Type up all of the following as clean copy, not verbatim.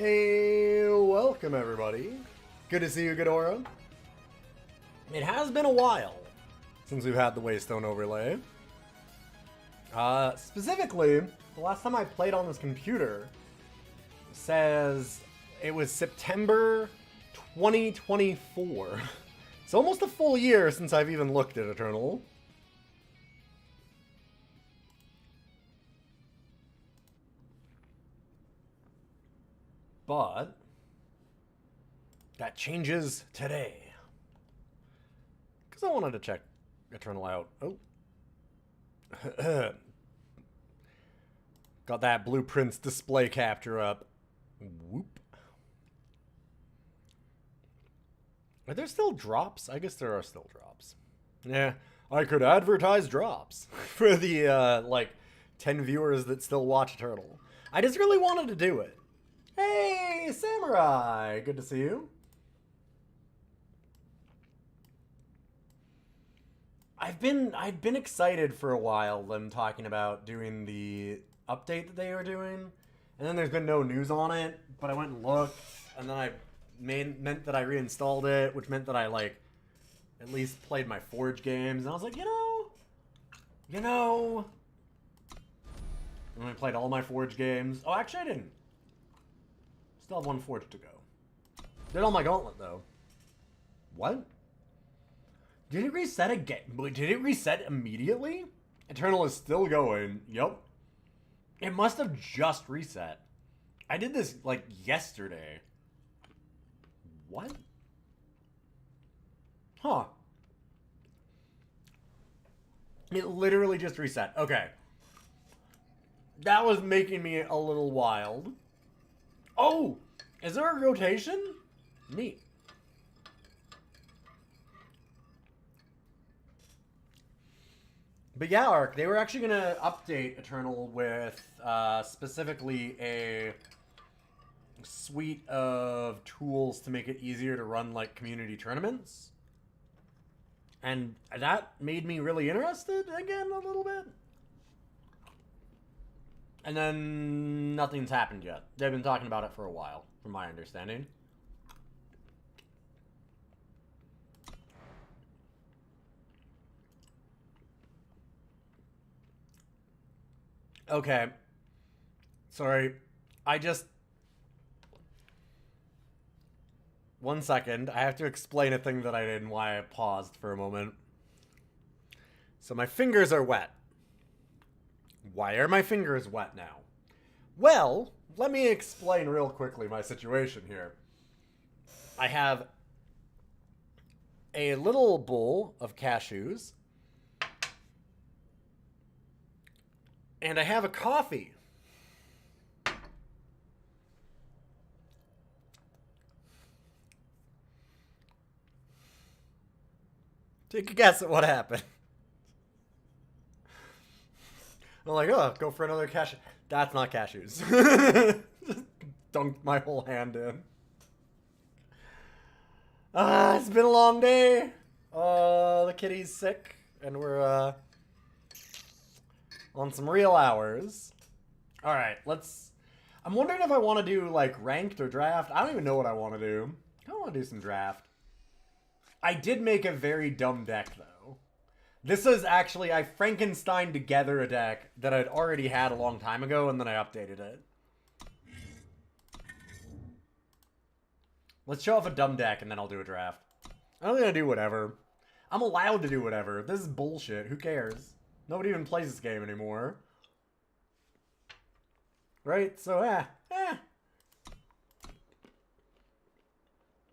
Hey, welcome everybody. Good to see you, Ghidorah. It has been a while since we've had the Waystone overlay. Specifically, the last time I played on this computer says it was September 2024. It's almost a full year since I've even looked at Eternal. But that changes today. Because I wanted to check Eternal out. Oh. Got that Blueprints display capture up. Whoop. Are there still drops? I guess there are still drops. Yeah, I could advertise drops for the, like, 10 viewers that still watch Eternal. I just really wanted to do it. Hey, Samurai! Good to see you. I'd been excited for a while, them talking about doing the update that they were doing, and then there's been no news on it, but I went and looked, and then meant that I reinstalled it, which meant that I, like, at least played my Forge games, and I was like, you know, and I played all my Forge games. Oh, actually I didn't. Still have one Forge to go. Did all my Gauntlet, though. What? Did it reset again? Did it reset immediately? Eternal is still going. Yup. It must have just reset. I did this, like, yesterday. What? Huh. It literally just reset. Okay. That was making me a little wild. Oh! Is there a rotation? Neat. But yeah, Ark, they were actually going to update Eternal with specifically a suite of tools to make it easier to run, like, community tournaments. And that made me really interested again a little bit. And then nothing's happened yet. They've been talking about it for a while, from my understanding. Okay. Sorry. One second. I have to explain a thing that I did and why I paused for a moment. So my fingers are wet. Why are my fingers wet now? Well, let me explain real quickly my situation here. I have a little bowl of cashews. And I have a coffee. Take a guess at what happened. I'm like, oh, go for another cashew. That's not cashews. Just dunked my whole hand in. It's been a long day. The kitty's sick, and we're on some real hours. All right, I'm wondering if I want to do, like, ranked or draft. I don't even know what I want to do. I want to do some draft. I did make a very dumb deck, though. This is actually, I Frankensteined together a deck that I'd already had a long time ago, and then I updated it. Let's show off a dumb deck, and then I'll do a draft. I'm gonna do whatever. I'm allowed to do whatever. This is bullshit. Who cares? Nobody even plays this game anymore. Right? So,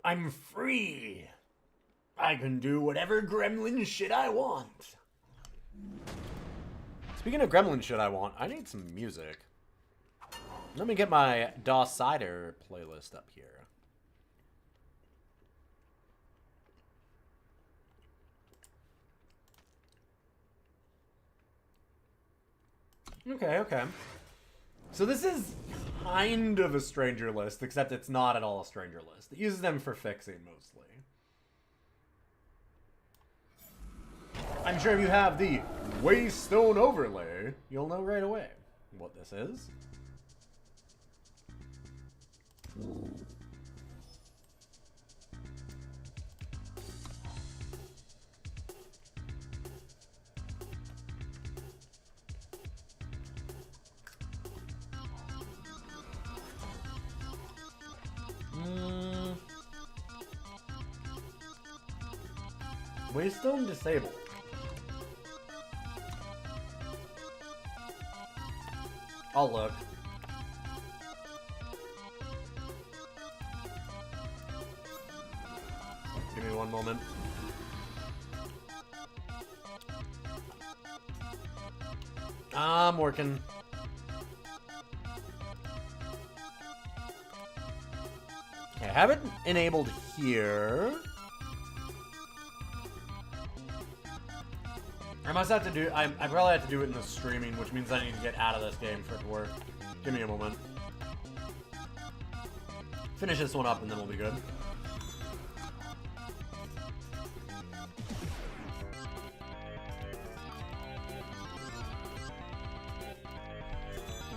I'm free. I can do whatever gremlin shit I want. Speaking of gremlin shit I want, I need some music. Let me get my DOS Cider playlist up here. Okay. So this is kind of a stranger list, except it's not at all a stranger list. It uses them for fixing, mostly. I'm sure if you have the Waystone overlay, you'll know right away what this is. Waystone disabled. I'll look. Give me one moment. I'm working. Okay, I have it enabled here. I must have to do... I probably have to do it in the streaming, which means I need to get out of this game for it to work. Give me a moment. Finish this one up and then we'll be good.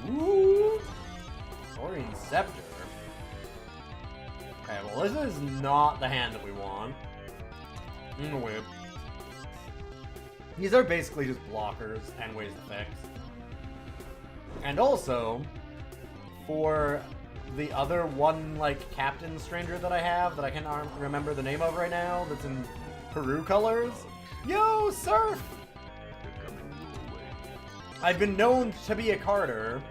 Ooh! Saurian Scepter. Okay, well this is not the hand that we want. Wait. These are basically just blockers and ways to fix. And also, for the other one, like, Captain Stranger that I have, that I cannot remember the name of right now, that's in Peru colors. Yo, Surf! I've been known to be a Carter.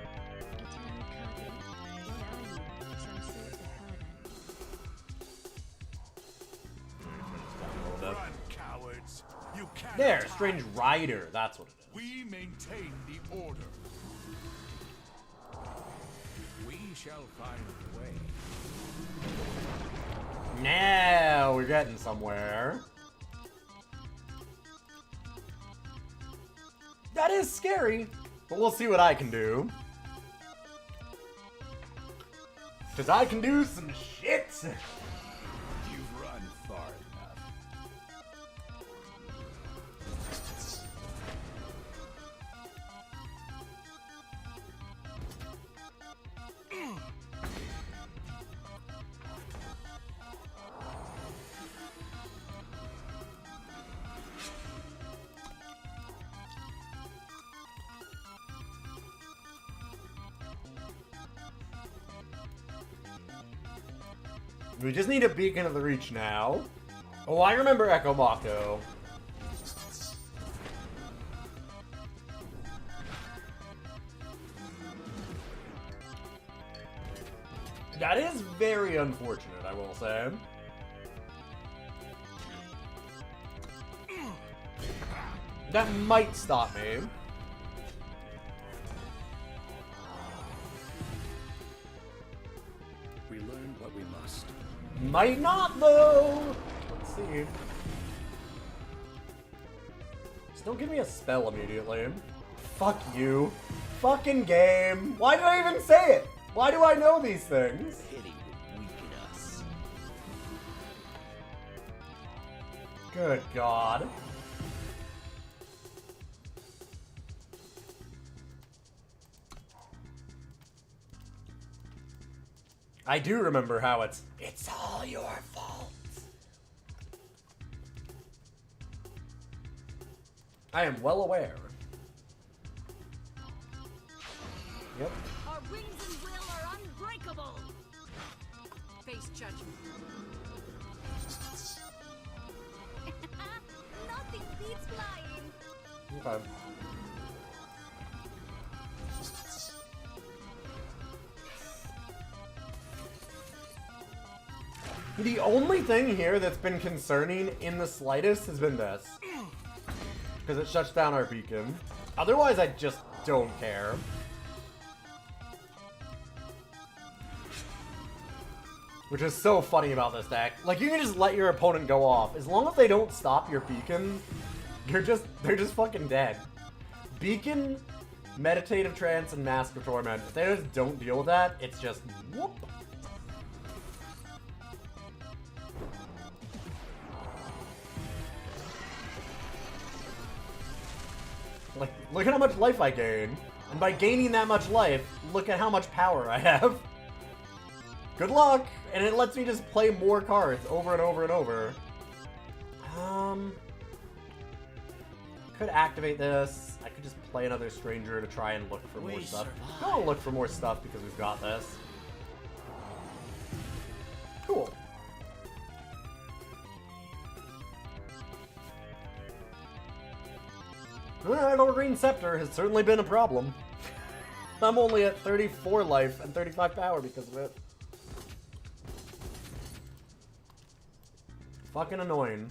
There, Strange Rider, that's what it is. We maintain the order. We shall find a way. Now we're getting somewhere. That is scary, but we'll see what I can do. Because I can do some shit. You've run far enough. We just need a Beacon of the Reach now. Oh, I remember Echo Mako. That is very unfortunate, I will say. That might stop me. We learned what we must. Might not, though. Let's see. Just don't give me a spell immediately. Fuck you. Fucking game. Why did I even say it? Why do I know these things? Pity would weaken us. Good God. I do remember how it's all your fault. I am well aware. Yep. Our wings and will are unbreakable. Face judgment. Nothing beats flying. Okay. The only thing here that's been concerning in the slightest has been this. Because it shuts down our beacon. Otherwise, I just don't care. Which is so funny about this deck. Like, you can just let your opponent go off. As long as they don't stop your beacon, they're just fucking dead. Beacon, Meditative Trance, and Mask of Torment. If they just don't deal with that, it's just whoop. Like, look at how much life I gain. And by gaining that much life, look at how much power I have. good luck! And it lets me just play more cards over and over and over. Could activate this. I could just play another stranger to try and look for more stuff. I don't want to look for more stuff because we've got this. Cool. Our Green Scepter has certainly been a problem. I'm only at 34 life and 35 power because of it. Fucking annoying.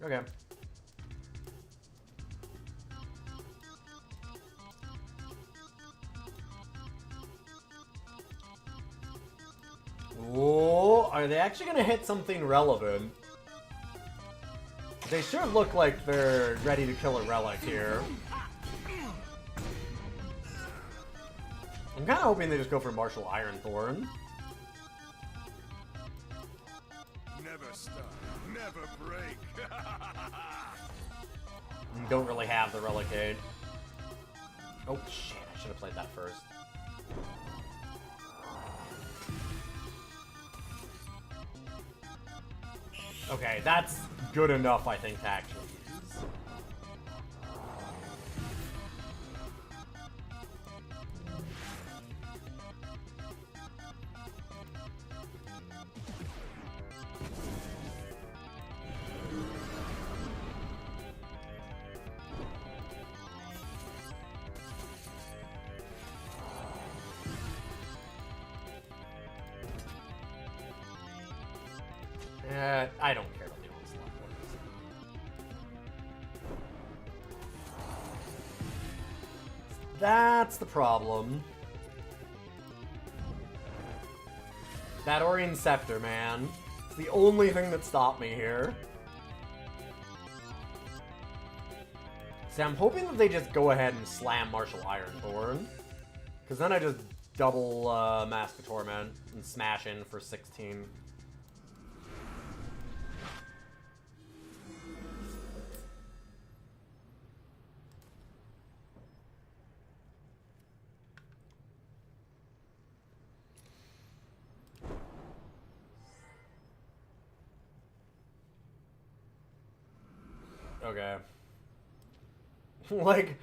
Okay. Oh, are they actually gonna hit something relevant? They sure look like they're ready to kill a relic here. I'm kind of hoping they just go for Martial Ironthorn. Never stop, never break. Don't really have the Relicade. Oh shit, I should have played that first. Okay, that's good enough, I think, to actually use. I don't care about the onslaught. That's the problem. That Orion Scepter, man. It's the only thing that stopped me here. See, I'm hoping that they just go ahead and slam Martial Ironthorn. Because then I just double Mask of Torment and smash in for 16. Okay. Like,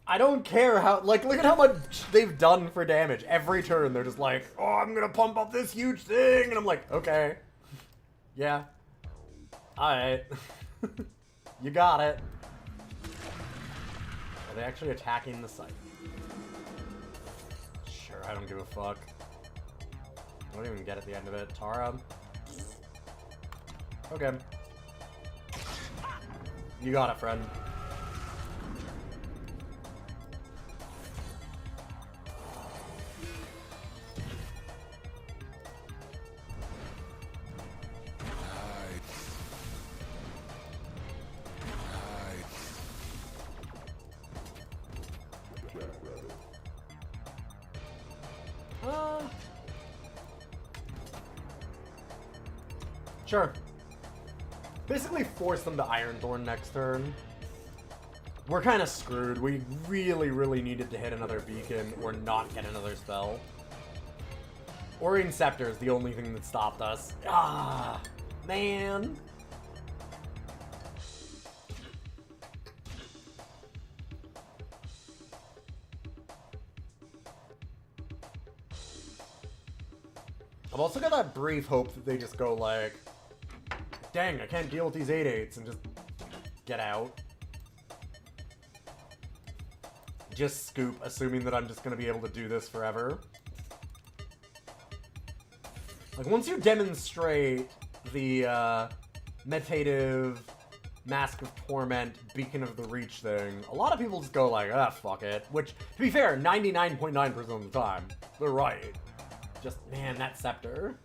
I don't care how, like, look at how much they've done for damage. Every turn, they're just like, oh, I'm gonna pump up this huge thing, and I'm like, okay. Yeah. Alright. You got it. Are they actually attacking the site? Sure, I don't give a fuck. I don't even get at the end of it. Tara? Okay. You got it, friend. Sure. Basically force them to Ironthorn next turn. We're kind of screwed. We really, really needed to hit another beacon or not get another spell. Orion Scepter is the only thing that stopped us. Ah, man. I've also got that brief hope that they just go like, dang, I can't deal with these 8/8s and just get out. Just scoop, assuming that I'm just going to be able to do this forever. Like, once you demonstrate the meditative Mask of Torment, Beacon of the Reach thing, a lot of people just go like, ah, fuck it. Which, to be fair, 99.9% of the time, they're right. Just, man, that Scepter.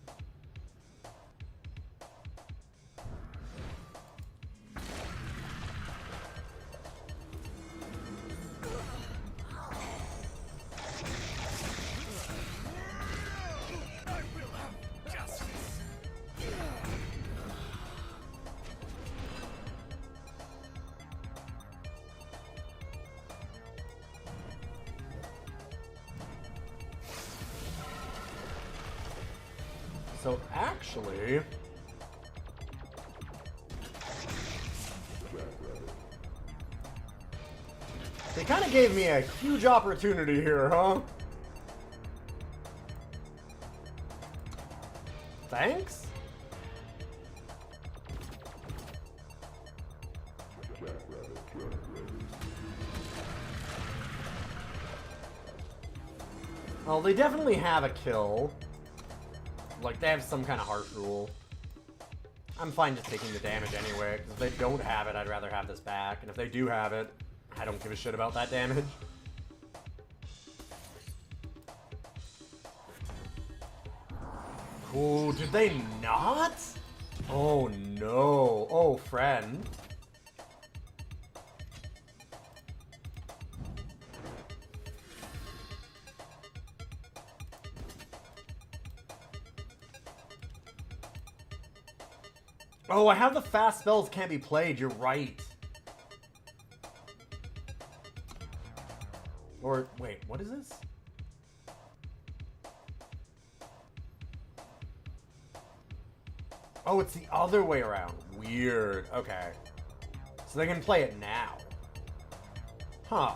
So actually, they kind of gave me a huge opportunity here, huh? Thanks? Well, they definitely have a kill. Like, they have some kind of harsh rule. I'm fine just taking the damage anyway, because if they don't have it, I'd rather have this back. And if they do have it, I don't give a shit about that damage. Ooh, did they not? Oh no. Oh, friend. Oh, I have the fast spells can't be played. You're right. Or, wait, what is this? Oh, it's the other way around. Weird. Okay. So they can play it now. Huh.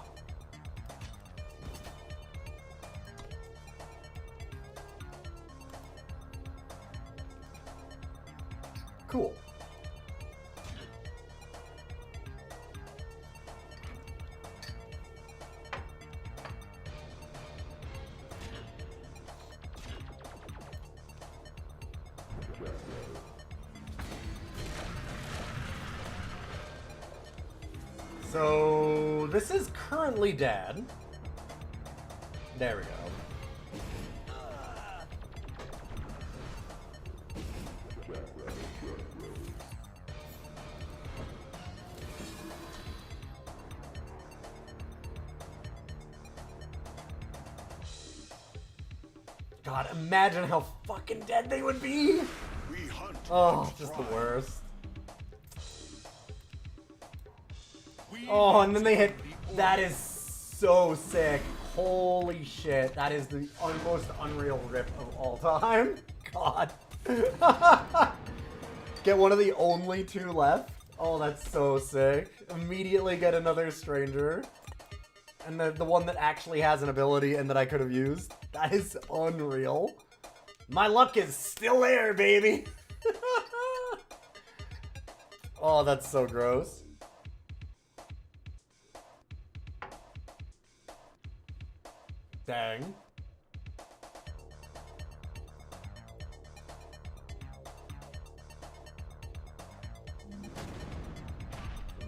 Cool. So, this is currently dead. There we go. God, imagine how fucking dead they would be! We hunt. Oh, just the worst. Oh, and then they hit... That is so sick. Holy shit. That is the most unreal rip of all time. God. Get one of the only two left. Oh, that's so sick. Immediately get another stranger. And the one that actually has an ability and that I could have used. That is unreal. My luck is still there, baby. Oh, that's so gross. Dang.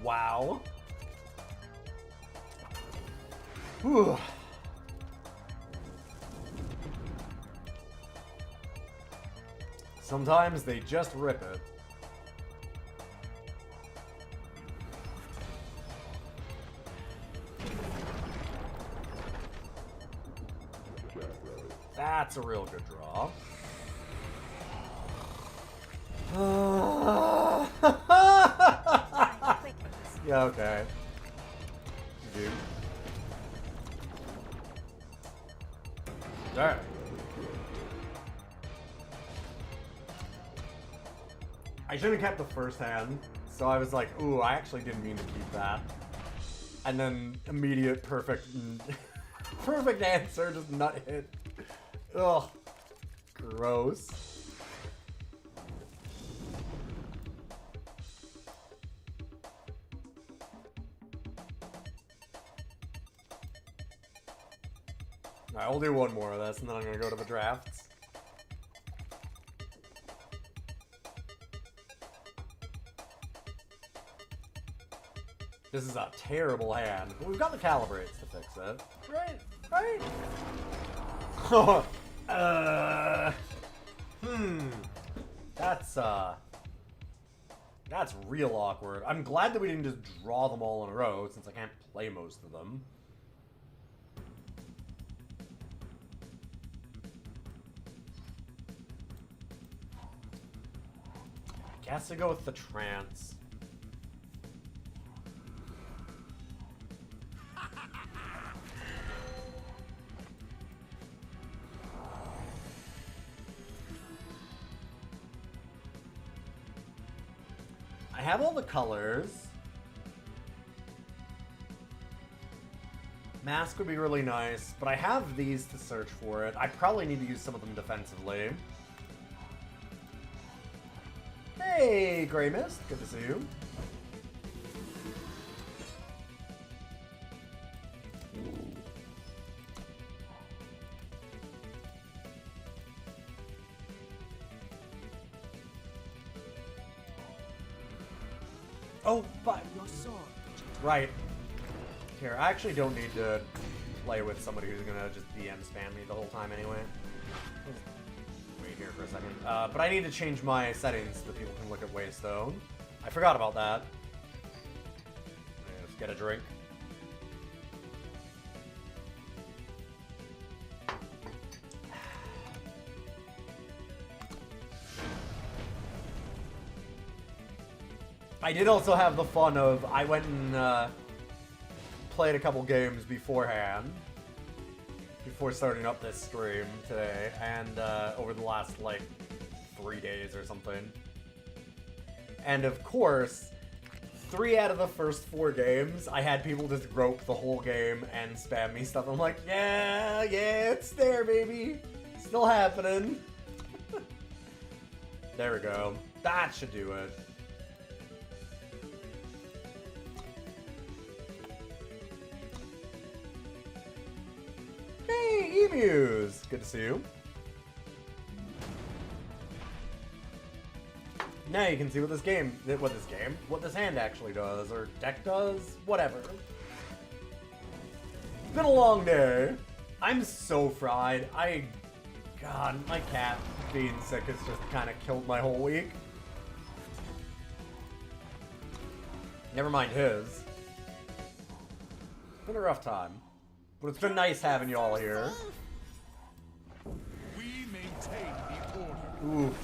Wow. Whew. Sometimes they just rip it. That's a real good draw. Yeah, okay. Dude. Alright. I should have kept the first hand, so I was like, ooh, I actually didn't mean to keep that. And then immediate perfect perfect answer, just nut hit. Ugh. Gross. Alright, I'll do one more of this and then I'm gonna go to the drafts. This is a terrible hand, but we've got the calibrates to fix it. Right? Right? That's real awkward. I'm glad that we didn't just draw them all in a row, since I can't play most of them. I guess I go with the trance. I have all the colors. Mask would be really nice, but I have these to search for it. I probably need to use some of them defensively. Hey, Grey Mist. Good to see you. Oh, but Your sword. right. Here, I actually don't need to play with somebody who's gonna just DM spam me the whole time anyway. Wait here for a second. But I need to change my settings so that people can look at Waystone. I forgot about that. Let's get a drink. I did also have the fun of, I went and played a couple games beforehand, before starting up this stream today, and over the last, like, 3 days or something. And of course, 3 out of the first 4 games, I had people just grope the whole game and spam me stuff. I'm like, yeah, it's there, baby. Still happening. There we go. That should do it. Hey, Emus! Good to see you. Now you can see what this hand actually does, or deck does, whatever. It's been a long day. I'm so fried. God, my cat being sick has just kind of killed my whole week. Never mind his. It's been a rough time. But it's been nice having you all here. We maintain the order. Oof.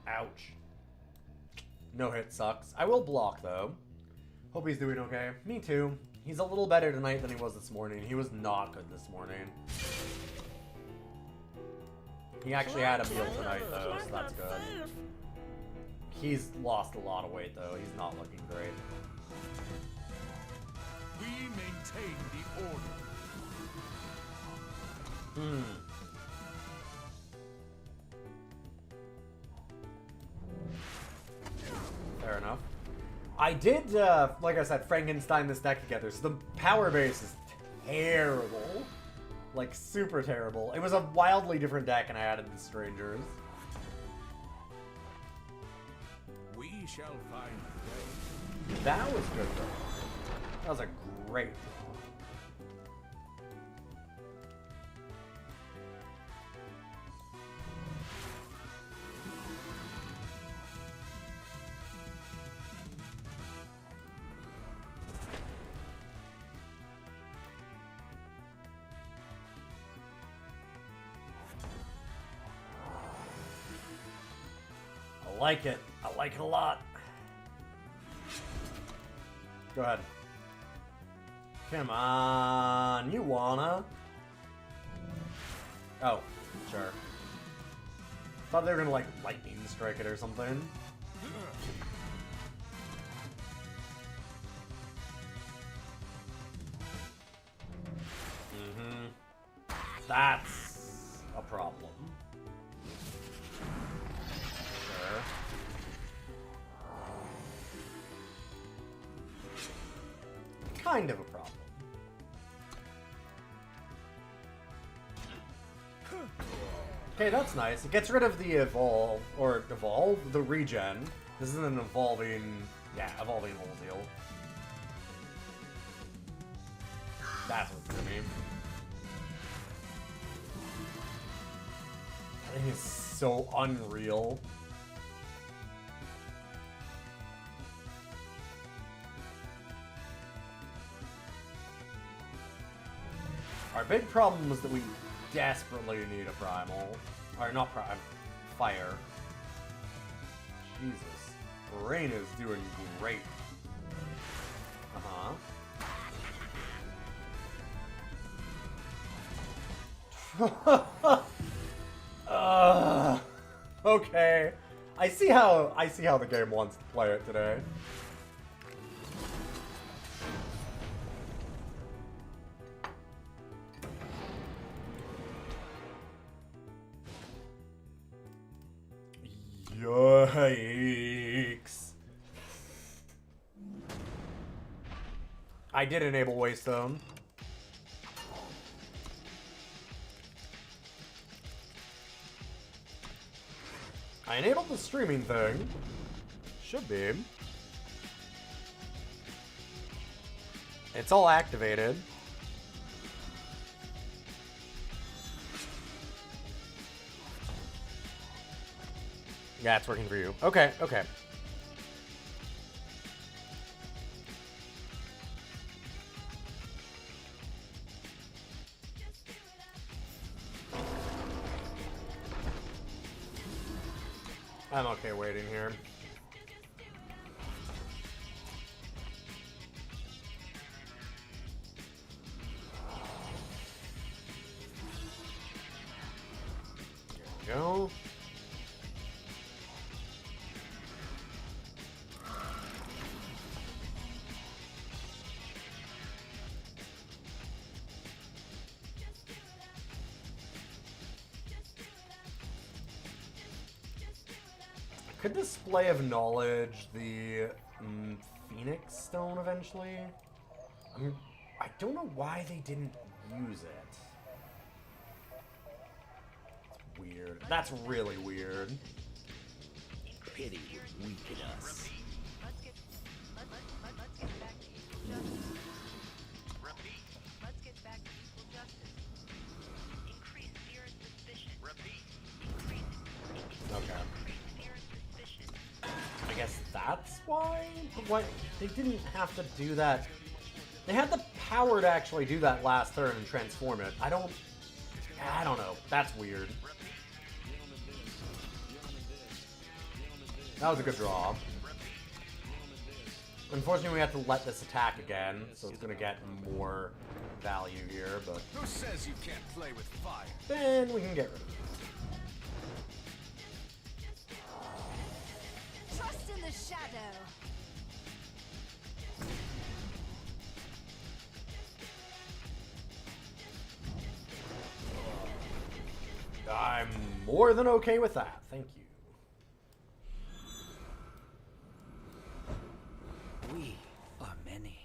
Ouch. No hit sucks. I will block, though. Hope he's doing okay. Me too. He's a little better tonight than he was this morning. He was not good this morning. He actually had a meal tonight, though, so that's good. He's lost a lot of weight, though. He's not looking great. We maintain the order. Fair enough. I did, like I said, Frankenstein this deck together, so the power base is terrible. Like, super terrible. It was a wildly different deck, and I added the Strangers. We shall find a way. That was good, though. That was a great. I like it. I like it a lot. Go ahead. Come on, you wanna? Oh, sure. Thought they were gonna, like, lightning strike it or something. That's a problem. Sure. Kind of a problem. Okay, that's nice. It gets rid of the evolve, the regen. This is an evolving Olzeal. That's what's gonna be. That thing is so unreal. Our big problem was that we desperately need a primal. Or not primal, fire. Jesus. Rain is doing great. Okay. I see how the game wants to play it today. Yikes. I did enable Waystone. I enabled the streaming thing. Should be. It's all activated. Yeah, it's working for you. Okay, okay. I'm okay waiting here. There we go. Could Display of Knowledge the Phoenix Stone eventually? I don't know why they didn't use it. It's weird. That's really weird. Pity would weaken us. Let's get back to equal justice. Repeat. Let's get back to equal justice. Increase fear and suspicion. Repeat. Okay. Increase fear and suspicion. I guess that's why? But why? They didn't have to do that. They had the power to actually do that last turn and transform it. I don't know. That's weird. That was a good draw. Unfortunately, we have to let this attack again, so it's going to get more value here, but Who says you can't play with fire? then we can get rid of it. Trust in the shadow. I'm more than okay with that. Thank you. We are many.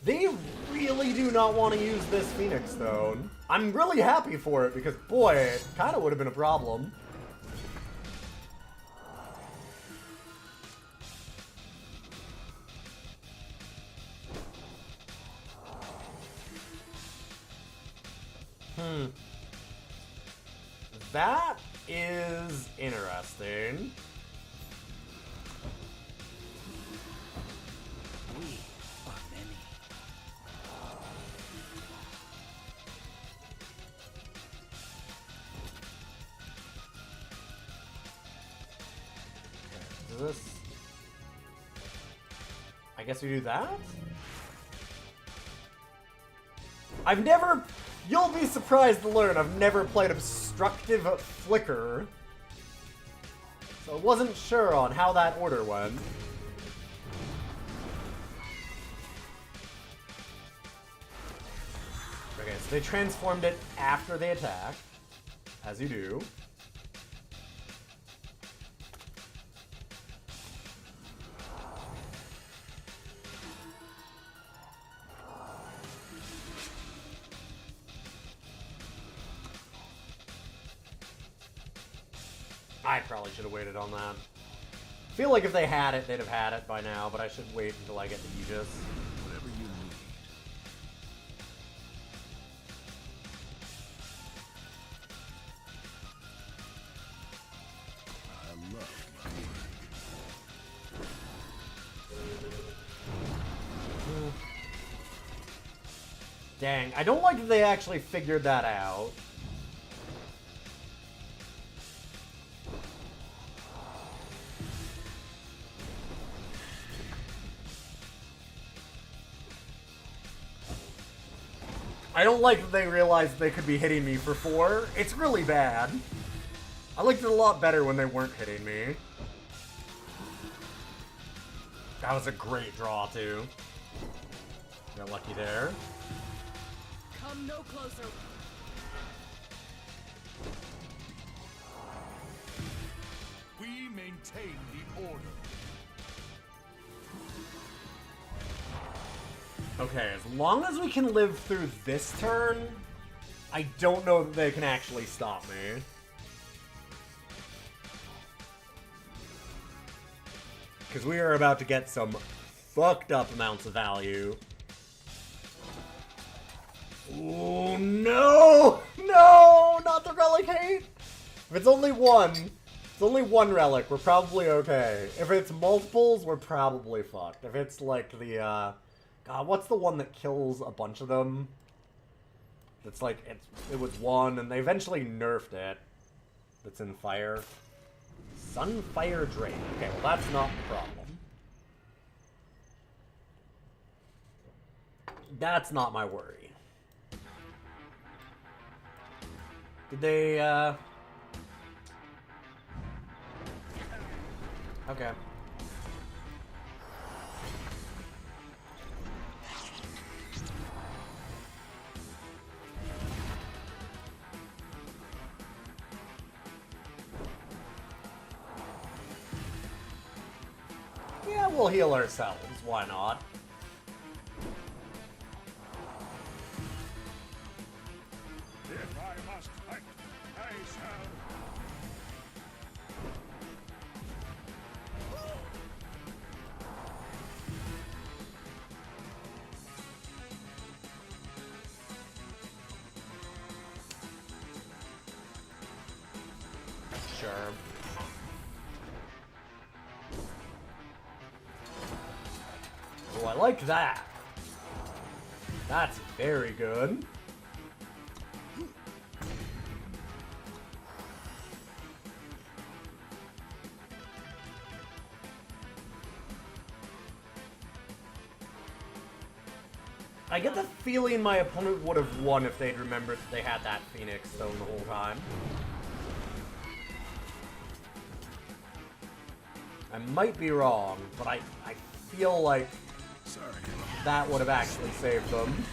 They really do not want to use this Phoenix Stone. I'm really happy for it because, boy, it kind of would have been a problem. That is interesting. We are many. Is this... I guess we do that? I've never... You'll be surprised to learn I've never played Obstructive Flicker. So I wasn't sure on how that order went. Okay, so they transformed it after they attack, as you do. I probably should have waited on that. I feel like if they had it, they'd have had it by now, but I should wait until I get the Aegis. Whatever you need. I love my work. Dang, I don't like that they actually figured that out. I don't like that they realized they could be hitting me for 4. It's really bad. I liked it a lot better when they weren't hitting me. That was a great draw, too. Got lucky there. Come no closer. We maintain the order. Okay, as long as we can live through this turn, I don't know that they can actually stop me. Because we are about to get some fucked up amounts of value. Oh no! No! Not the relic hate! If it's only one relic, we're probably okay. If it's multiples, we're probably fucked. If it's like the, God, what's the one that kills a bunch of them? It's like, it was one, and they eventually nerfed it. That's in fire. Sunfire Drake. Okay, well that's not the problem. That's not my worry. Did they, Okay. Yeah, we'll heal ourselves. Why not? If I must fight, I shall. Sure. Oh, I like that. That's very good. I get the feeling my opponent would have won if they'd remembered that they had that Phoenix Stone the whole time. I might be wrong, but I feel like that would have actually saved them.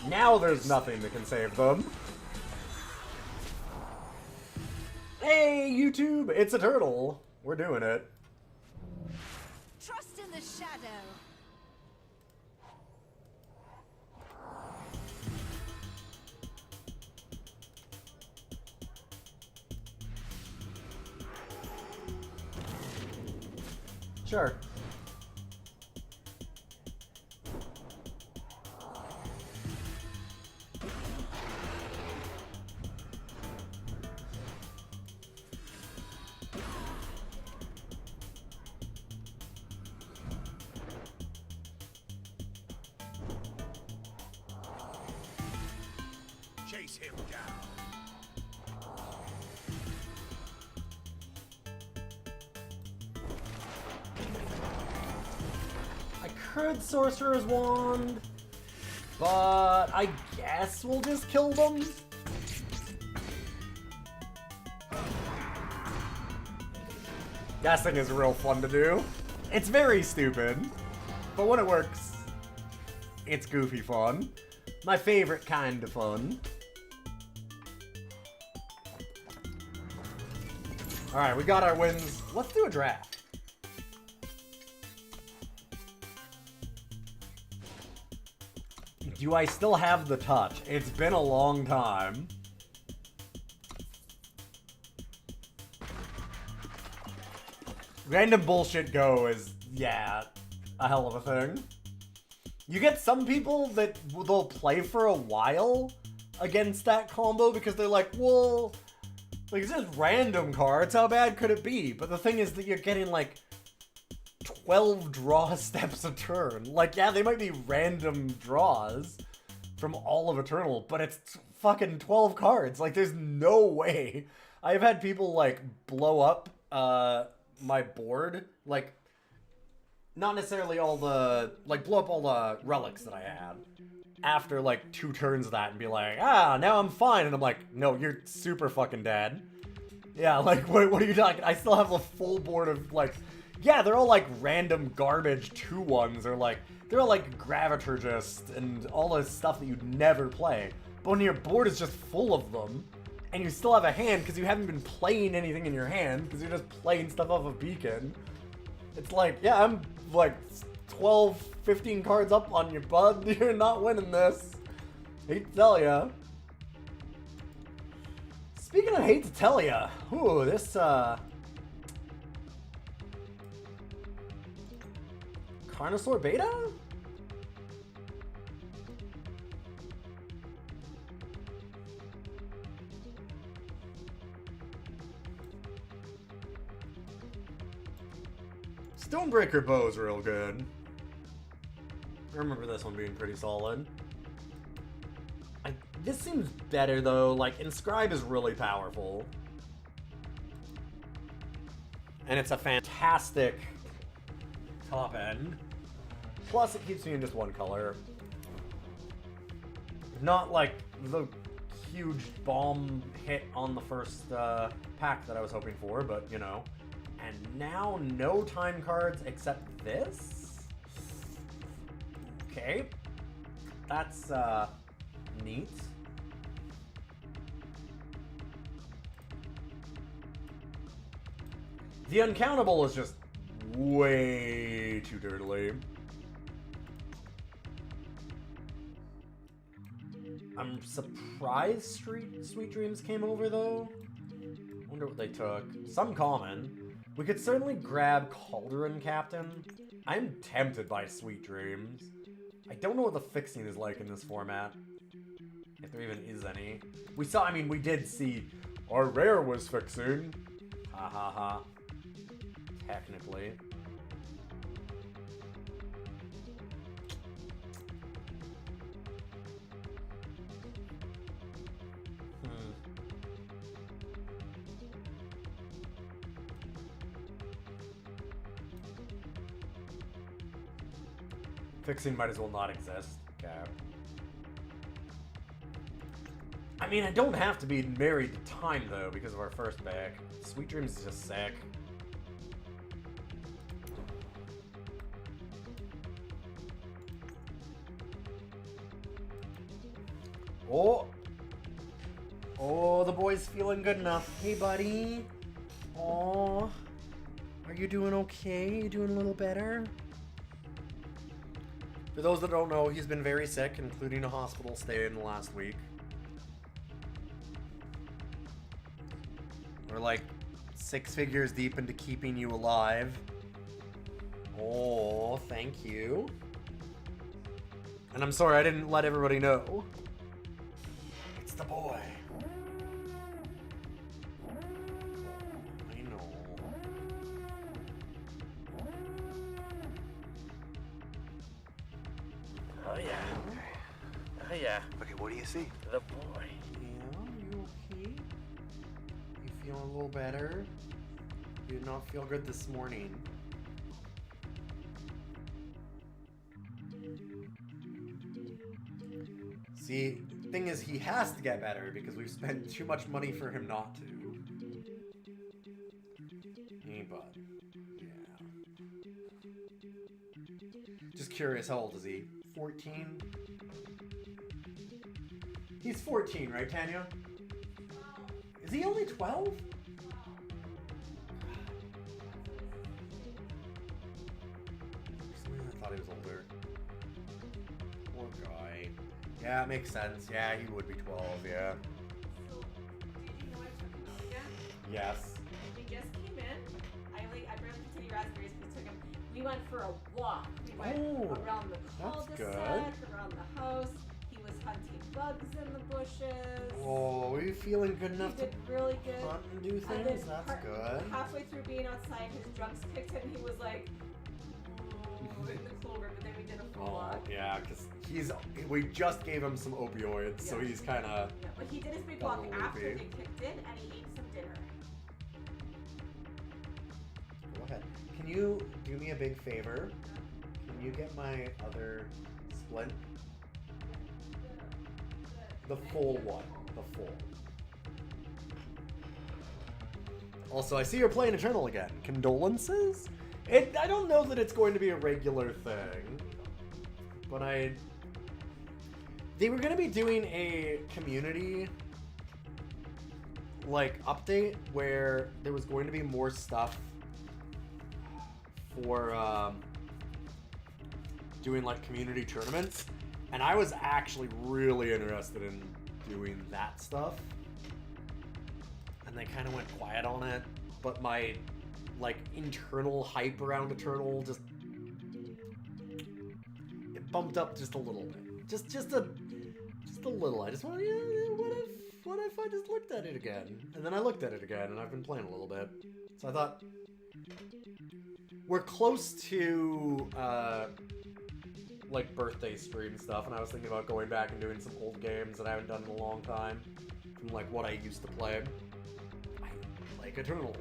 Now there's nothing that can save them. Hey, YouTube! It's a turtle! We're doing it. Trust in the shadow. Sure. Chase him down. I could Sorcerer's Wand, but I guess we'll just kill them. Guessing is real fun to do. It's very stupid, but when it works, it's goofy fun. My favorite kind of fun. Alright, we got our wins. Let's do a draft. Do I still have the touch? It's been a long time. Random bullshit go is, yeah, a hell of a thing. You get some people that they'll play for a while against that combo because they're like, well, like, it's just random cards, how bad could it be? But the thing is that you're getting like 12 draw steps a turn. Like, yeah, they might be random draws from all of Eternal, but it's fucking 12 cards. Like, there's no way. I've had people, like, blow up my board. Like, not necessarily all the, like, blow up all the relics that I had. after like 2 turns of that and be like, ah, now I'm fine. And I'm like, no, you're super fucking dead. Yeah, like, what are you talking? I still have a full board of like, yeah, they're all like random garbage 2-1s or like, they're all like Graviturgist and all this stuff that you'd never play. But when your board is just full of them, and you still have a hand because you haven't been playing anything in your hand because you're just playing stuff off of Beacon, it's like, yeah, I'm like 12, 15 cards up on you, bud. You're not winning this. Hate to tell ya. Speaking of hate to tell ya, ooh, this, Carnosaur Beta? Stonebreaker Bow's real good. I remember this one being pretty solid. This seems better though, like Inscribe is really powerful. And it's a fantastic top end. Plus it keeps me in just one color. Not like the huge bomb hit on the first pack that I was hoping for, but you know. And now no time cards except this? Okay. That's neat. The Uncountable is just way too dirtily. I'm surprised Sweet Dreams came over though. Wonder what they took. Some common. We could certainly grab Cauldron Captain. I'm tempted by Sweet Dreams. I don't know what the fixing is like in this format. If there even is any. We saw, I mean, we did see our rare was fixing. Ha ha ha. Technically. Fixing might as well not exist. Okay. I mean, I don't have to be married to time, though, because of our first back. Sweet Dreams is just sick. Oh! Oh, the boy's feeling good enough. Hey, buddy. Oh, are you doing okay? You doing a little better? For those that don't know, he's been very sick, including a hospital stay in the last week. We're like 6 figures deep into keeping you alive. Oh, thank you. And I'm sorry I didn't let everybody know. It's the boy. I know. Oh yeah. Oh yeah. Okay, what do you see? The boy. Yeah, you okay? You feeling a little better? You did not feel good this morning. See, the thing is, he has to get better because we've spent too much money for him not to. Hey, bud. Yeah. Just curious, how old is he? 14? He's 14, right, Tanya? Is he only 12? I thought he was older. Poor guy. Yeah, it makes sense. Yeah, he would be 12, yeah. So, did you know I took him out again? Yes. We just came in. I barely could see raspberries, but took him. We went for a walk. We went Oh, around the that's cul-de-sac, around the house. He was hunting bugs in the bushes. Oh, were you feeling good He enough to did really good. hunt and do And then things? That's good. halfway through being outside, his drunks kicked in. He was like, oh, in the clover, but then we did a full Oh, walk. yeah, because we just gave him some opioids, so Yeah. he's kind of... Yeah, but he did his big Got a walk little after loopy. they kicked in, and he ate some dinner. Go ahead. Can you do me a big favor? Can you get my other splint? The full one. The full. Also, I see you're playing Eternal again. Condolences? I don't know that it's going to be a regular thing. But they were going to be doing a community like update where there was going to be more stuff for doing like community tournaments, and I was actually really interested in doing that stuff, and they kind of went quiet on it. But my like internal hype around Eternal just it bumped up just a little bit, just a little. I just want to, what if I just looked at it again? And then I looked at it again, and I've been playing a little bit. So I thought, we're close to, like, birthday stream stuff, and I was thinking about going back and doing some old games that I haven't done in a long time, from, like, what I used to play. I like Eternal.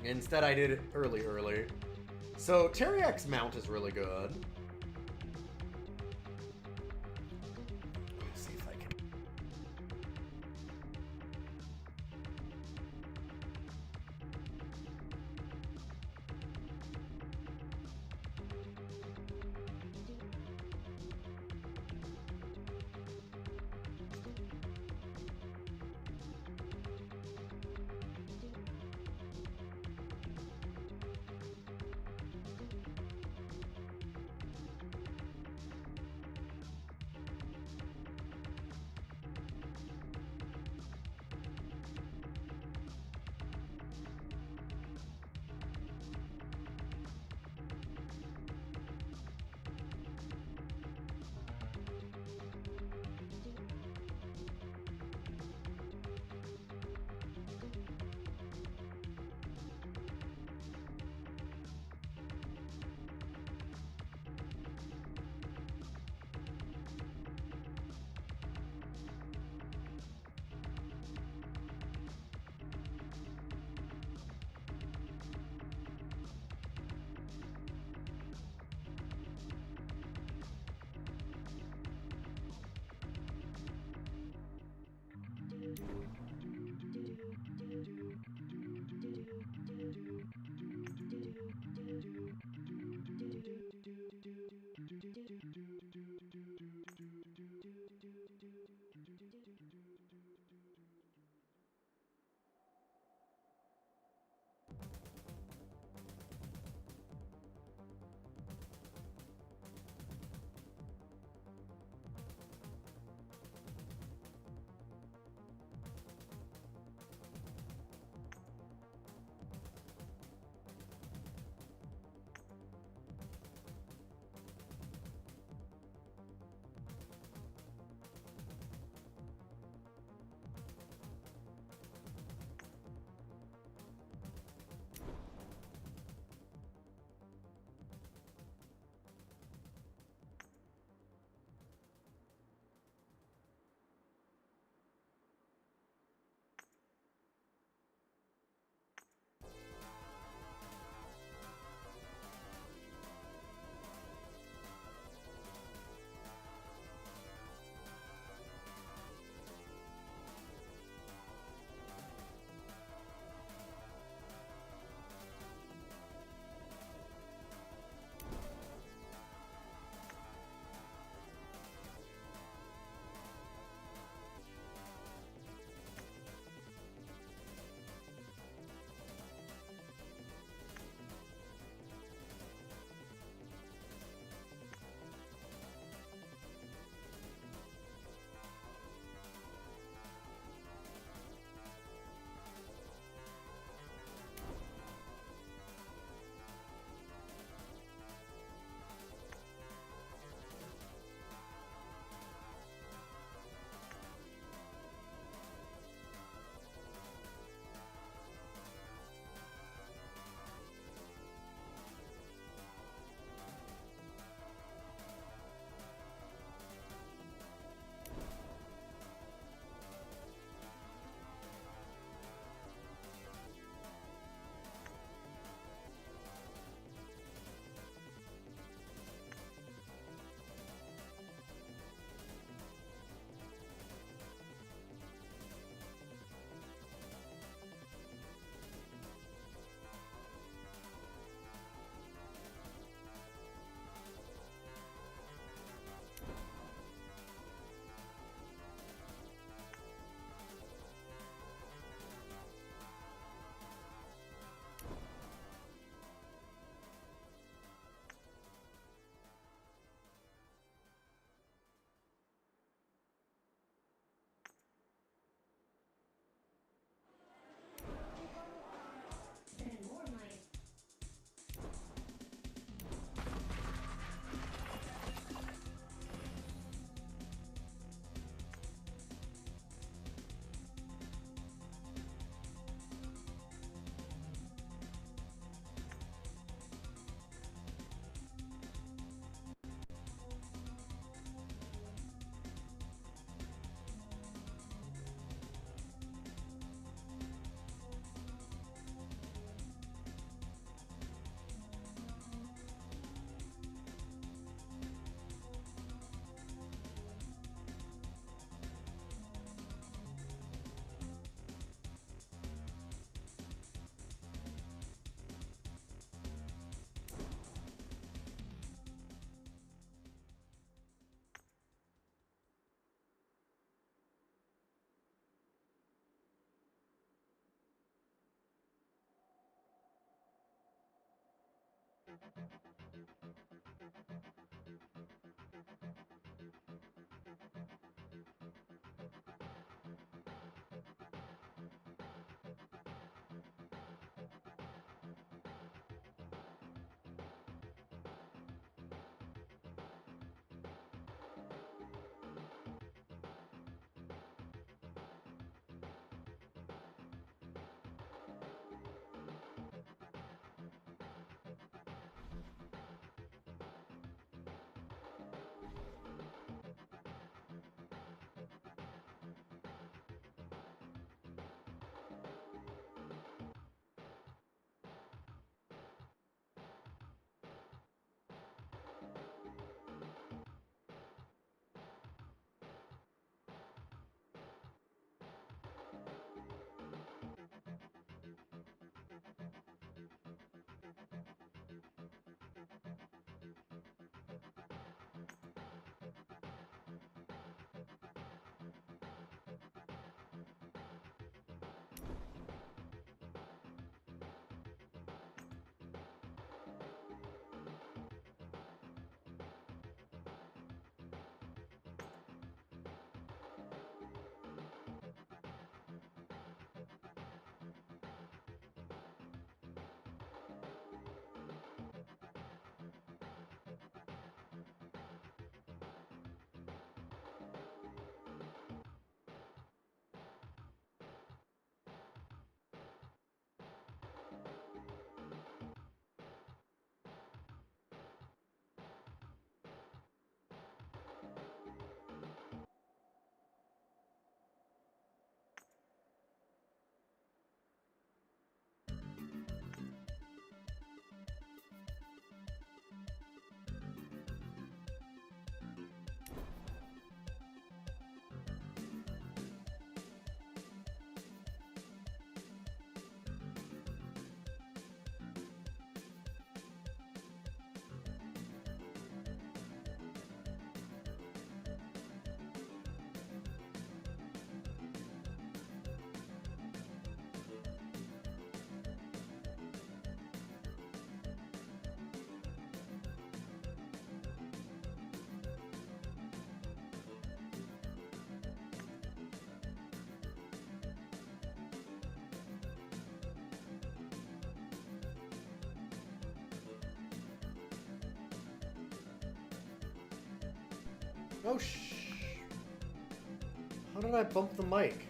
Instead, I did it early. So, Teriak's mount is really good. Let's see if I can... Oh, how did I bump the mic?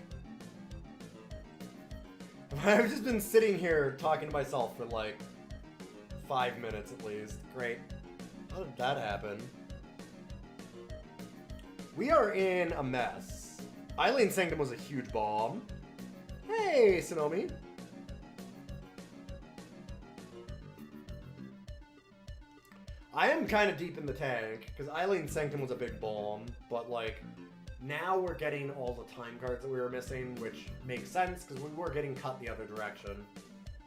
I've just been sitting here talking to myself for like 5 minutes at least. Great. How did that happen? We are in a mess. Eileen Sanctum was a huge bomb. Hey, Sonomi. I am kind of deep in the tank, because Eileen Sanctum was a big bomb, but like, now we're getting all the time cards that we were missing, which makes sense, because we were getting cut the other direction.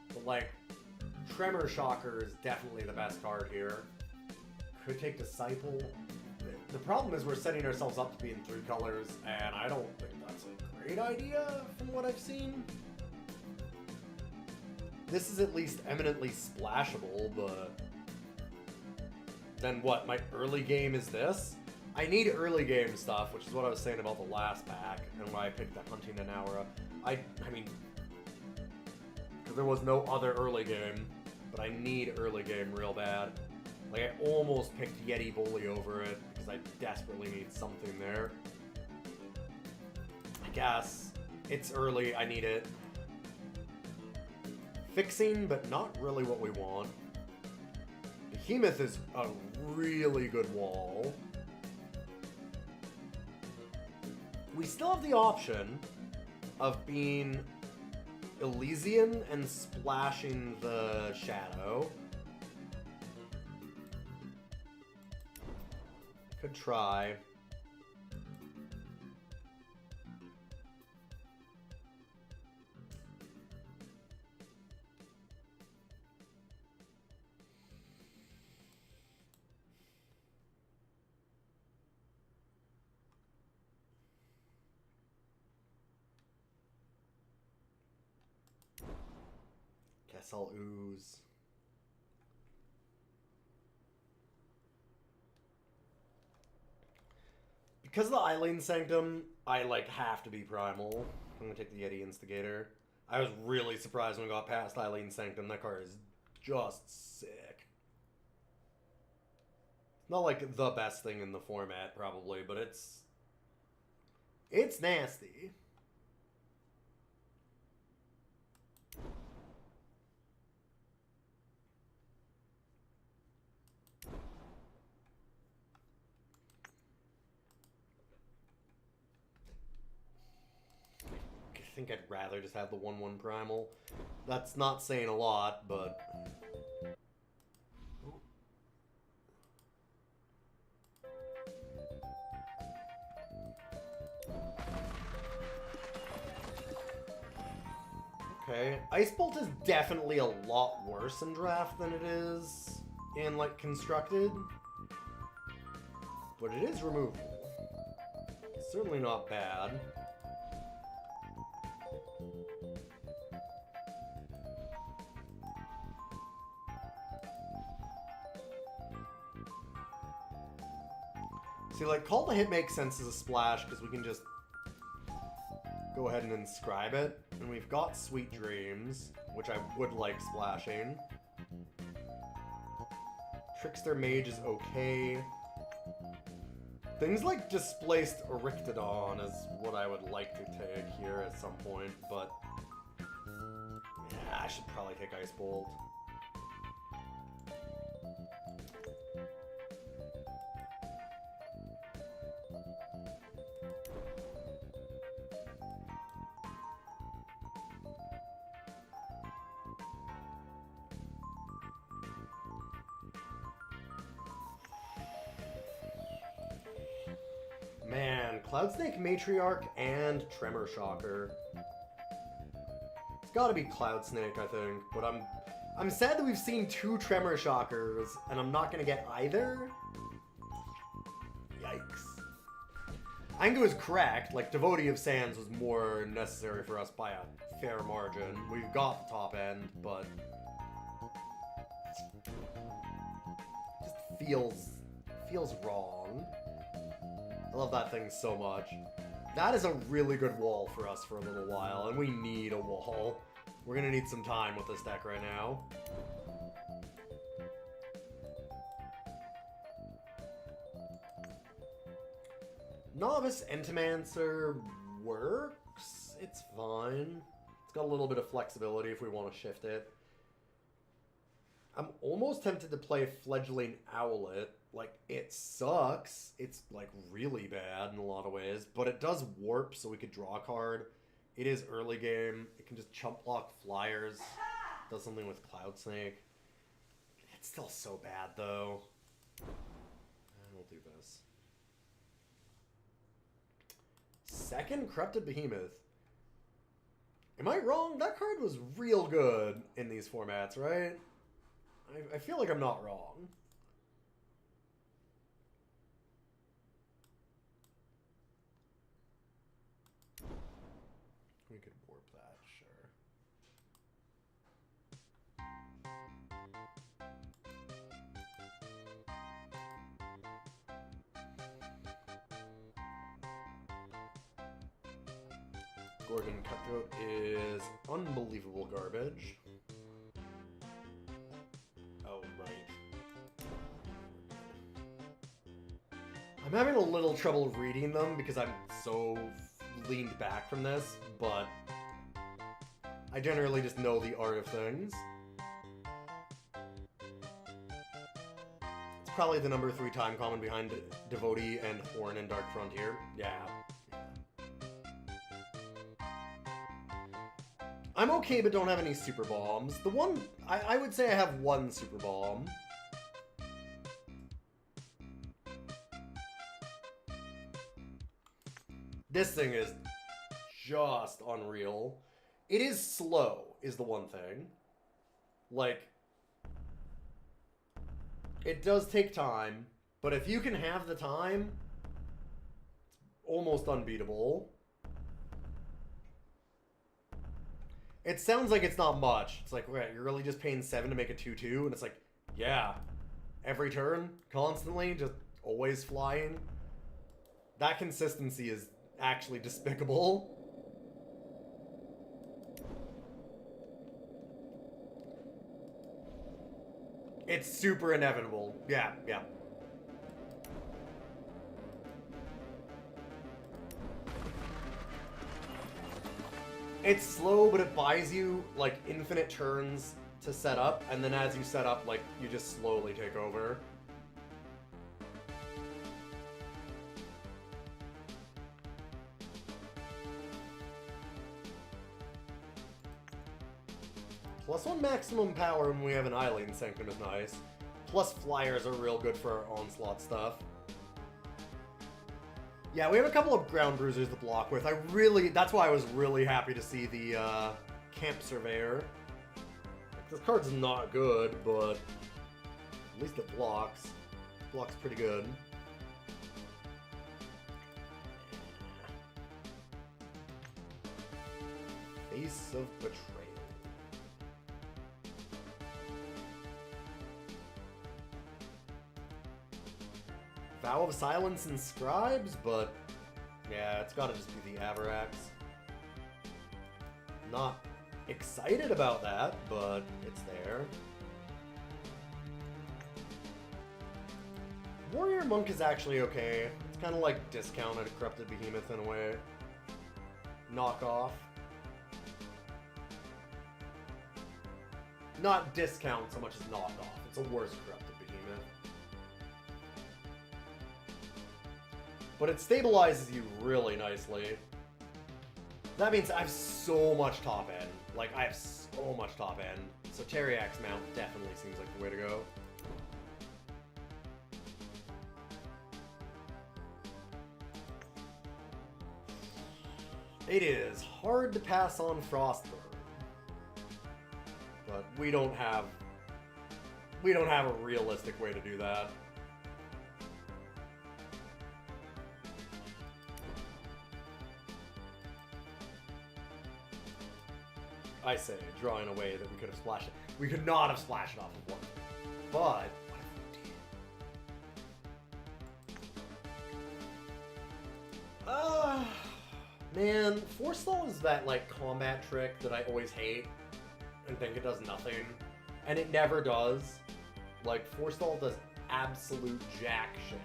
But like, Tremor Shocker is definitely the best card here. Could take Disciple. The problem is we're setting ourselves up to be in 3 colors, and I don't think that's a great idea from what I've seen. This is at least eminently splashable, but... then what, my early game is this? I need early game stuff, which is what I was saying about the last pack, and why I picked the Hunting and Aura. I mean, because there was no other early game, but I need early game real bad. Like, I almost picked Yeti Bully over it, because I desperately need something there. I guess. It's early, I need it. Fixing, but not really what we want. Behemoth is a really good wall. We still have the option of being Elysian and splashing the Shadow. Could try. Guess I'll ooze. Because of the Eileen Sanctum, I, like, have to be Primal. I'm gonna take the Yeti Instigator. I was really surprised when we got past Eileen Sanctum. That card is just sick. Not, like, the best thing in the format, probably, but it's nasty. I think I'd rather just have the 1/1 Primal. That's not saying a lot, but... Okay, Ice Bolt is definitely a lot worse in Draft than it is in, like, Constructed. But it is removable. It's certainly not bad. See, like, Call to Hit makes sense as a splash because we can just go ahead and inscribe it. And we've got Sweet Dreams, which I would like splashing. Trickster Mage is okay. Things like Displaced Erictodon is what I would like to take here at some point, but... yeah, I should probably take Ice Bolt. Man, Cloudsnake Matriarch and Tremor Shocker. It's gotta be Cloudsnake, I think, but I'm sad that we've seen 2 Tremor Shockers, and I'm not gonna get either. Yikes. Angu is correct, like, Devotee of Sands was more necessary for us by a fair margin. We've got the top end, but... it just feels wrong. I love that thing so much. That is a really good wall for us for a little while, and we need a wall. We're gonna need some time with this deck right now. Novice Entomancer works. It's fine. It's got a little bit of flexibility if we want to shift it. I'm almost tempted to play Fledgling Owlet. Like, it sucks. It's, like, really bad in a lot of ways. But it does warp, so we could draw a card. It is early game. It can just chump block flyers. Does something with Cloudsnake. It's still so bad, though. We'll do this. Second Corrupted Behemoth. Am I wrong? That card was real good in these formats, right? I feel like I'm not wrong. We could warp that, sure. Gorgon Cutthroat is unbelievable garbage. Oh, right. I'm having a little trouble reading them because I'm so leaned back from this, but I generally just know the art of things. It's probably the number 3 time common behind Devotee and Horn and Dark Frontier. Yeah. I'm okay, but don't have any super bombs. The one, I would say I have 1 super bomb. This thing is just unreal. It is slow, is the one thing. Like, it does take time, but if you can have the time, it's almost unbeatable. It sounds like it's not much. It's like, right, you're really just paying 7 to make a 2/2, and it's like, yeah, every turn, constantly, just always flying. That consistency is actually despicable. It's super inevitable. Yeah, yeah. It's slow, but it buys you, like, infinite turns to set up, and then as you set up, like, you just slowly take over. +1 maximum power when we have an Eileen Sanctum is nice. Plus flyers are real good for our onslaught stuff. Yeah, we have a couple of ground bruisers to block with. That's why I was really happy to see the Camp Surveyor. Like, this card's not good, but at least it blocks. Blocks pretty good. Face of Betrayal. Vow of Silence and Scribes, but yeah, it's gotta just be the Avarax. Not excited about that, but it's there. Warrior Monk is actually okay. It's kind of like discounted Corrupted Behemoth in a way. Knockoff. Not discount so much as knockoff. It's a worse Corrupted Behemoth. But it stabilizes you really nicely. That means I have so much top end. Like, I have so much top end. So Teriak's mount definitely seems like the way to go. It is hard to pass on Frostburn. But we don't have a realistic way to do that. I say, drawing away that we could have splashed it. We could not have splashed it off of one. But, what if we did? Man, Forestall is that, like, combat trick that I always hate and think it does nothing. And it never does. Like, Forestall does absolute jack shit.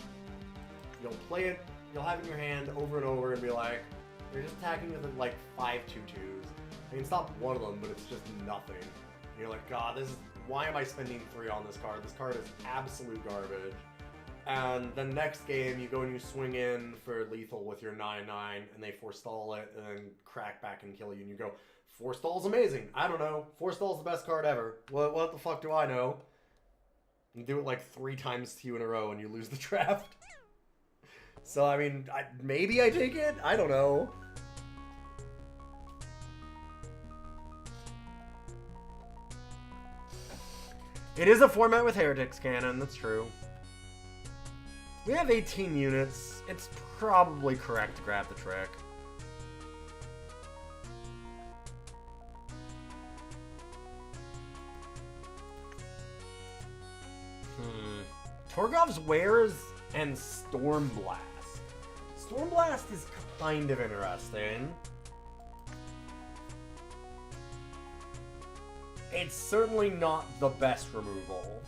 You'll play it, you'll have it in your hand over and over and be like, you're just attacking with, like, 5 2/2s. I can stop one of them, but it's just nothing. And you're like, God, why am I spending 3 on this card? This card is absolute garbage. And the next game, you go and you swing in for lethal with your 9/9, and they forestall it, and then crack back and kill you, and you go, Forestall's amazing. I don't know. Forestall's the best card ever. What the fuck do I know? You do it like 3 times to you in a row, and you lose the draft. So, I mean, maybe I take it? I don't know. It is a format with Heretics Cannon, that's true. We have 18 units. It's probably correct to grab the trick. Torgov's Wares and Stormblast. Stormblast is kind of interesting. It's certainly not the best removal.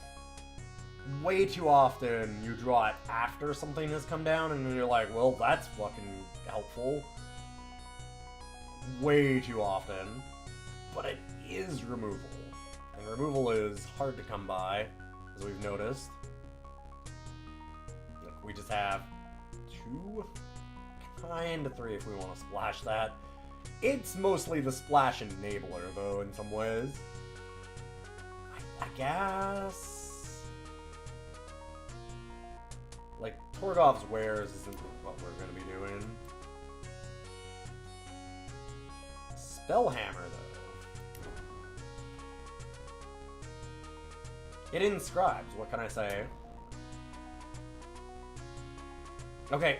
Way too often you draw it after something has come down and then you're like, well, that's fucking helpful. Way too often. But it is removal. And removal is hard to come by, as we've noticed. Look, we just have 2, kinda 3 if we want to splash that. It's mostly the splash enabler, though, in some ways. I guess. Like, Torgov's Wares isn't what we're going to be doing. Spellhammer, though. It inscribes, what can I say? Okay,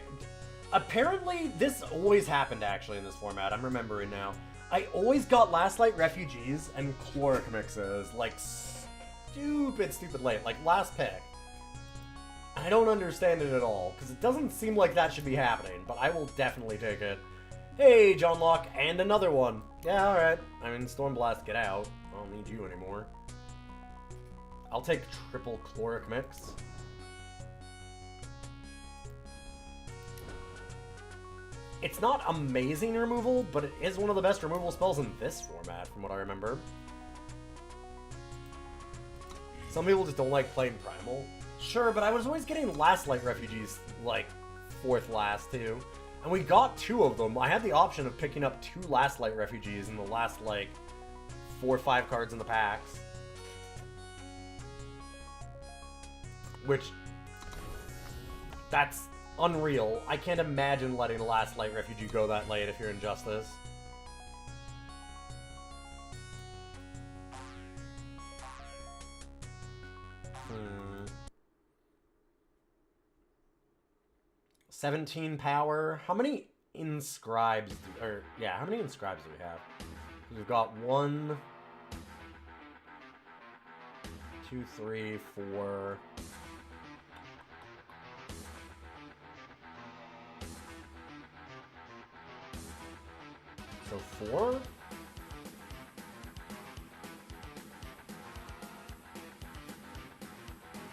apparently this always happened, actually, in this format. I'm remembering now. I always got Last Light Refugees and Chloric Mixes, like, stupid late. Like, last pick. I don't understand it at all, because it doesn't seem like that should be happening, but I will definitely take it. Hey, John Locke, and another one. Yeah, alright. I mean, Stormblast, get out. I don't need you anymore. I'll take triple Chloric Mix. It's not amazing removal, but it is one of the best removal spells in this format, from what I remember. Some people just don't like playing Primal. Sure, but I was always getting Last Light Refugees, like, 4th last, too. And we got 2 of them. I had the option of picking up 2 Last Light Refugees in the last, like, 4 or 5 cards in the packs. Which, that's unreal. I can't imagine letting a Last Light Refugee go that late if you're Injustice. Hmm. 17 power. How many inscribes? How many inscribes do we have? We've got 1, 2, 3, 4. So 4?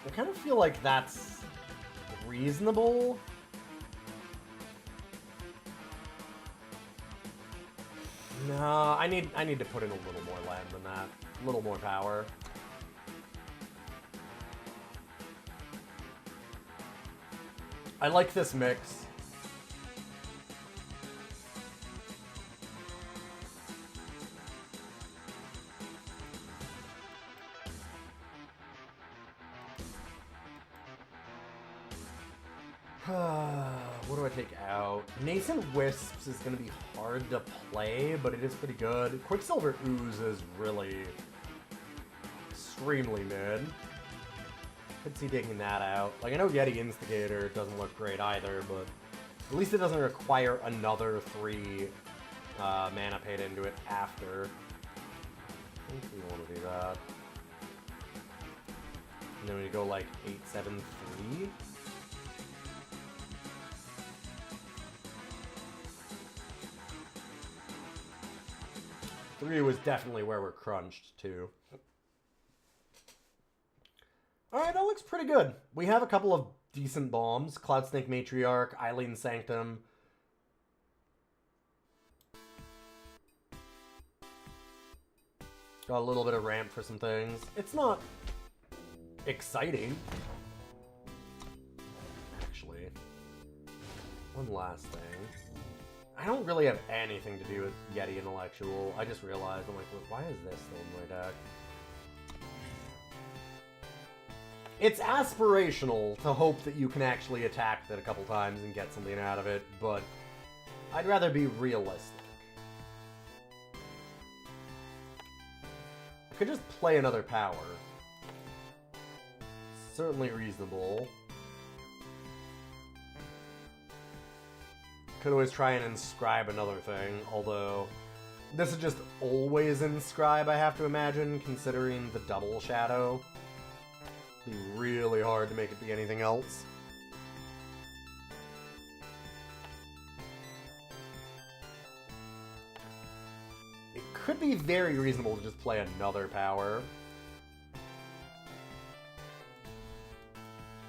I kind of feel like that's reasonable. No, I need to put in a little more land than that. A little more power. I like this mix. What do I take out? Nascent Wisps is going to be hard to play, but it is pretty good. Quicksilver Ooze is really extremely mid. Could see taking that out. Like, I know Yeti Instigator doesn't look great either, but at least it doesn't require another 3 mana paid into it after. I think we want to do that. And then we go like 8-7-3. Three was definitely where we're crunched, too. Alright, that looks pretty good. We have a couple of decent bombs. Cloud Snake Matriarch, Eileen Sanctum. Got a little bit of ramp for some things. It's not exciting. Actually. One last thing. I don't really have anything to do with Yeti Intellectual. I just realized, I'm like, why is this still in my deck? It's aspirational to hope that you can actually attack it a couple times and get something out of it, but I'd rather be realistic. I could just play another power. Certainly reasonable. Could always try and inscribe another thing, although this is just always inscribe, I have to imagine, considering the double shadow. It'd be really hard to make it be anything else. It could be very reasonable to just play another power.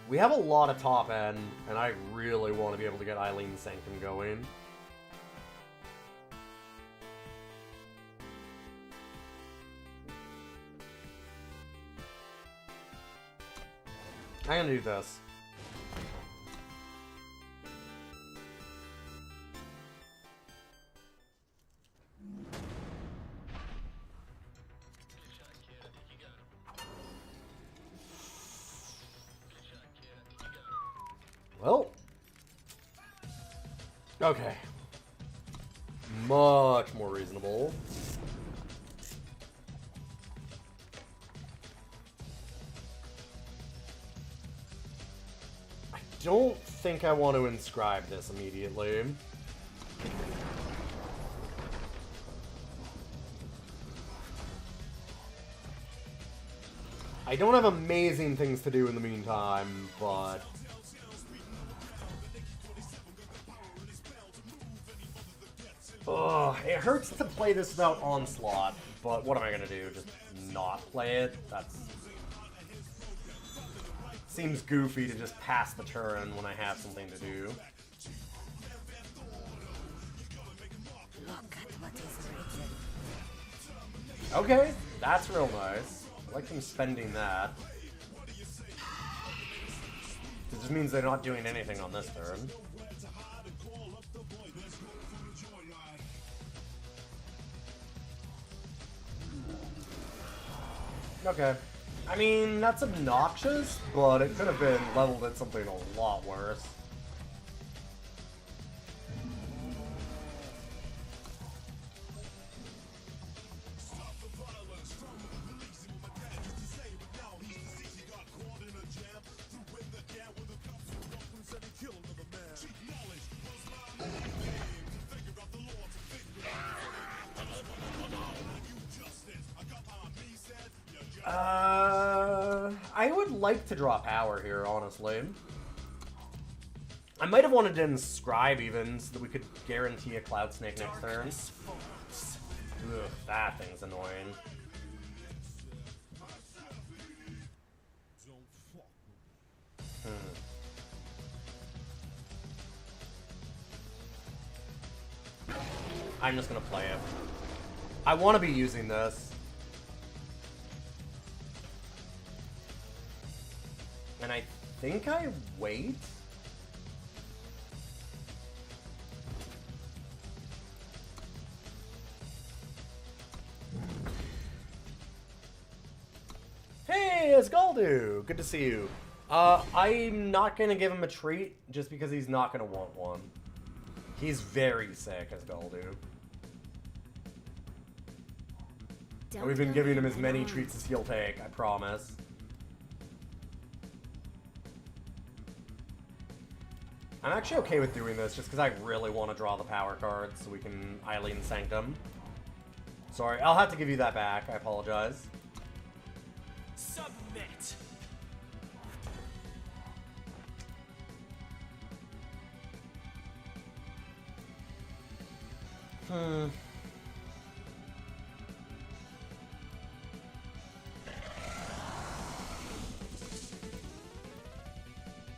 We have a lot of top end, and I really want to be able to get Eileen Sanctum going. I'm gonna do this. Well, okay. Much more reasonable. I don't think I want to inscribe this immediately. I don't have amazing things to do in the meantime, but Ugh, it hurts to play this without Onslaught, but what am I gonna do? Just not play it? That's... Seems goofy to just pass the turn when I have something to do. Look at what is written. Okay, that's real nice. I like them spending that. It just means they're not doing anything on this turn. Okay. I mean, that's obnoxious, but it could have been leveled at something a lot worse. I would like to draw power here, honestly. I might have wanted to inscribe even, so that we could guarantee a Cloud Snake next turn. Ugh, that thing's annoying. I'm just gonna play it. I want to be using this. And I think I wait. Hey, it's Galdu! Good to see you. I'm not gonna give him a treat just because he's not gonna want one. He's very sick as Galdu. And we've been giving him as many treats as he'll take, I promise. I'm actually okay with doing this just because I really want to draw the power cards so we can Eileen Sanctum. Sorry, I'll have to give you that back. I apologize. Submit.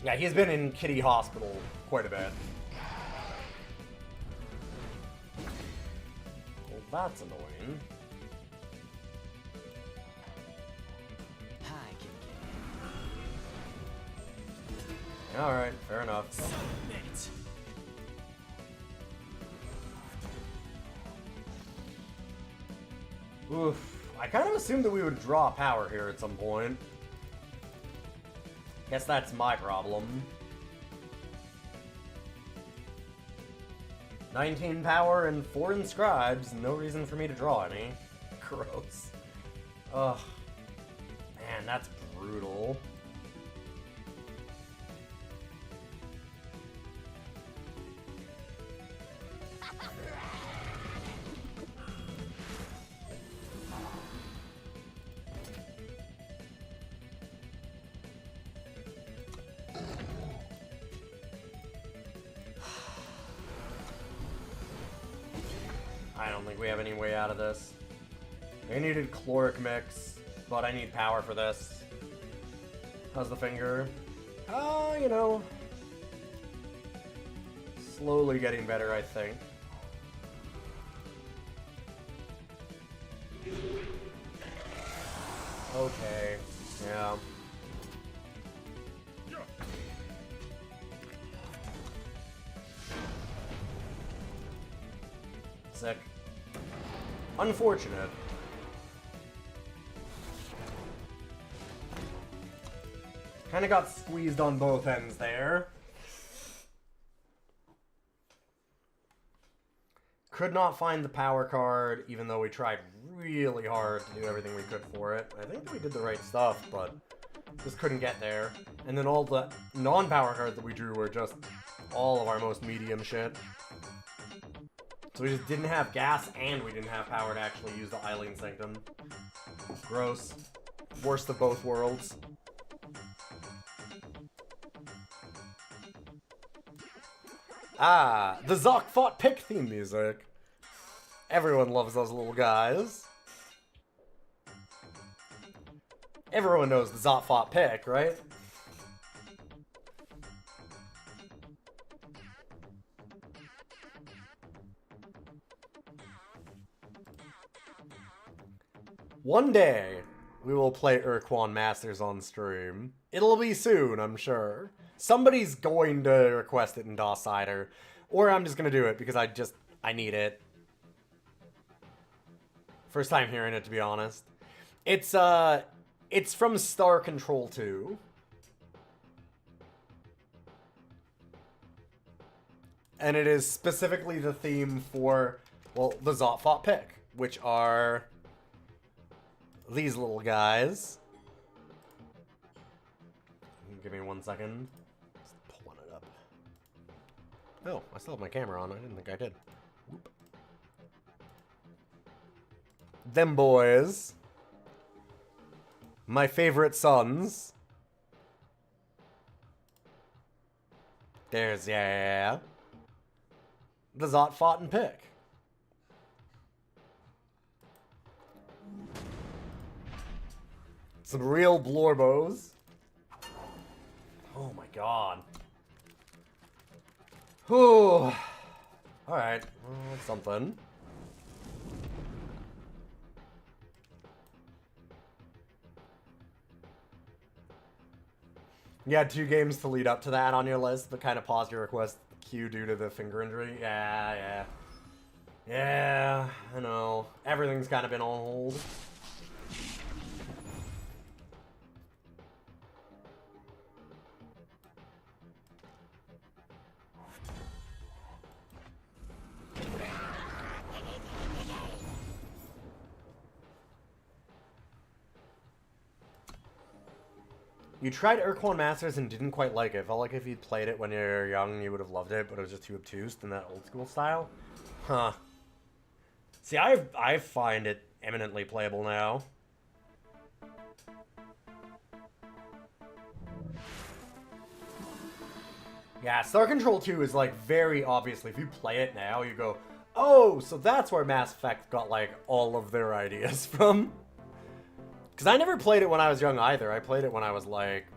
Yeah, he's been in Kitty Hospital quite a bit. Well, that's annoying. I can get Alright, fair enough. submit. Oof. I kind of assumed that we would draw power here at some point. Guess that's my problem. 19 power and 4 inscribes. No reason for me to draw any. Gross. Ugh. Man, that's brutal. I don't think we have any way out of this. I needed Caloric Mix, but I need power for this. How's the finger? You know, slowly getting better, I think. Okay, yeah. Sick. Unfortunate. Kinda got squeezed on both ends there. Could not find the power card, even though we tried really hard to do everything we could for it. I think we did the right stuff, but just couldn't get there. And then all the non-power cards that we drew were just all of our most medium shit. So we just didn't have gas, and we didn't have power to actually use the Eileen Sanctum. Gross. Worst of both worlds. Ah, the Zoc fought pick theme music. Everyone loves those little guys. Everyone knows the Zotfot pick, right? One day, we will play Urquan Masters on stream. It'll be soon, I'm sure. Somebody's going to request it in Dawsider, or I'm just gonna do it because I need it. First time hearing it, to be honest. It's from Star Control 2. And it is specifically the theme for, well, the Zotfot pick, which are these little guys. Give me 1 second. Just pulling it up. Oh, I still have my camera on. I didn't think I did. Whoop. Them boys. My favorite sons. There's, yeah. The Zotfot and pick. Some real Blorbos. Oh my god. Whew. Alright, well, that's something. You had 2 games to lead up to that on your list, but kind of paused your request queue due to the finger injury. Yeah, I know. Everything's kind of been on hold. You tried Urquan Masters and didn't quite like it. Felt like if you'd played it when you were young, you would have loved it, but it was just too obtuse in that old school style. Huh. See, I find it eminently playable now. Yeah, Star Control 2 is like very obviously, if you play it now, you go, oh, so that's where Mass Effect got like all of their ideas from. Because I never played it when I was young either. I played it when I was like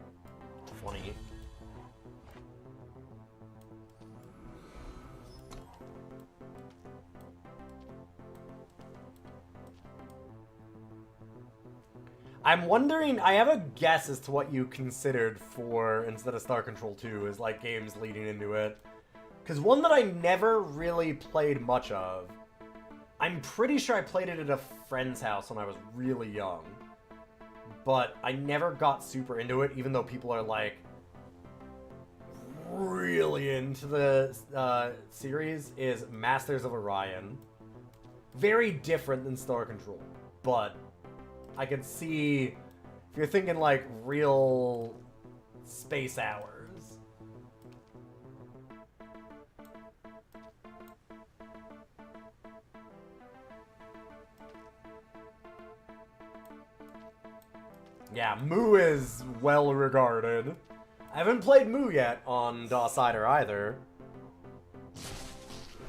20. I'm wondering, I have a guess as to what you considered for, instead of Star Control 2, is like games leading into it. Because one that I never really played much of, I'm pretty sure I played it at a friend's house when I was really young. But I never got super into it, even though people are like really into the series, is Masters of Orion. Very different than Star Control, but I could see if you're thinking like real space hours. Yeah, Moo is well regarded. I haven't played Moo yet on Dawsider either.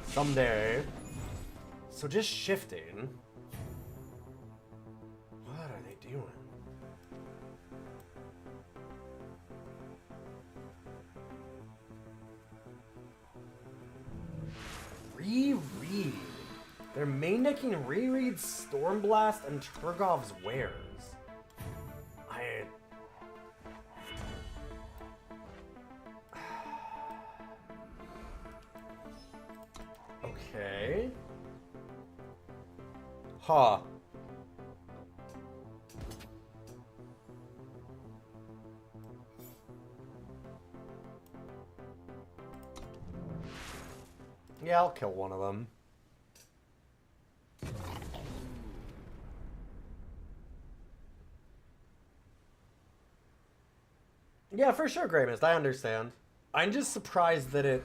Someday. So just shifting. What are they doing? Reread. They're main decking Reread's Stormblast and Turgov's Wares. Okay. Huh. Yeah, I'll kill one of them. Yeah, for sure, Greymist. I understand. I'm just surprised that it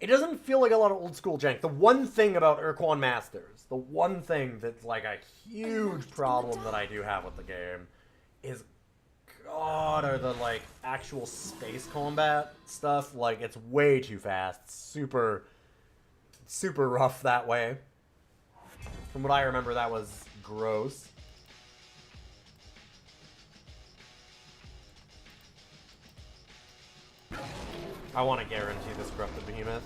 doesn't feel like a lot of old school jank. The one thing about Urquan Masters, the one thing that's like a huge problem that I do have with the game is, God, are the like actual space combat stuff. Like, it's way too fast. Super, super rough that way. From what I remember, that was gross. I want to guarantee this Corrupted Behemoth.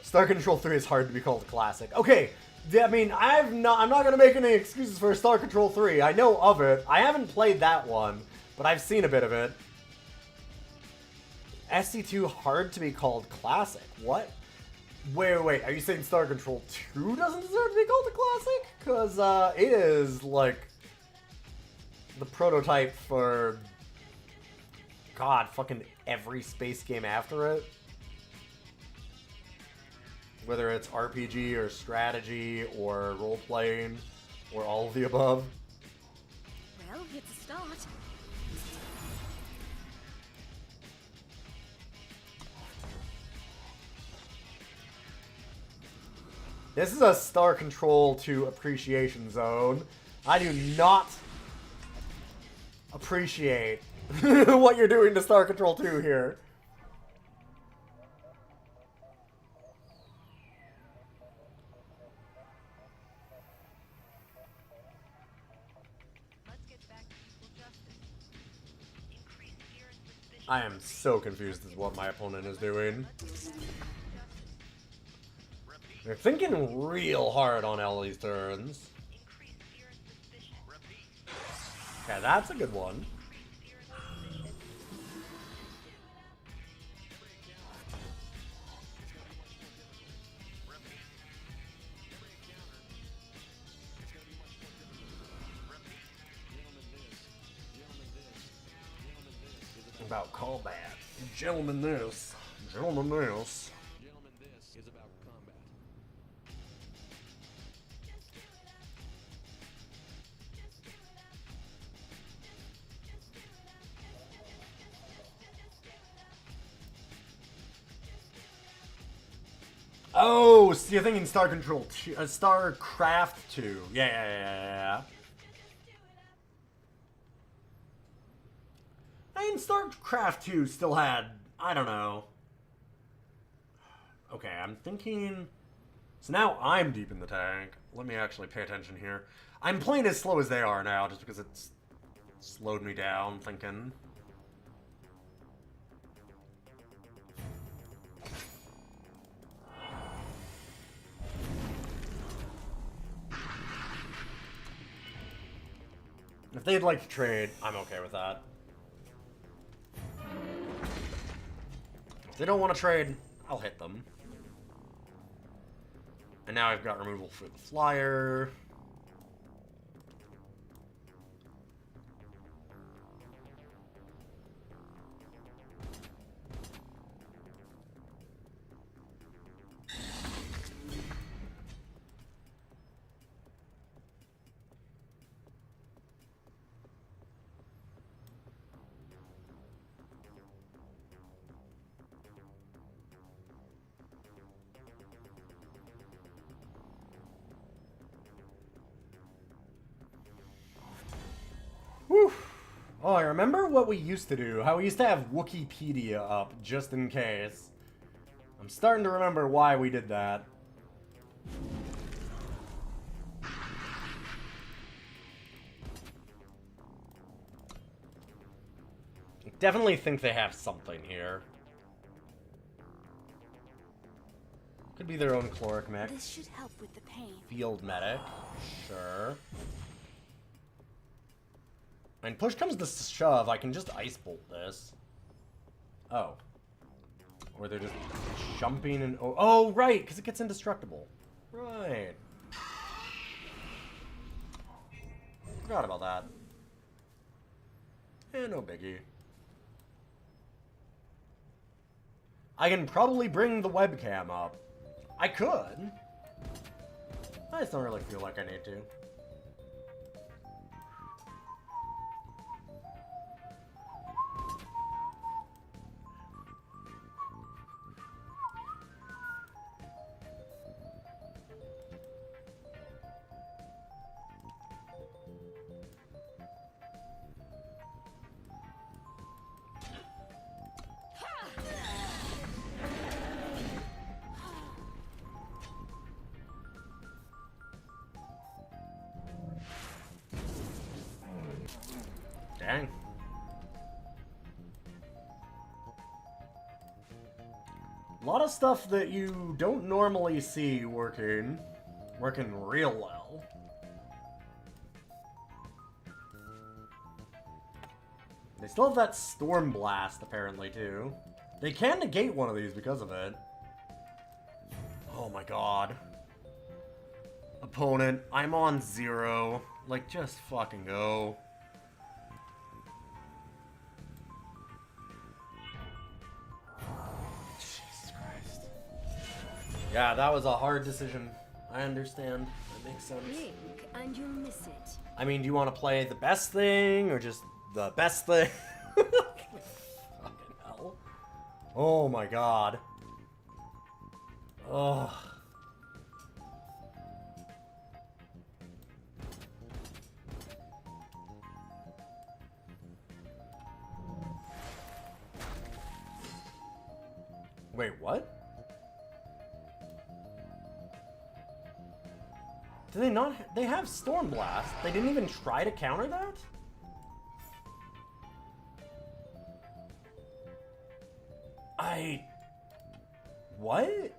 Star Control 3 is hard to be called a classic. Okay, I mean, I'm not gonna make any excuses for Star Control 3. I know of it. I haven't played that one, but I've seen a bit of it. SC2 hard to be called classic. What? Wait. Are you saying Star Control 2 doesn't deserve to be called a classic? Because it is like the prototype for God, fucking every space game after it. Whether it's RPG or strategy or role-playing or all of the above. Well, it's a start. This is a Star Control 2 appreciation zone. I do not appreciate what you're doing to Star Control 2 here. Let's get back to equal justice. Increase fear and suspicion. I am so confused as what my opponent is doing. They're thinking real hard on Ellie's turns. Increase fear and suspicion. Okay, that's a good one. Fear and suspicion. About combat. Gentlemen this. Gentlemen this. Gentlemen, this is about combat. Oh, so you're thinking Star Control 2, StarCraft 2. Yeah. I mean, StarCraft 2 still had, I don't know. Okay, I'm thinking... So now I'm deep in the tank. Let me actually pay attention here. I'm playing as slow as they are now, just because it's slowed me down, thinking... If they'd like to trade, I'm okay with that. If they don't want to trade, I'll hit them. And now I've got removal for the flyer. Whew. Oh, I remember what we used to do. How we used to have Wikipedia up, just in case. I'm starting to remember why we did that. I definitely think they have something here. Could be their own Chloric mech. This should help with the pain. Field medic. Sure. And push comes to shove, I can just Ice Bolt this. Oh. Or they're just jumping and... Oh, right, because it gets indestructible. Right. Forgot about that. No biggie. I can probably bring the webcam up. I could. I just don't really feel like I need to. Dang. A lot of stuff that you don't normally see working real well. They still have that Storm Blast, apparently, too. They can negate one of these because of it. Oh my god. Opponent, I'm on 0. Like, just fucking go. Jesus Christ. Yeah, that was a hard decision. I understand. That makes sense. Blink and you'll miss it. I mean, do you want to play the best thing or just the best thing? Fucking hell. Oh my god. Ugh. Wait, what? Do they not? They have Storm Blast. They didn't even try to counter that? What?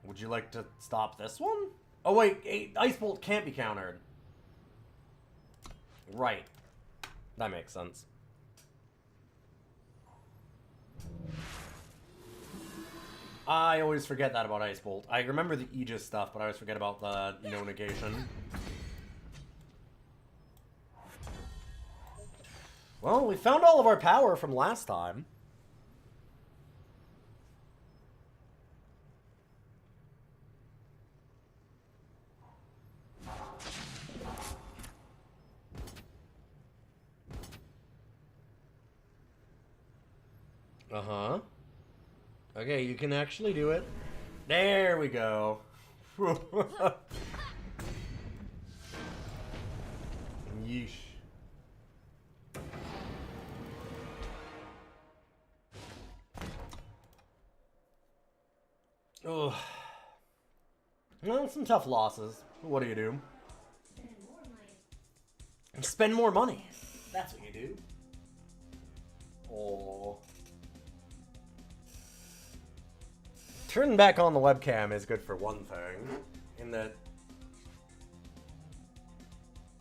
Would you like to stop this one? Oh wait, Ice Bolt can't be countered. Right. That makes sense. I always forget that about Ice Bolt. I remember the Aegis stuff, but I always forget about the no negation. Well, we found all of our power from last time. Uh-huh. Okay, you can actually do it. There we go. Yeesh. Ugh. Well, some tough losses. What do you do? Spend more money. That's what you do. Oh. Turning back on the webcam is good for one thing, in that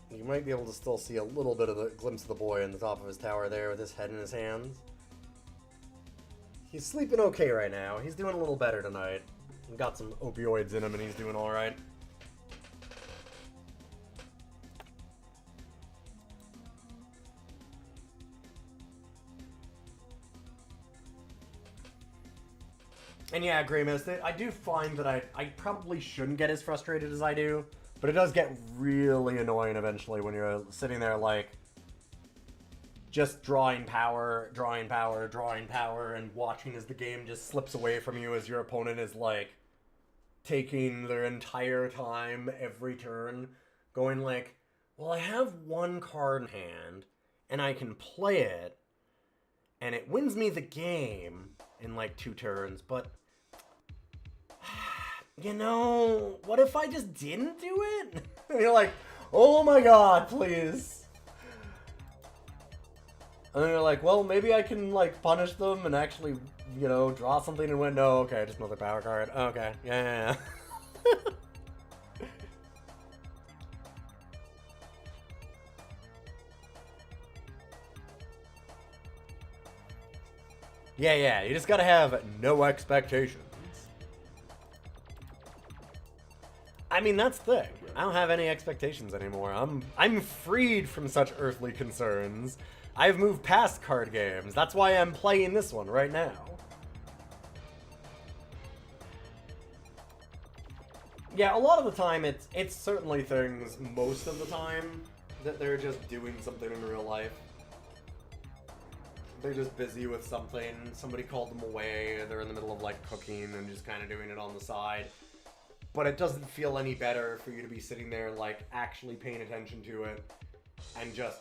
you might be able to still see a little bit of the glimpse of the boy on the top of his tower there with his head in his hands. He's sleeping okay right now. He's doing a little better tonight. He got some opioids in him and he's doing alright. And yeah, Grey Mist, I do find that I probably shouldn't get as frustrated as I do, but it does get really annoying eventually when you're sitting there like just drawing power, and watching as the game just slips away from you as your opponent is like taking their entire time every turn, going like, well, I have one card in hand and I can play it and it wins me the game in like 2 turns, but you know, what if I just didn't do it? And you're like, oh my god, please. And then you're like, well, maybe I can, like, punish them and actually, you know, draw something and win. No, okay, just another power card. Okay, yeah. Yeah, you just gotta have no expectations. I mean, that's the thing. I don't have any expectations anymore. I'm freed from such earthly concerns. I've moved past card games. That's why I'm playing this one right now. Yeah, a lot of the time it's certainly things most of the time that they're just doing something in real life. They're just busy with something. Somebody called them away. They're in the middle of like cooking and just kind of doing it on the side. But it doesn't feel any better for you to be sitting there, like, actually paying attention to it and just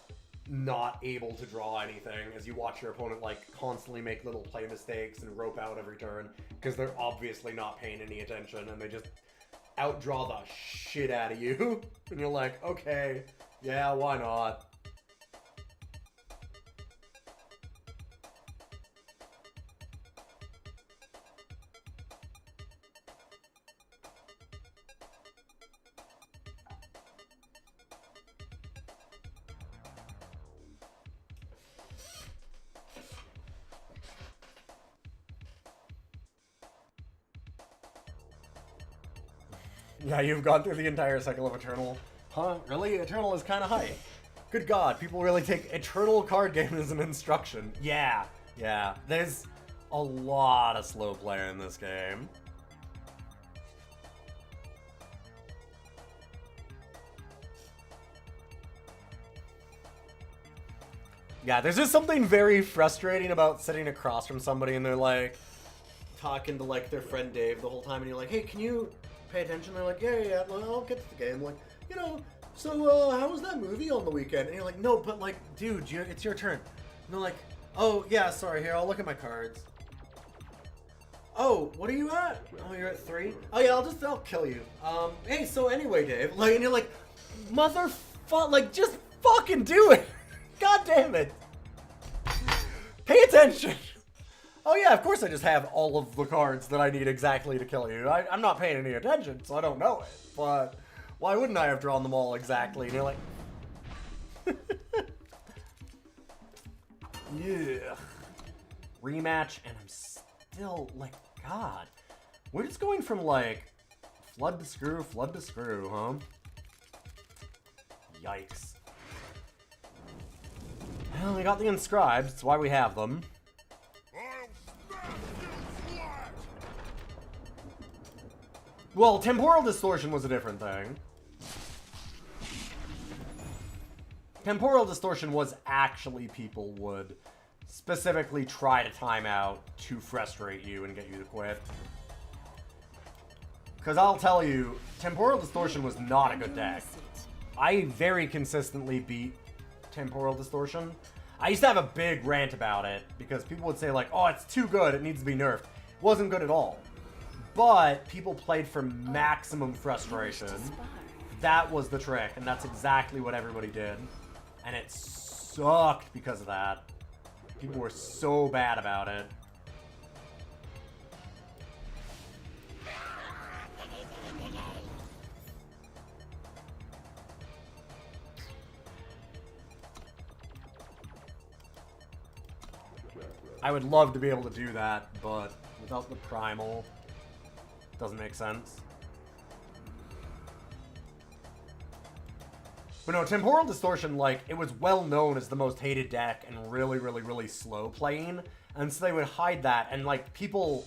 not able to draw anything as you watch your opponent, like, constantly make little play mistakes and rope out every turn because they're obviously not paying any attention and they just outdraw the shit out of you. And you're like, okay, yeah, why not? Yeah, you've gone through the entire cycle of Eternal. Huh? Really? Eternal is kind of hype. Good God, people really take Eternal card game as an instruction. Yeah, yeah. There's a lot of slow play in this game. Yeah, there's just something very frustrating about sitting across from somebody and they're like talking to like their friend Dave the whole time and you're like, hey, can you pay attention? They're like, yeah, well, I'll get to the game. Like, you know, so how was that movie on the weekend? And you're like, no, but like, dude, it's your turn. And they're like, oh, yeah, sorry, here, I'll look at my cards. Oh, what are you at? Oh, you're at 3? Oh, yeah, I'll kill you. Hey, so anyway, Dave, like, and you're like, like, just fucking do it. God damn it. Pay attention. Oh yeah, of course I just have all of the cards that I need exactly to kill you. I'm not paying any attention, so I don't know it. But why wouldn't I have drawn them all exactly? And you're like... yeah. Rematch, and I'm still like, God. We're just going from like flood to screw, huh? Yikes. Well, we got the inscribed, that's why we have them. I'll smash you flat! Well, temporal distortion was a different thing. Temporal distortion was actually people would specifically try to time out to frustrate you and get you to quit. Because I'll tell you, temporal distortion was not a good deck. I very consistently beat temporal distortion. I used to have a big rant about it because people would say like, oh, it's too good, it needs to be nerfed. It wasn't good at all. But people played for maximum frustration. That was the trick, and that's exactly what everybody did. And it sucked because of that. People were so bad about it. I would love to be able to do that, but without the primal, it doesn't make sense. But no, Temporal Distortion, like, it was well known as the most hated deck and really, really, really slow playing. And so they would hide that, and like, people,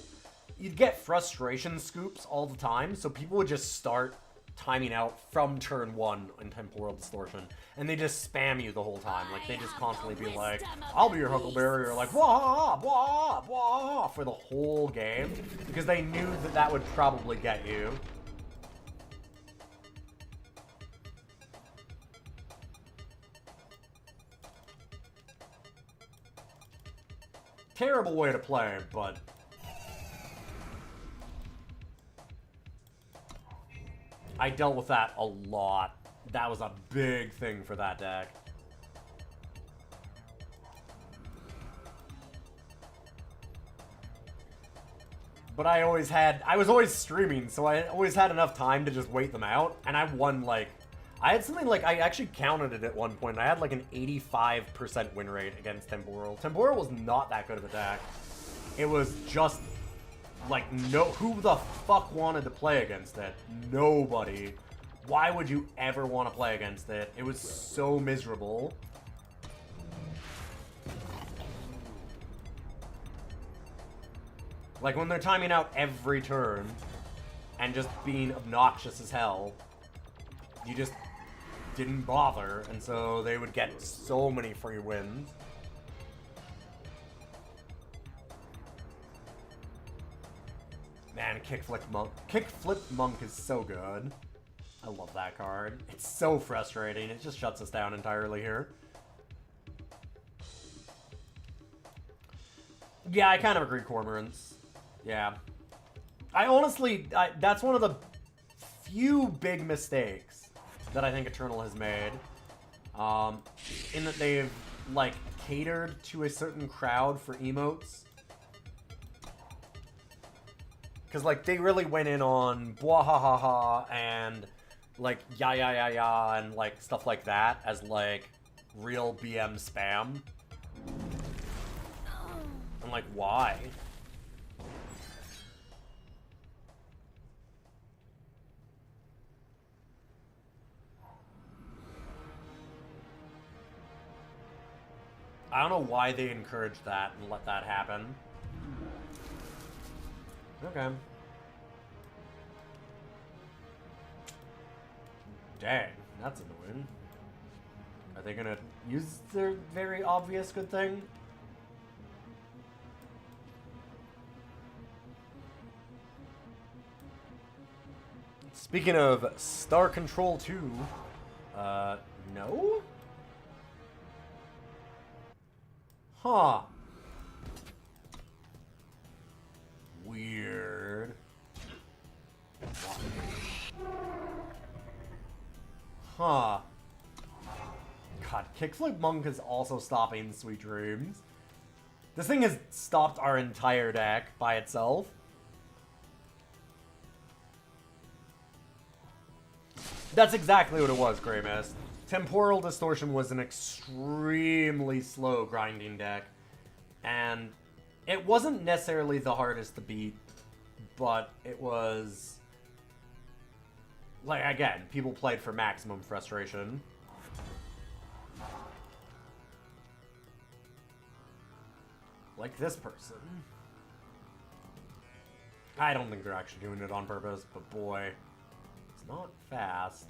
you'd get frustration scoops all the time, so people would just start timing out from turn 1 in Temporal Distortion, and they just spam you the whole time. Like, they just constantly be like, I'll be your Huckleberry, or like, wah, wah, wah, for the whole game, because they knew that that would probably get you. Terrible way to play, but I dealt with that a lot. That was a big thing for that deck. But I was always streaming, so I always had enough time to just wait them out, and I won, like, I had something like, I actually counted it at one point. I had like an 85% win rate against Temporal. Temporal was not that good of a deck. It was just like, who the fuck wanted to play against it? Nobody. Why would you ever want to play against it? It was so miserable. Like when they're timing out every turn and just being obnoxious as hell, you just didn't bother, and so they would get so many free wins. Man, Kickflip Monk is so good. I love that card. It's so frustrating. It just shuts us down entirely here. Yeah, I kind of agree, Cormorants. Yeah. I honestly, that's one of the few big mistakes that I think Eternal has made. In that they've, like, catered to a certain crowd for emotes. Because, like, they really went in on bwahahaha and, like, ya ya ya ya and, like, stuff like that as, like, real BM spam. I'm like, why? I don't know why they encouraged that and let that happen. Okay. Dang, that's annoying. Are they gonna use their very obvious good thing? Speaking of Star Control 2, no? Huh. Weird. Huh. God, Kickflip Monk is also stopping Sweet Dreams. This thing has stopped our entire deck by itself. That's exactly what it was, Grey Mist. Temporal Distortion was an extremely slow grinding deck. And it wasn't necessarily the hardest to beat, but it was... like, again, people played for maximum frustration. Like this person. I don't think they're actually doing it on purpose, but boy, it's not fast.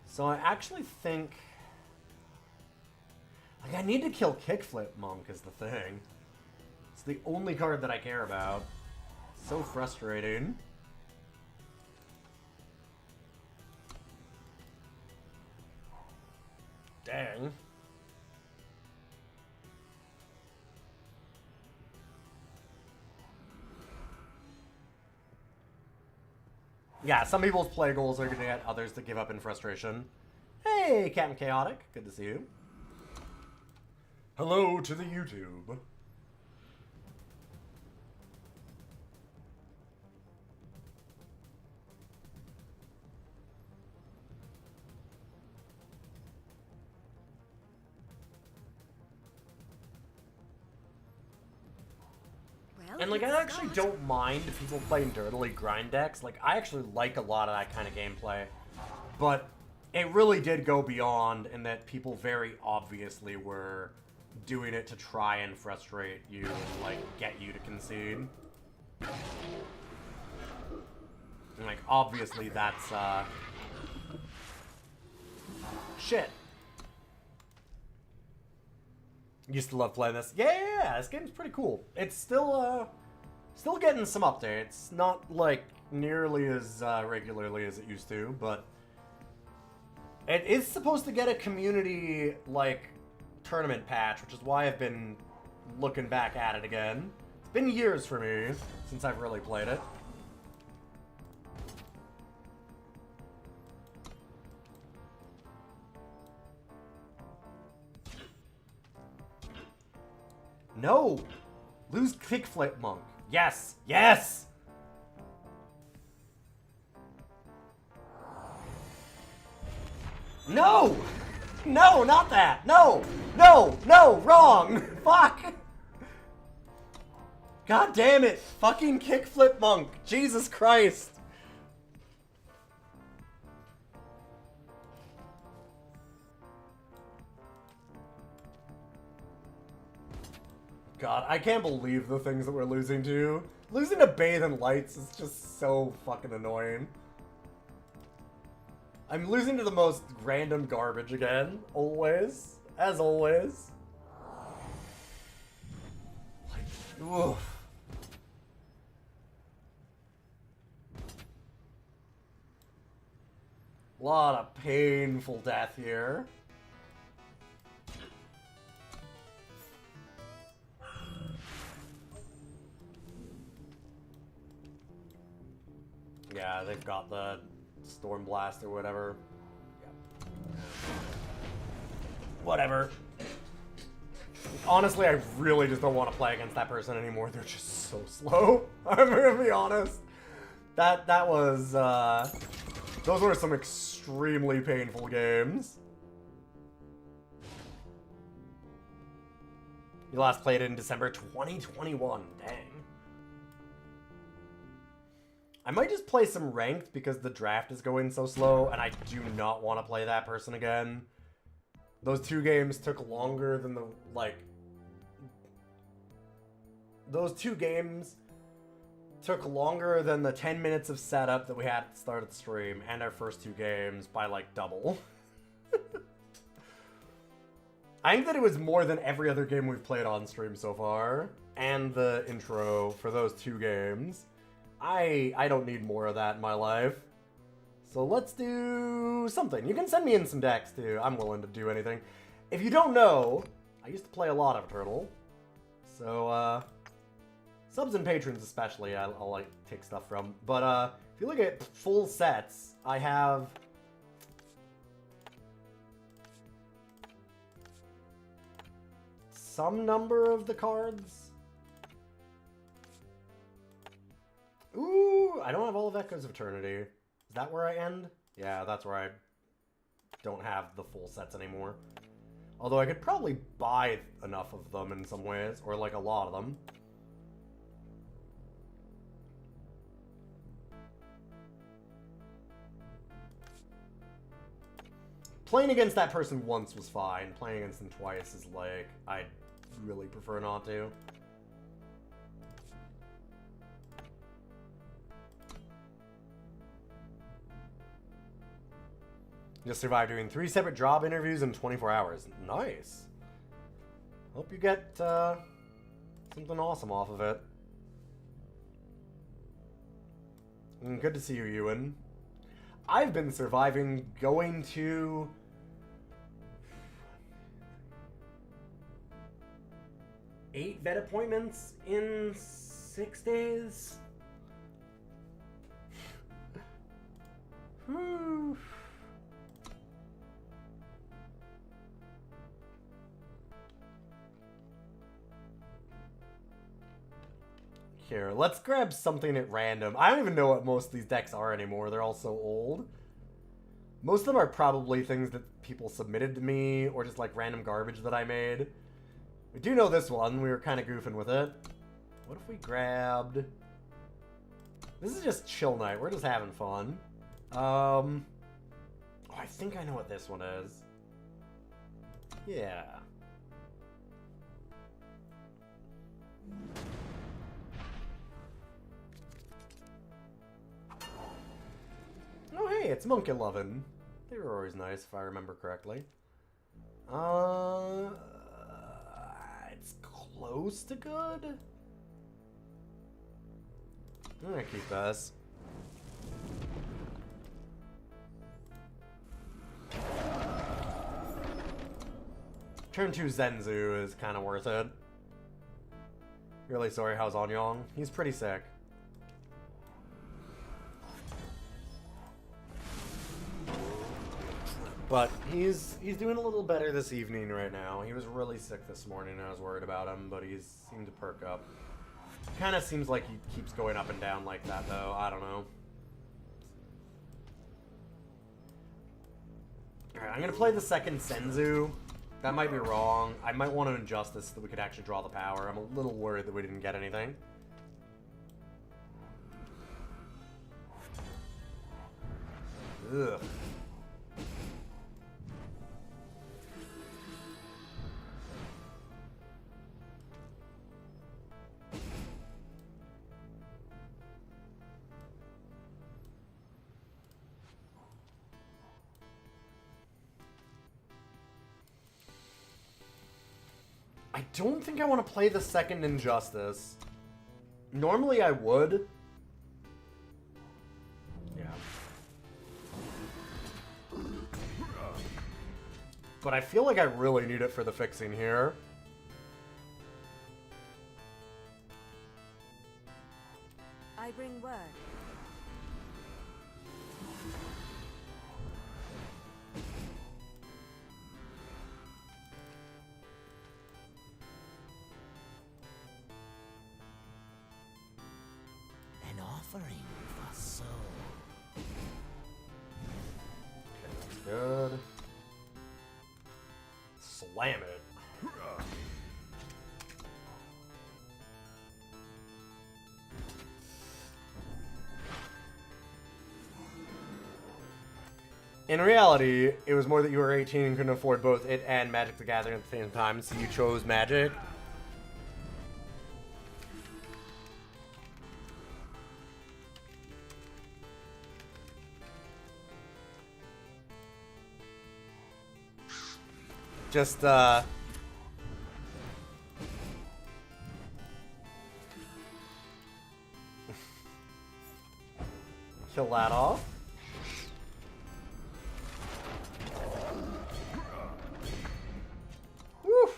So I actually think... like, I need to kill Kickflip Monk is the thing. It's the only card that I care about. So frustrating. Dang. Yeah, some people's play goals are going to get others to give up in frustration. Hey, Captain Chaotic. Good to see you. Hello to the YouTube. Well, And, like, it's I actually not. don't mind people playing dirtily grind decks. Like, I actually like a lot of that kind of gameplay. But it really did go beyond in that people very obviously were doing it to try and frustrate you and, like, get you to concede. And, like, obviously that's, shit. Used to love playing this. Yeah, this game's pretty cool. It's still getting some updates. Not, like, nearly as, regularly as it used to, but it is supposed to get a community, like, tournament patch, which is why I've been looking back at it again. It's been years for me since I've really played it. No! Lose Kickflip Monk. Yes! Yes! No! No, not that! No! No! No! Wrong! Fuck! God damn it! Fucking Kickflip Monk! Jesus Christ! God, I can't believe the things that we're losing to. Losing to Bathe in Lights is just so fucking annoying. I'm losing to the most random garbage again. Always. As always. Like, oof. A lot of painful death here. Yeah, they've got the Storm Blast or whatever. Yeah. Whatever. Honestly, I really just don't want to play against that person anymore. They're just so slow. I'm gonna be honest. That was, those were some extremely painful games. You last played it in December 2021. Dang. I might just play some ranked because the draft is going so slow, and I do not want to play that person again. Those 2 games took longer than the, like... Those 2 games took longer than the 10 minutes of setup that we had at the start of the stream, and our first 2 games by, like, double. I think that it was more than every other game we've played on stream so far, and the intro for those 2 games. I don't need more of that in my life. So let's do something. You can send me in some decks too. I'm willing to do anything. If you don't know, I used to play a lot of Turtle. So, subs and patrons especially, I'll like take stuff from. But if you look at full sets, I have some number of the cards. Ooh, I don't have all of Echoes of Eternity. Is that where I end? Yeah, that's where I don't have the full sets anymore. Although I could probably buy enough of them in some ways, or like a lot of them. Playing against that person once was fine. Playing against them twice is like, I'd really prefer not to. Just survived doing 3 separate job interviews in 24 hours. Nice. Hope you get something awesome off of it. Good to see you, Ewan. I've been surviving going to... eight vet appointments in 6 days? Whew. Here, let's grab something at random. I don't even know what most of these decks are anymore. They're all so old. Most of them are probably things that people submitted to me, or just like random garbage that I made. We do know this one. We were kind of goofing with it. What if we grabbed... This is just chill night. We're just having fun. Oh, I think I know what this one is. Yeah. Oh, hey, it's Monkey-Lovin'. They were always nice, if I remember correctly. It's close to good. I'm gonna keep this. Turn 2 Zenzu is kind of worth it. Really sorry, how's Anyong? He's pretty sick. But he's doing a little better this evening right now. He was really sick this morning and I was worried about him, but he's seemed to perk up. Kind of seems like he keeps going up and down like that though. I don't know. Alright, I'm gonna play the second Senzu. That might be wrong. I might want an Injustice so that we could actually draw the power. I'm a little worried that we didn't get anything. Ugh. I don't think I want to play the second Injustice. Normally I would. Yeah. But I feel like I really need it for the fixing here. I bring word. An offering for soul. Okay, that's good. Slam it. In reality, it was more that you were 18 and couldn't afford both it and Magic the Gathering at the same time, so you chose Magic. Just, kill that off. Woo!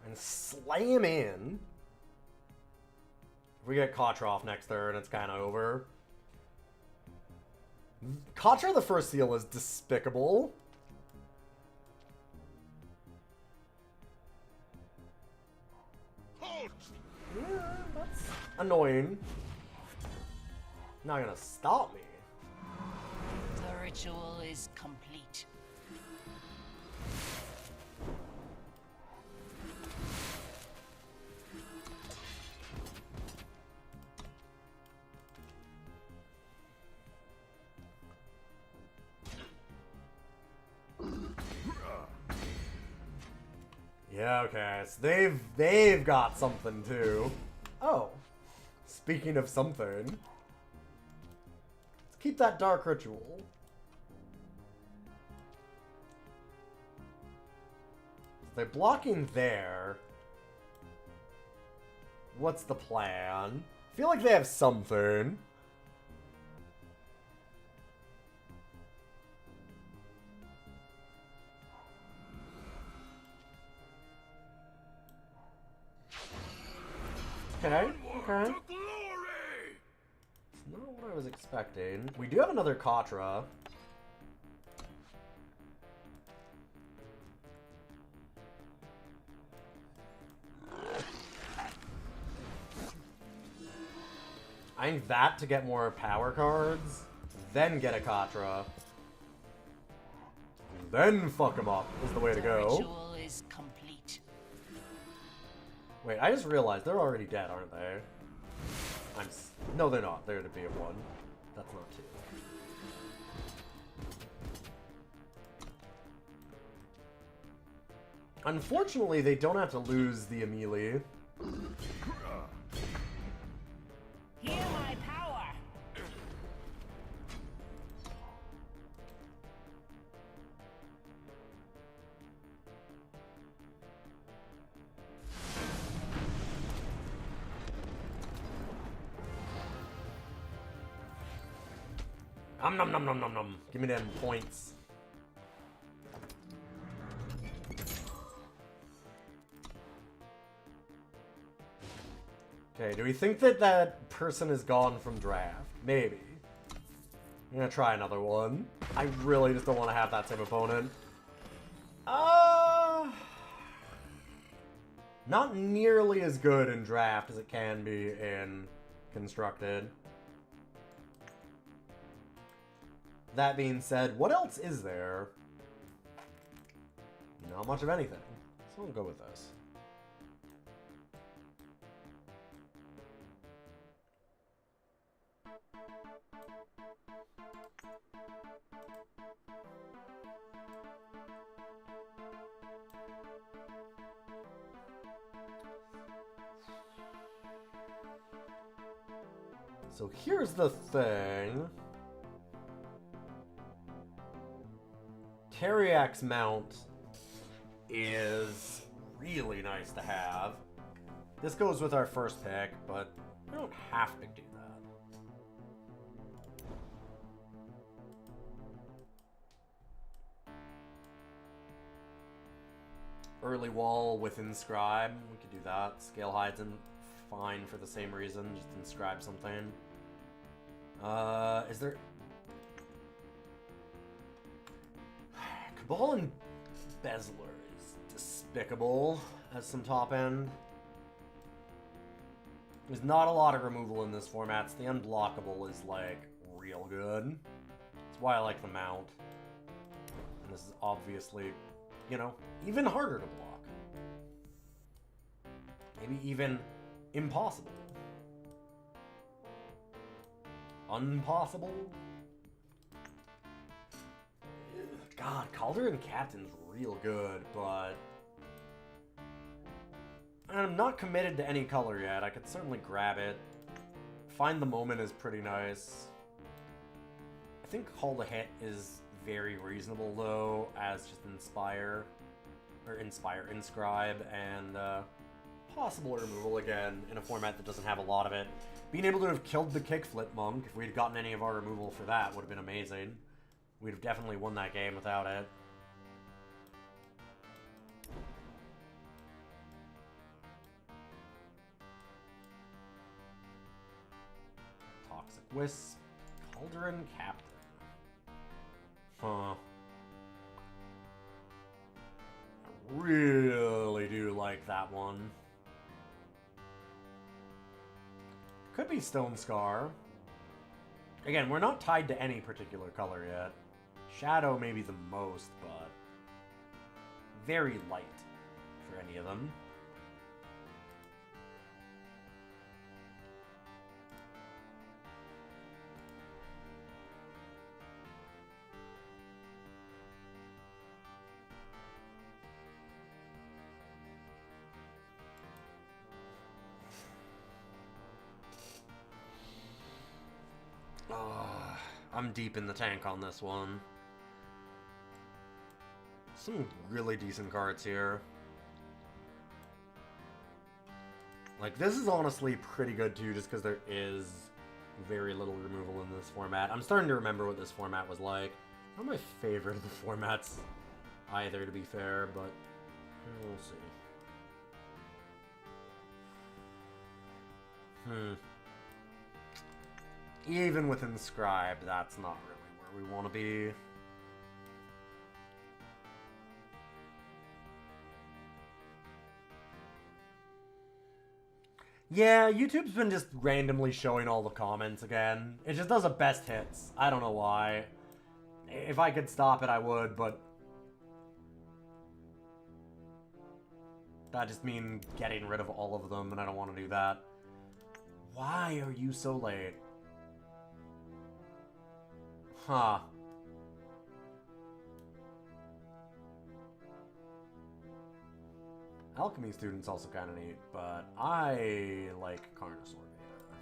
And slam in. If we get Katra off next turn, it's kind of over. Katra the first seal is despicable. Halt! Yeah, that's annoying. Not gonna stop me. The ritual is complete. Yeah, okay. So they've got something too. Oh. Speaking of something. Let's keep that dark ritual. They're blocking there. What's the plan? I feel like they have something. Okay, okay. To glory! It's not what I was expecting. We do have another Katra. I need that to get more power cards, then get a Katra. Then fuck him up is the way to The go. ritual is complete. Wait, I just realized they're already dead, aren't they? No, they're not. They're to be a 1. That's not 2. Unfortunately, they don't have to lose the Amelie. Hear my power. Nom nom nom nom nom. Give me them points. Okay, do we think that that person is gone from draft? Maybe. I'm gonna try another one. I really just don't want to have that same opponent. Not nearly as good in draft as it can be in constructed. That being said, what else is there? Not much of anything. So we'll go with this. So here's the thing. Teriak's mount is really nice to have. This goes with our first pick, but we don't have to do that. Early wall with inscribe. We could do that. Scale hides in fine for the same reason. Just inscribe something. Is there... Cabal and Bezeler is despicable as some top end. There's not a lot of removal in this format, so the unblockable is, like, real good. That's why I like the mount. And this is obviously, you know, even harder to block. Maybe even impossible. Unpossible? God, Cauldron Captain's real good, but... I'm not committed to any color yet. I could certainly grab it. Find the Moment is pretty nice. I think Call to Hit is very reasonable, though, as just Inscribe, and possible removal again in a format that doesn't have a lot of it. Being able to have killed the Kickflip Monk, if we'd gotten any of our removal for that, would have been amazing. We'd have definitely won that game without it. Toxic Wisp, Cauldron Captain. Huh. I really do like that one. Could be Stone Scar. Again, we're not tied to any particular color yet. Shadow maybe the most, but very light for any of them. I'm deep in the tank on this one. Some really decent cards here. Like, this is honestly pretty good too, just because there is very little removal in this format. I'm starting to remember what this format was like. Not my favorite of the formats either, to be fair, but we'll see. Even with Inscribe, that's not really where we want to be. Yeah, YouTube's been just randomly showing all the comments again. It just does a best hits. I don't know why. If I could stop it, I would, but... that just means getting rid of all of them, and I don't want to do that. Why are you so late? Huh. Alchemy Student's also kind of neat, but I like Carnosaur Beta.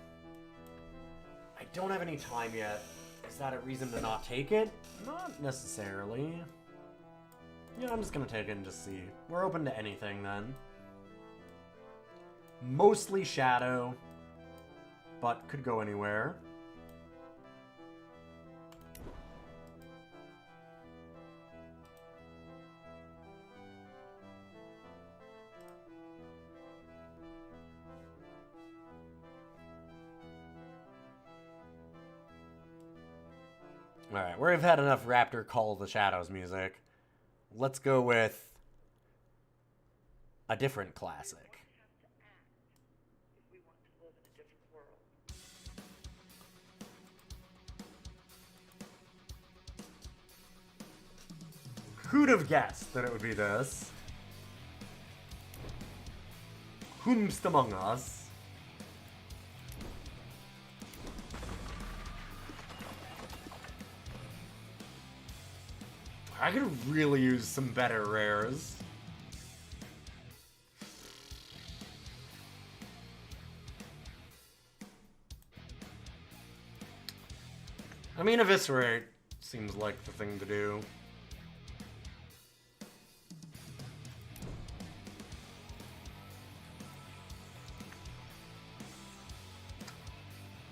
I don't have any time yet. Is that a reason to not take it? Not necessarily. Yeah, I'm just gonna take it and just see. We're open to anything then. Mostly Shadow, but could go anywhere. Alright, we've had enough Raptor Call of the Shadows music. Let's go with a different classic. If we want to live in a different world. Who'd have guessed that it would be this? Whomst among us? I could really use some better rares. I mean, Eviscerate seems like the thing to do.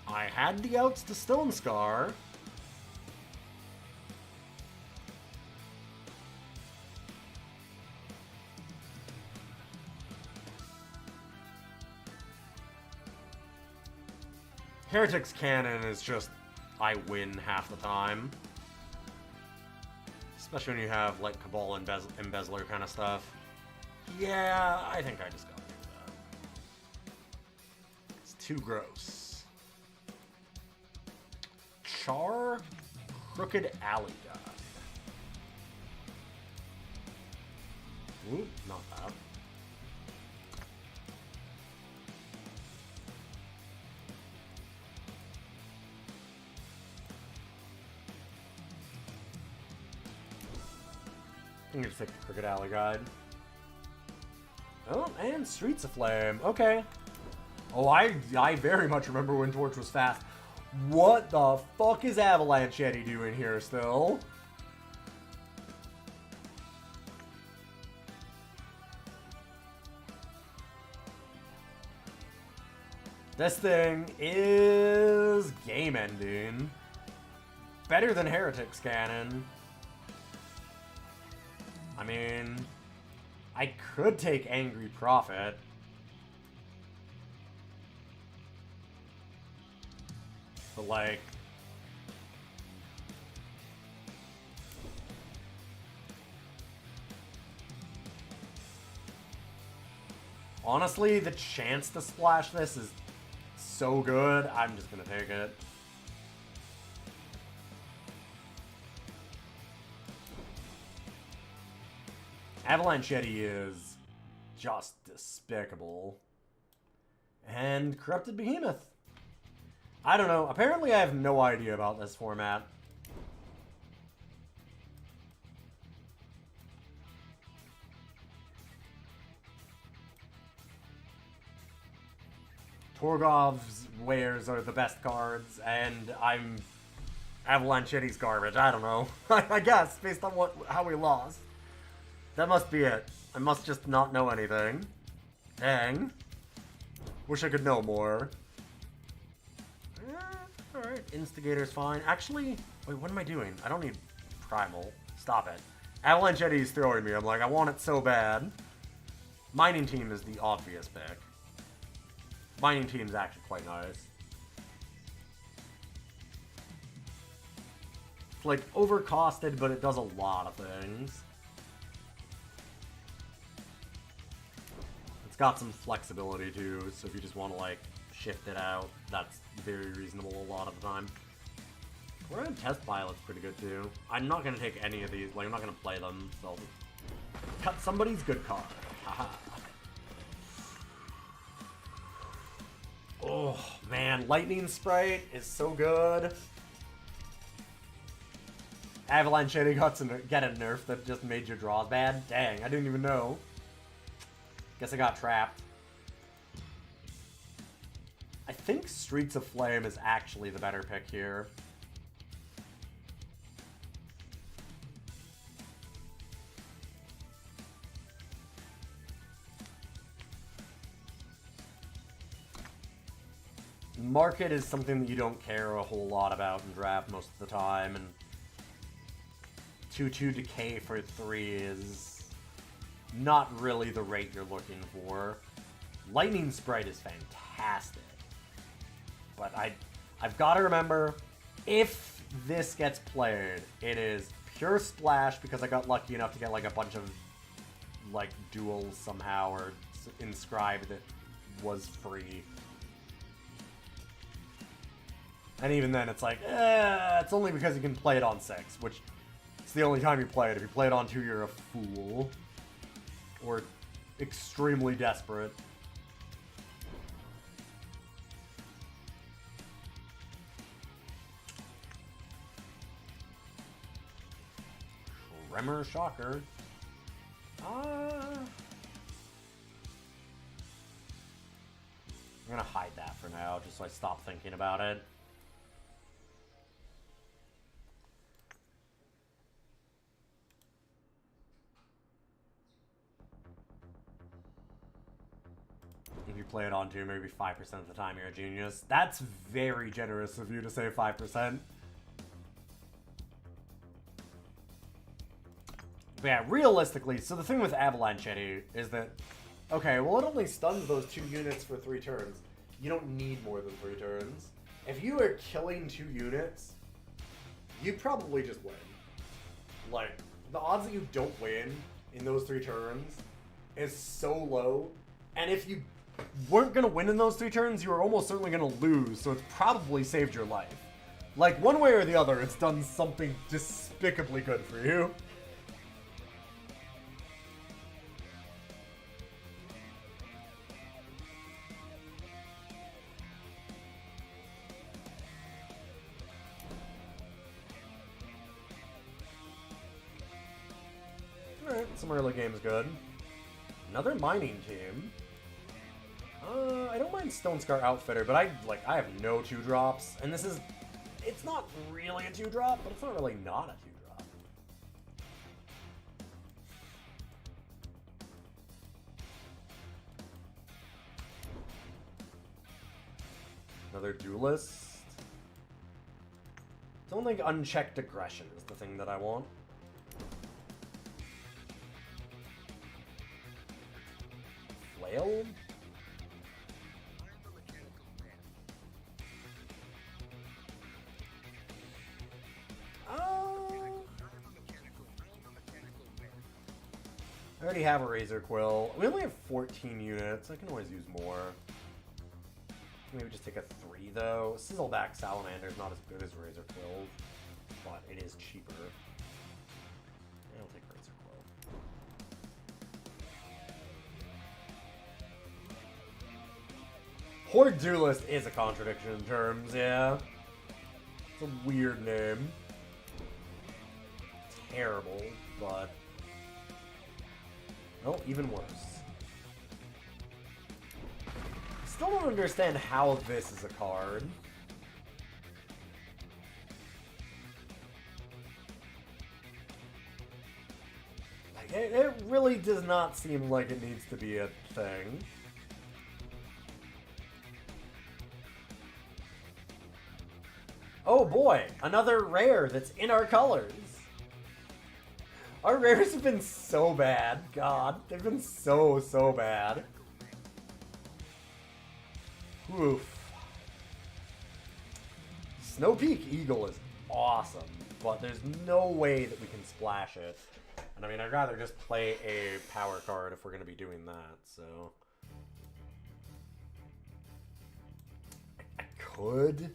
I had the outs to Stone Scar. Heretic's Cannon is just, I win half the time. Especially when you have, like, Cabal Embezzler kind of stuff. Yeah, I think I just gotta do that. It's too gross. Char? Crooked Alley guy. Ooh, not bad. I'm gonna take the Crooked Alley Guide. Oh, and Streets of Flame. Okay. Oh, I very much remember when Torch was fast. What the fuck is Avalanche Eddie doing here still? This thing is game ending. Better than Heretic's Cannon. I mean, I could take Angry Prophet. But like, honestly, the chance to splash this is so good, I'm just gonna take it. Avalanche Yeti is just despicable. And Corrupted Behemoth. I don't know. Apparently I have no idea about this format. Torgov's wares are the best cards, and I'm Avalanche Yeti's garbage. I don't know. I guess, based on how we lost. That must be it. I must just not know anything. Dang. Wish I could know more. Alright, Instigator's fine. Actually, wait, what am I doing? I don't need Primal. Stop it. Avalanche Eddie's throwing me. I'm like, I want it so bad. Mining Team is the obvious pick. Mining Team's actually quite nice. It's like overcosted, but it does a lot of things. It's got some flexibility too, so if you just want to like shift it out, that's very reasonable a lot of the time. We're in Test Pilot's pretty good too. I'm not gonna take any of these, like I'm not gonna play them, so cut somebody's good card. Haha. Oh man, Lightning Sprite is so good. Avalanche Eddie got a nerf that just made your draws bad. Dang, I didn't even know. Guess I got trapped. I think Streets of Flame is actually the better pick here. Market is something that you don't care a whole lot about in draft most of the time, and 2/2 decay for 3 is not really the rate you're looking for. Lightning Sprite is fantastic. But I've got to remember, if this gets played, it is pure splash because I got lucky enough to get like a bunch of like duels somehow, or inscribed that was free. And even then it's like, it's only because you can play it on 6, which it's the only time you play it. If you play it on 2, you're a fool. Or extremely desperate. Tremor Shocker. I'm gonna hide that for now, just so I stop thinking about it. If you play it on 2, maybe 5% of the time you're a genius. That's very generous of you to say 5%. But yeah, realistically, so the thing with Avalanche Eddie is that, okay, well it only stuns those 2 units for 3 turns. You don't need more than 3 turns. If you are killing 2 units, you probably just win. Like, the odds that you don't win in those 3 turns is so low. And if you weren't going to win in those 3 turns, you were almost certainly going to lose. So it's probably saved your life. Like, one way or the other, it's done something despicably good for you. Alright, some early game's good. Another mining team. I don't mind Stone Scar Outfitter, but I have no 2-drops, and this is... It's not really a 2-drop, but it's not really not a 2-drop. Another Duelist. Don't think Unchecked Aggression is the thing that I want. Flail? I already have a Razor Quill. We only have 14 units. I can always use more. Maybe just take a 3 though. Sizzleback Salamander is not as good as Razor Quill, but it is cheaper. I'll take Razor Quill. Horde Duelist is a contradiction in terms, yeah. It's a weird name. Terrible, but... Oh, even worse. Still don't understand how this is a card. Like, it really does not seem like it needs to be a thing. Oh boy, another rare that's in our colors. Our rares have been so bad. God, they've been so bad. Oof. Snow Peak Eagle is awesome, but there's no way that we can splash it. And I mean, I'd rather just play a power card if we're going to be doing that, so... I could.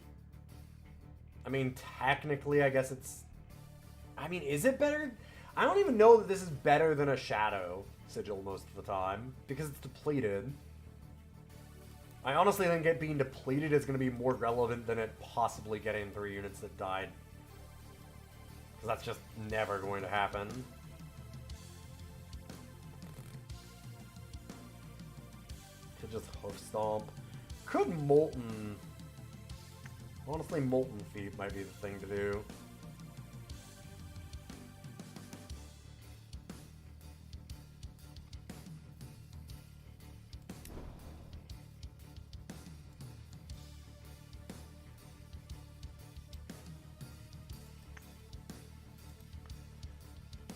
I mean, technically, I guess it's... I mean, is it better? I don't even know that this is better than a Shadow Sigil most of the time, because it's depleted. I honestly think it being depleted is going to be more relevant than it possibly getting 3 units that died. Because that's just never going to happen. Could just Hoof Stomp. Could Molten... Honestly, Molten Feet might be the thing to do.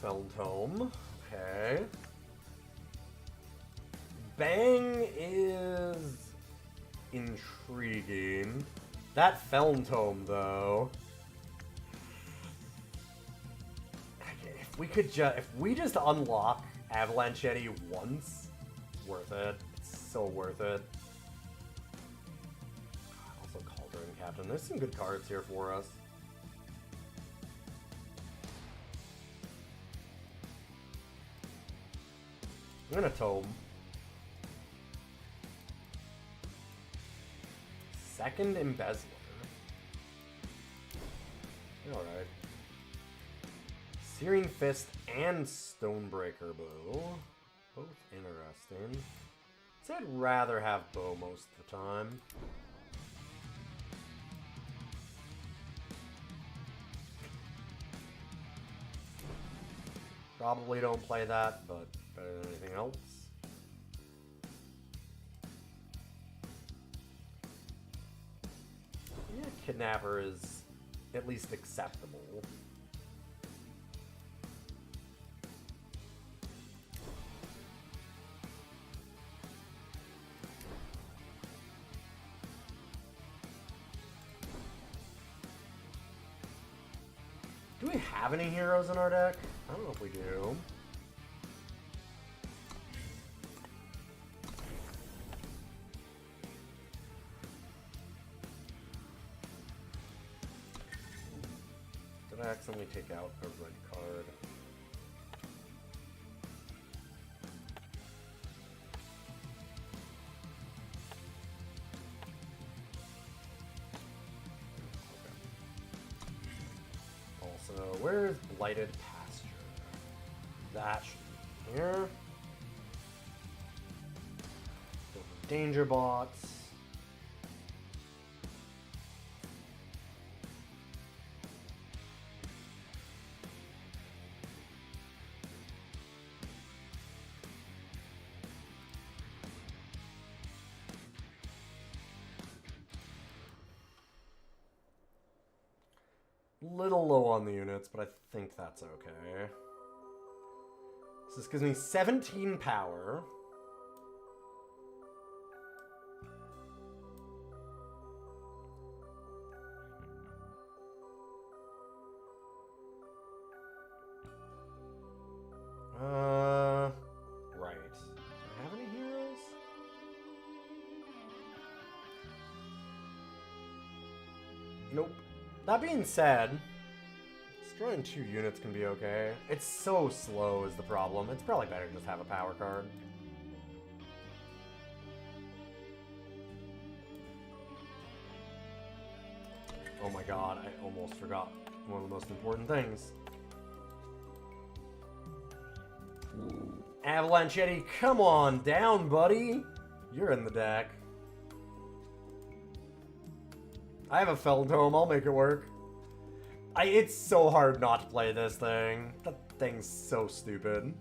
Feltome. Okay. Bang is intriguing. That Feltome, though. If we could if we just unlock Avalanche Yeti once, it's worth it. It's so worth it. Also, Cauldron Captain. There's some good cards here for us. I'm gonna Tome. Second Embezzler. Alright. Searing Fist and Stonebreaker Bow. Both interesting. So I'd rather have Bow most of the time. Probably don't play that, but better than anything else. Yeah, Kidnapper is at least acceptable. we have any heroes in our deck? I don't know if we do. Did I accidentally take out a red card? Also, where's Blighted Pasture? That should be here. Danger Bots. Little low on the units, but I think that's okay. So this gives me 17 power. Right. Do I have any heroes? Nope. That being said, destroying 2 units can be okay. It's so slow is the problem. It's probably better to just have a power card. Oh my god, I almost forgot one of the most important things. Avalanche Yeti, come on down, buddy! You're in the deck. I have a Felon Tome, I'll make it work. It's so hard not to play this thing. That thing's so stupid.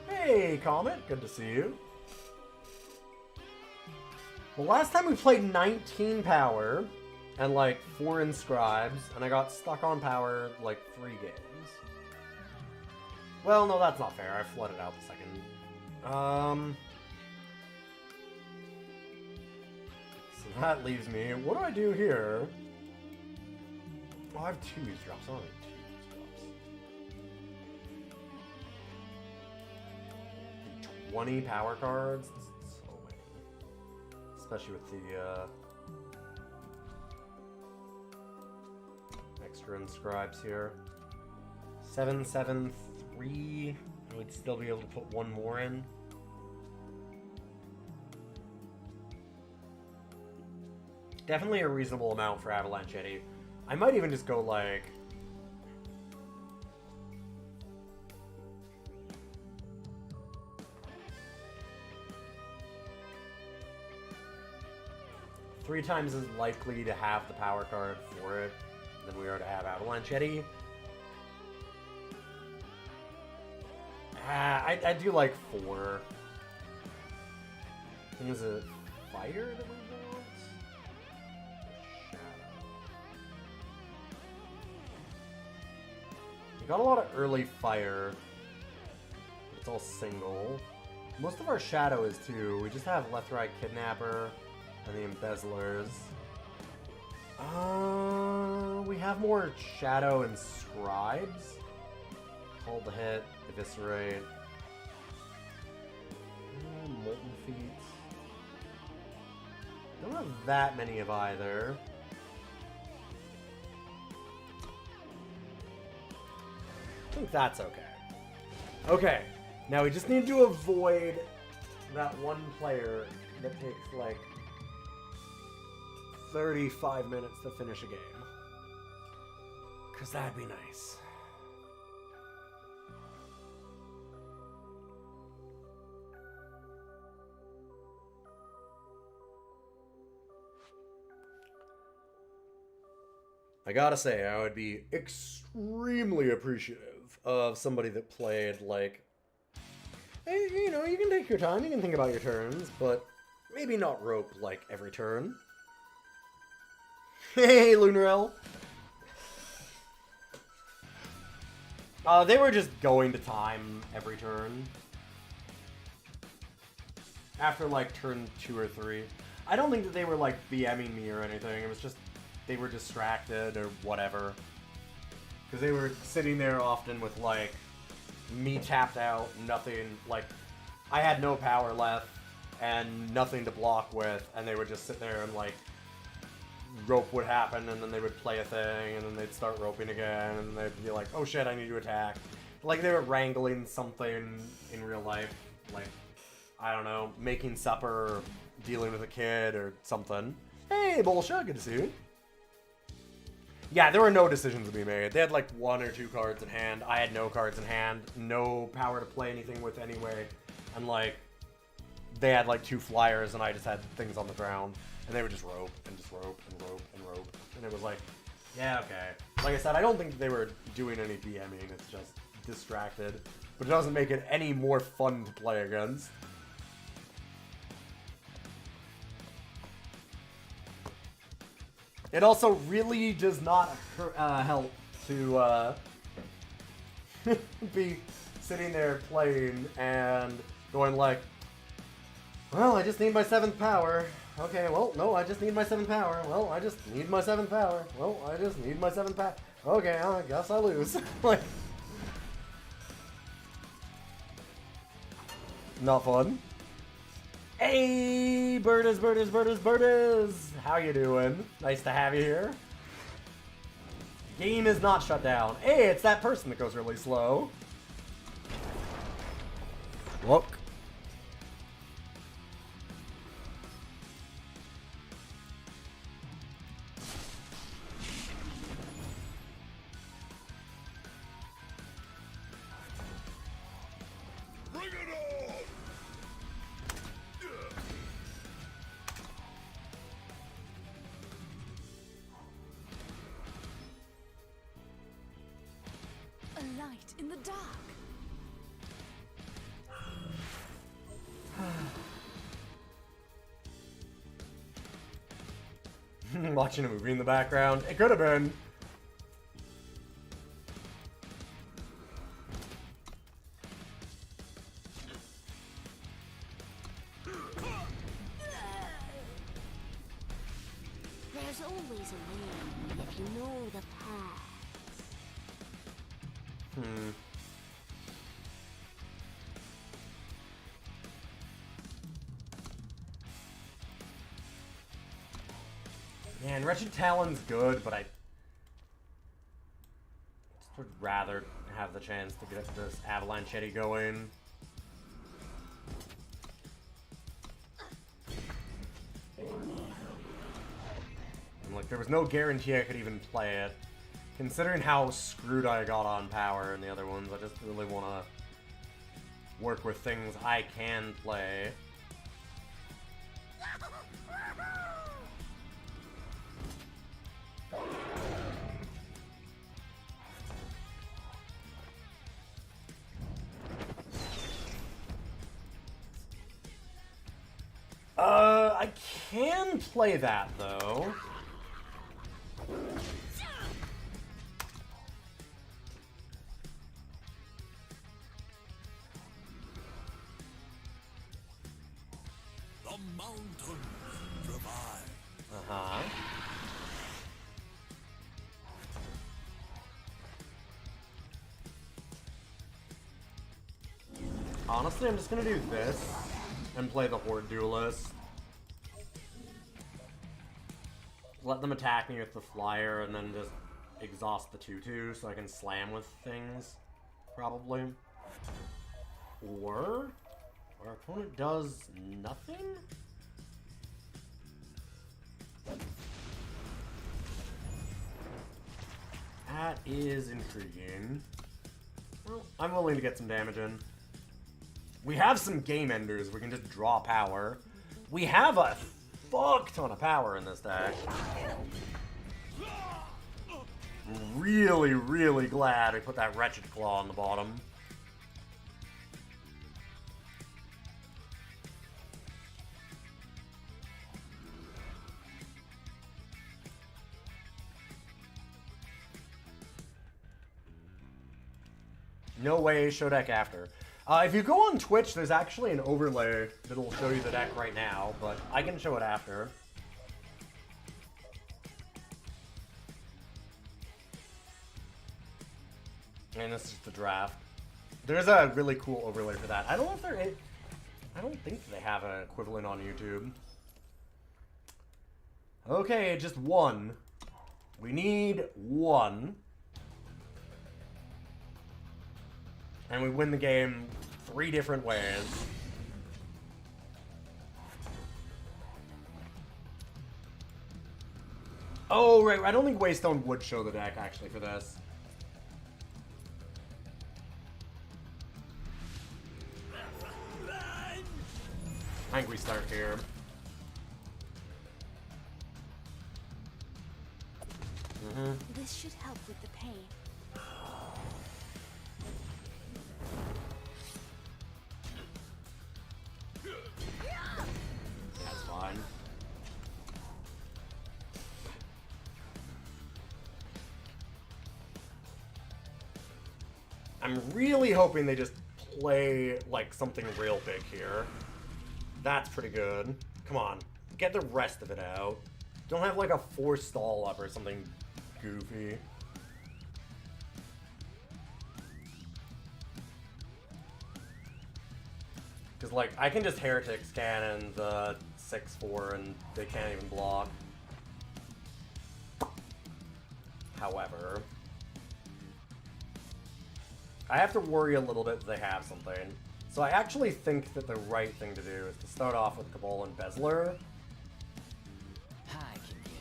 Hey, Comet, good to see you. Well, last time we played 19 power and like 4 inscribes, and I got stuck on power like 3 games. Well, no, that's not fair. I flooded out the second. So that leaves me. What do I do here? Oh, I have 2 eavesdrops. I don't need 2 eavesdrops. 20 power cards. That's so many. Especially with the extra inscribes here. 7, 7, 3. I would still be able to put 1 more in. Definitely a reasonable amount for Avalanche Yeti. I might even just go like... three times as likely to have the power card for it than we are to have Avalanche Yeti. I do like 4. I think it's a fire that we want? Shadow. We got a lot of early fire. It's all single. Most of our shadow is too. We just have Left Right Kidnapper and the Embezzlers. We have more shadow and scribes. Hold the hit, eviscerate. Molten Feet. Don't have that many of either. I think that's okay. Okay, now we just need to avoid that one player that takes like 35 minutes to finish a game. Because that'd be nice. I gotta say, I would be extremely appreciative of somebody that played, like, hey, you know, you can take your time, you can think about your turns, but maybe not rope, like, every turn. Hey, Lunarel! They were just going to time every turn. After, like, turn 2 or 3. I don't think that they were, like, BMing me or anything. It was just they were distracted or whatever. Because they were sitting there often with, like, me tapped out, nothing, like, I had no power left and nothing to block with, and they would just sit there and, like, rope would happen, and then they would play a thing, and then they'd start roping again, and they'd be like, oh shit, I need to attack. Like, they were wrangling something in real life, like, I don't know, making supper, or dealing with a kid, or something. Hey, Bolsha, good to see you. Yeah, there were no decisions to be made. They had, like, 1 or 2 cards in hand. I had no cards in hand, no power to play anything with anyway, and, like, they had, like, 2 flyers, and I just had things on the ground. And they would just rope, and just rope, and rope, and rope. And it was like, yeah, okay. Like I said, I don't think they were doing any DMing, it's just distracted. But it doesn't make it any more fun to play against. It also really does not help to be sitting there playing and going like, well, I just need my 7th power. Okay, well, no, I just need my 7th power. Well, I just need my 7th power. Well, I just need my 7th power. Okay, I guess I lose. Like, not fun. Hey, birders. How you doing? Nice to have you here. Game is not shut down. Hey, it's that person that goes really slow. Look. Bring it on! A light in the dark. Watching a movie in the background. It could have been. There's always a way if you know the path. Man, Wretched Talon's good, but I just would rather have the chance to get this Avalanchetti going. And, like, there was no guarantee I could even play it. Considering how screwed I got on power in the other ones, I just really want to work with things I can play. I can play that, though. The mountains revive. Uh-huh. Honestly, I'm just gonna do this and play the Horde Duelist. Let them attack me with the flyer and then just exhaust the 2/2 so I can slam with things, probably. Or our opponent does nothing? That is intriguing. Well, I'm willing to get some damage in. We have some game enders. We can just draw power. We have a fuck ton of power in this deck. Really, really glad I put that Wretched Claw on the bottom. No way, show deck after. If you go on Twitch, there's actually an overlay that'll show you the deck right now, but I can show it after. And this is the draft. There's a really cool overlay for that. I don't know if I don't think they have an equivalent on YouTube. Okay, just one. We need one. And we win the game 3 different ways. Oh, right. I don't think Waystone would show the deck, actually, for this. I think we start here. This should help with the pain. That's fine. I'm really hoping they just play like something real big here. That's pretty good. Come on, get the rest of it out. Don't have like a 4 stall up or something goofy. Because like I can just Heretics cannon the 6/4 and they can't even block. However, I have to worry a little bit that they have something. So I actually think that the right thing to do is to start off with Cabal and Bezeler. I can get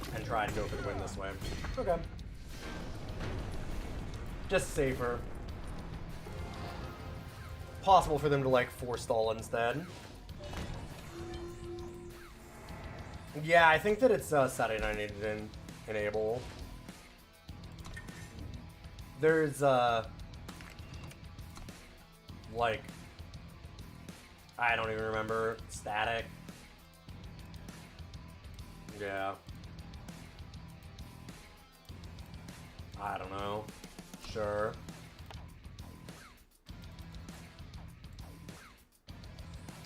it. And try to go for the win this way. Okay. Just safer. Possible for them to like 4 stall instead. Yeah, I think that it's a setting I need to enable. There's like, I don't even remember, static. Yeah. I don't know. Sure.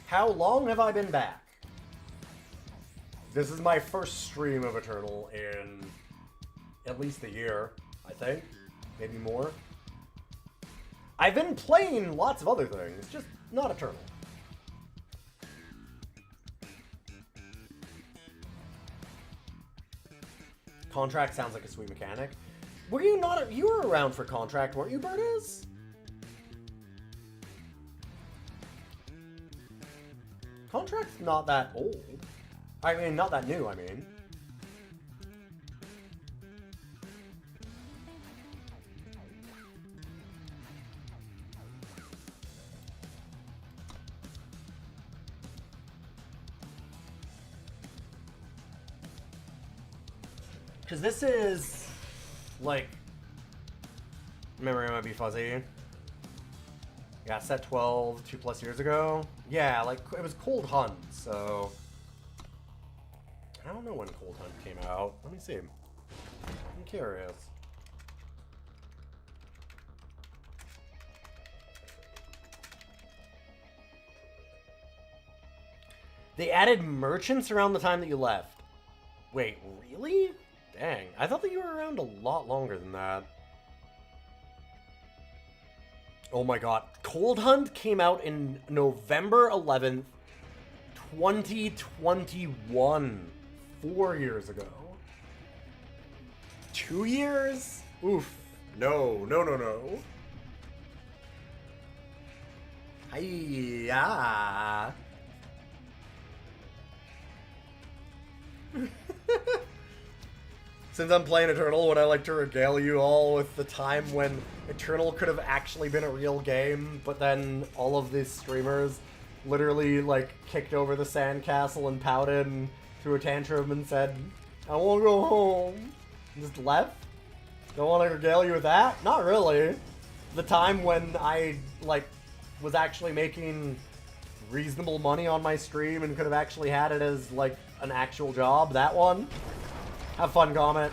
How long have I been back? This is my first stream of Eternal in at least a year, I think. Maybe more. I've been playing lots of other things, just not Eternal. Contract sounds like a sweet mechanic. Were you not? You were around for Contract, weren't you, Bertez? Contract's not that old. I mean, not that new, I mean. Because this is, like, memory might be fuzzy. Yeah, set 12, 2+ years ago. Yeah, like, it was Cold Hunt, so... I don't know when Cold Hunt came out. Let me see. I'm curious. They added merchants around the time that you left. Wait, really? Dang, I thought that you were around a lot longer than that. Oh my god. Cold Hunt came out in November 11th, 2021. 4 years ago. 2 years? Oof. No, no, no, no. Hiya. Since I'm playing Eternal, would I like to regale you all with the time when Eternal could have actually been a real game, but then all of these streamers literally, like, kicked over the sandcastle and pouted and threw a tantrum and said, I want to go home. And just left? Don't want to regale you with that? Not really. The time when I, like, was actually making reasonable money on my stream and could have actually had it as, like, an actual job. That one. Have fun, Comet.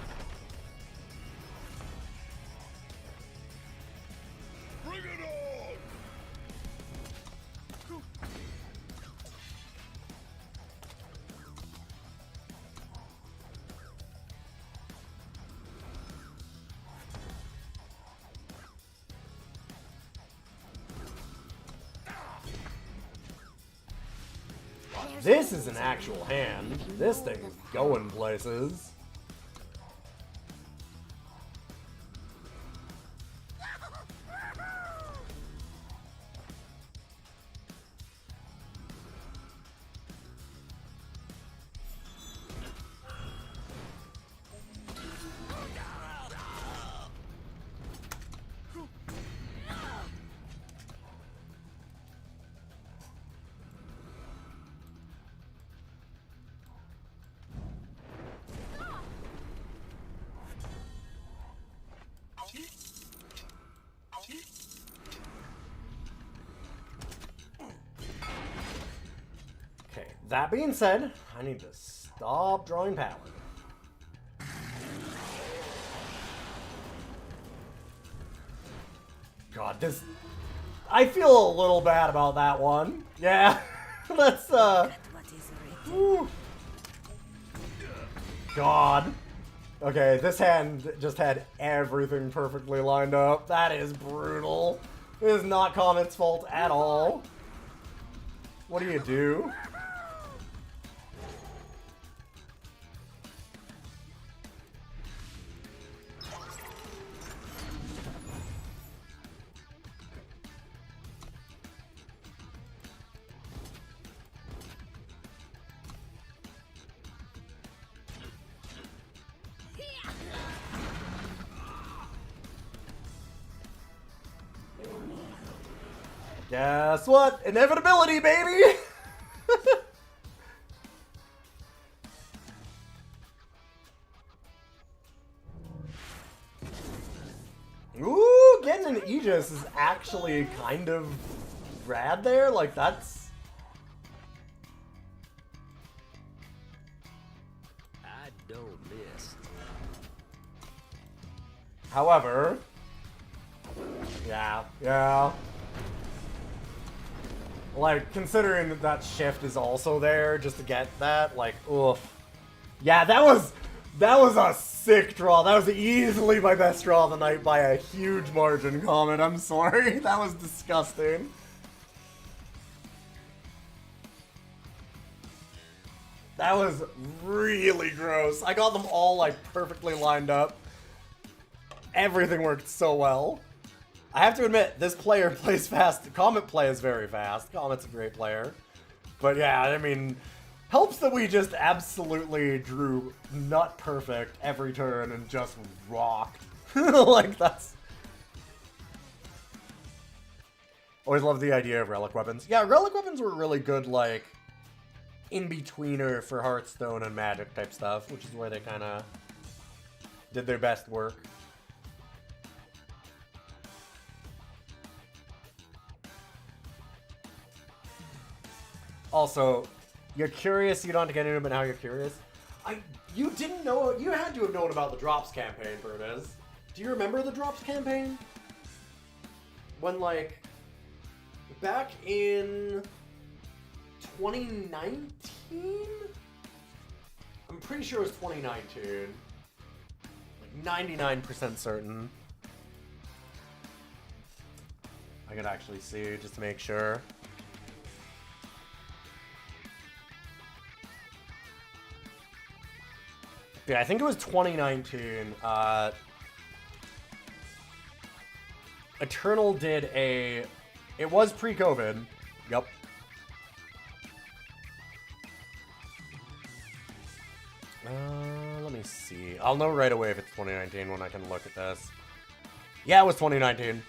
this is an actual hand. This thing is going places. Okay, that being said, I need to stop drawing palette. God, this... I feel a little bad about that one. Yeah, let's, whew. God. Okay, this hand just had everything perfectly lined up. That is brutal. It is not Comet's fault at all. What do you do? Guess what? Inevitability, baby! Ooh, getting an Aegis is actually kind of rad there. Like, that's... I don't miss. However... Yeah. Like, considering that that shift is also there just to get that, like, oof. Yeah, that was a sick draw. That was easily my best draw of the night by a huge margin, Comet. I'm sorry. That was disgusting. That was really gross. I got them all, like, perfectly lined up. Everything worked so well. I have to admit, this player plays fast. Comet plays very fast. Comet's a great player. But yeah, I mean, helps that we just absolutely drew nut perfect every turn and just rocked. Like, that's... Always love the idea of relic weapons. Yeah, relic weapons were really good, like, in-betweener for Hearthstone and Magic type stuff, which is where they kind of did their best work. Also, you're curious, you don't have to get into it, but now you're curious. You didn't know, you had to have known about the Drops campaign, Berniz. Do you remember the Drops campaign? When, like, back in 2019? I'm pretty sure it was 2019. Like, 99% certain. I could actually see, just to make sure. Yeah, I think it was 2019. Eternal did a... It was pre-COVID. Yep. Let me see. I'll know right away if it's 2019 when I can look at this. Yeah, it was 2019.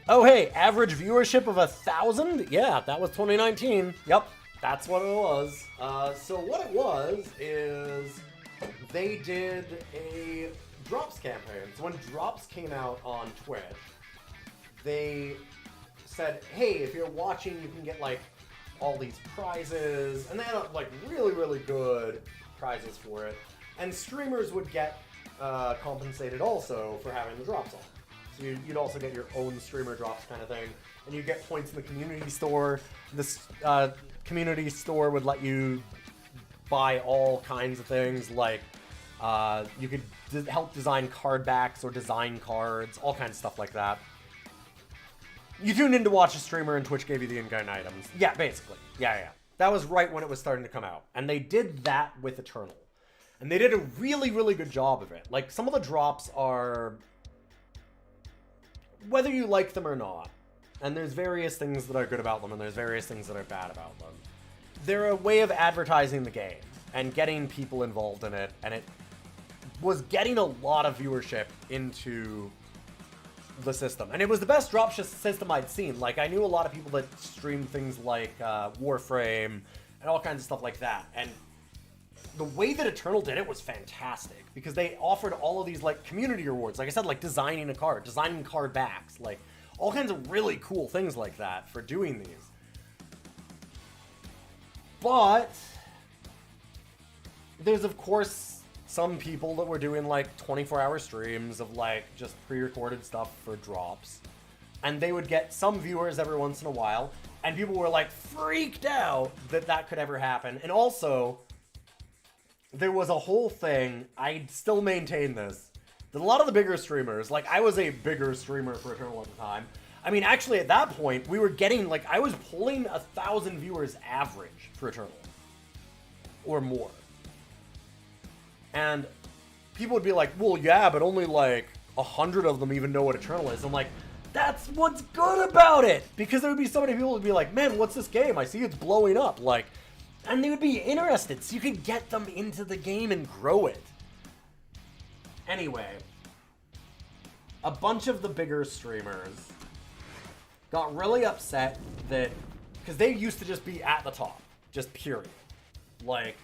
Oh, hey, average viewership of 1,000? Yeah, that was 2019. Yep. That's what it was. So what it was is they did a Drops campaign. So when Drops came out on Twitch, they said, hey, if you're watching, you can get, like, all these prizes. And they had, like, really, really good prizes for it. And streamers would get compensated also for having the Drops on. So you'd also get your own streamer Drops kind of thing. And you get points in the community store. This community store would let you buy all kinds of things, like you could help design card backs or design cards, all kinds of stuff like that. You tuned in to watch a streamer and Twitch gave you the in-game items. Yeah, basically. Yeah. That was right when it was starting to come out. And they did that with Eternal. And they did a really, really good job of it. Like, some of the drops are... whether you like them or not, and there's various things that are good about them, and there's various things that are bad about them, they're a way of advertising the game and getting people involved in it, and it was getting a lot of viewership into the system. And it was the best drop system I'd seen. Like, I knew a lot of people that streamed things like Warframe and all kinds of stuff like that, and the way that Eternal did it was fantastic, because they offered all of these, like, community rewards. Like I said, like designing a card, designing card backs, like, all kinds of really cool things like that for doing these. But there's, of course, some people that were doing, like, 24-hour streams of, like, just pre-recorded stuff for drops. And they would get some viewers every once in a while, and people were, like, freaked out that that could ever happen. And also... there was a whole thing, I still maintain this, that a lot of the bigger streamers, like, I was a bigger streamer for Eternal at the time. I mean, actually, at that point, we were getting, like, I was pulling 1,000 viewers average for Eternal. Or more. And people would be like, well, yeah, but only, like, 100 of them even know what Eternal is. I'm like, that's what's good about it! Because there would be so many people who would be like, man, what's this game? I see it's blowing up. Like... and they would be interested, so you could get them into the game and grow it. Anyway, a bunch of the bigger streamers got really upset that... because they used to just be at the top. Just period. Like...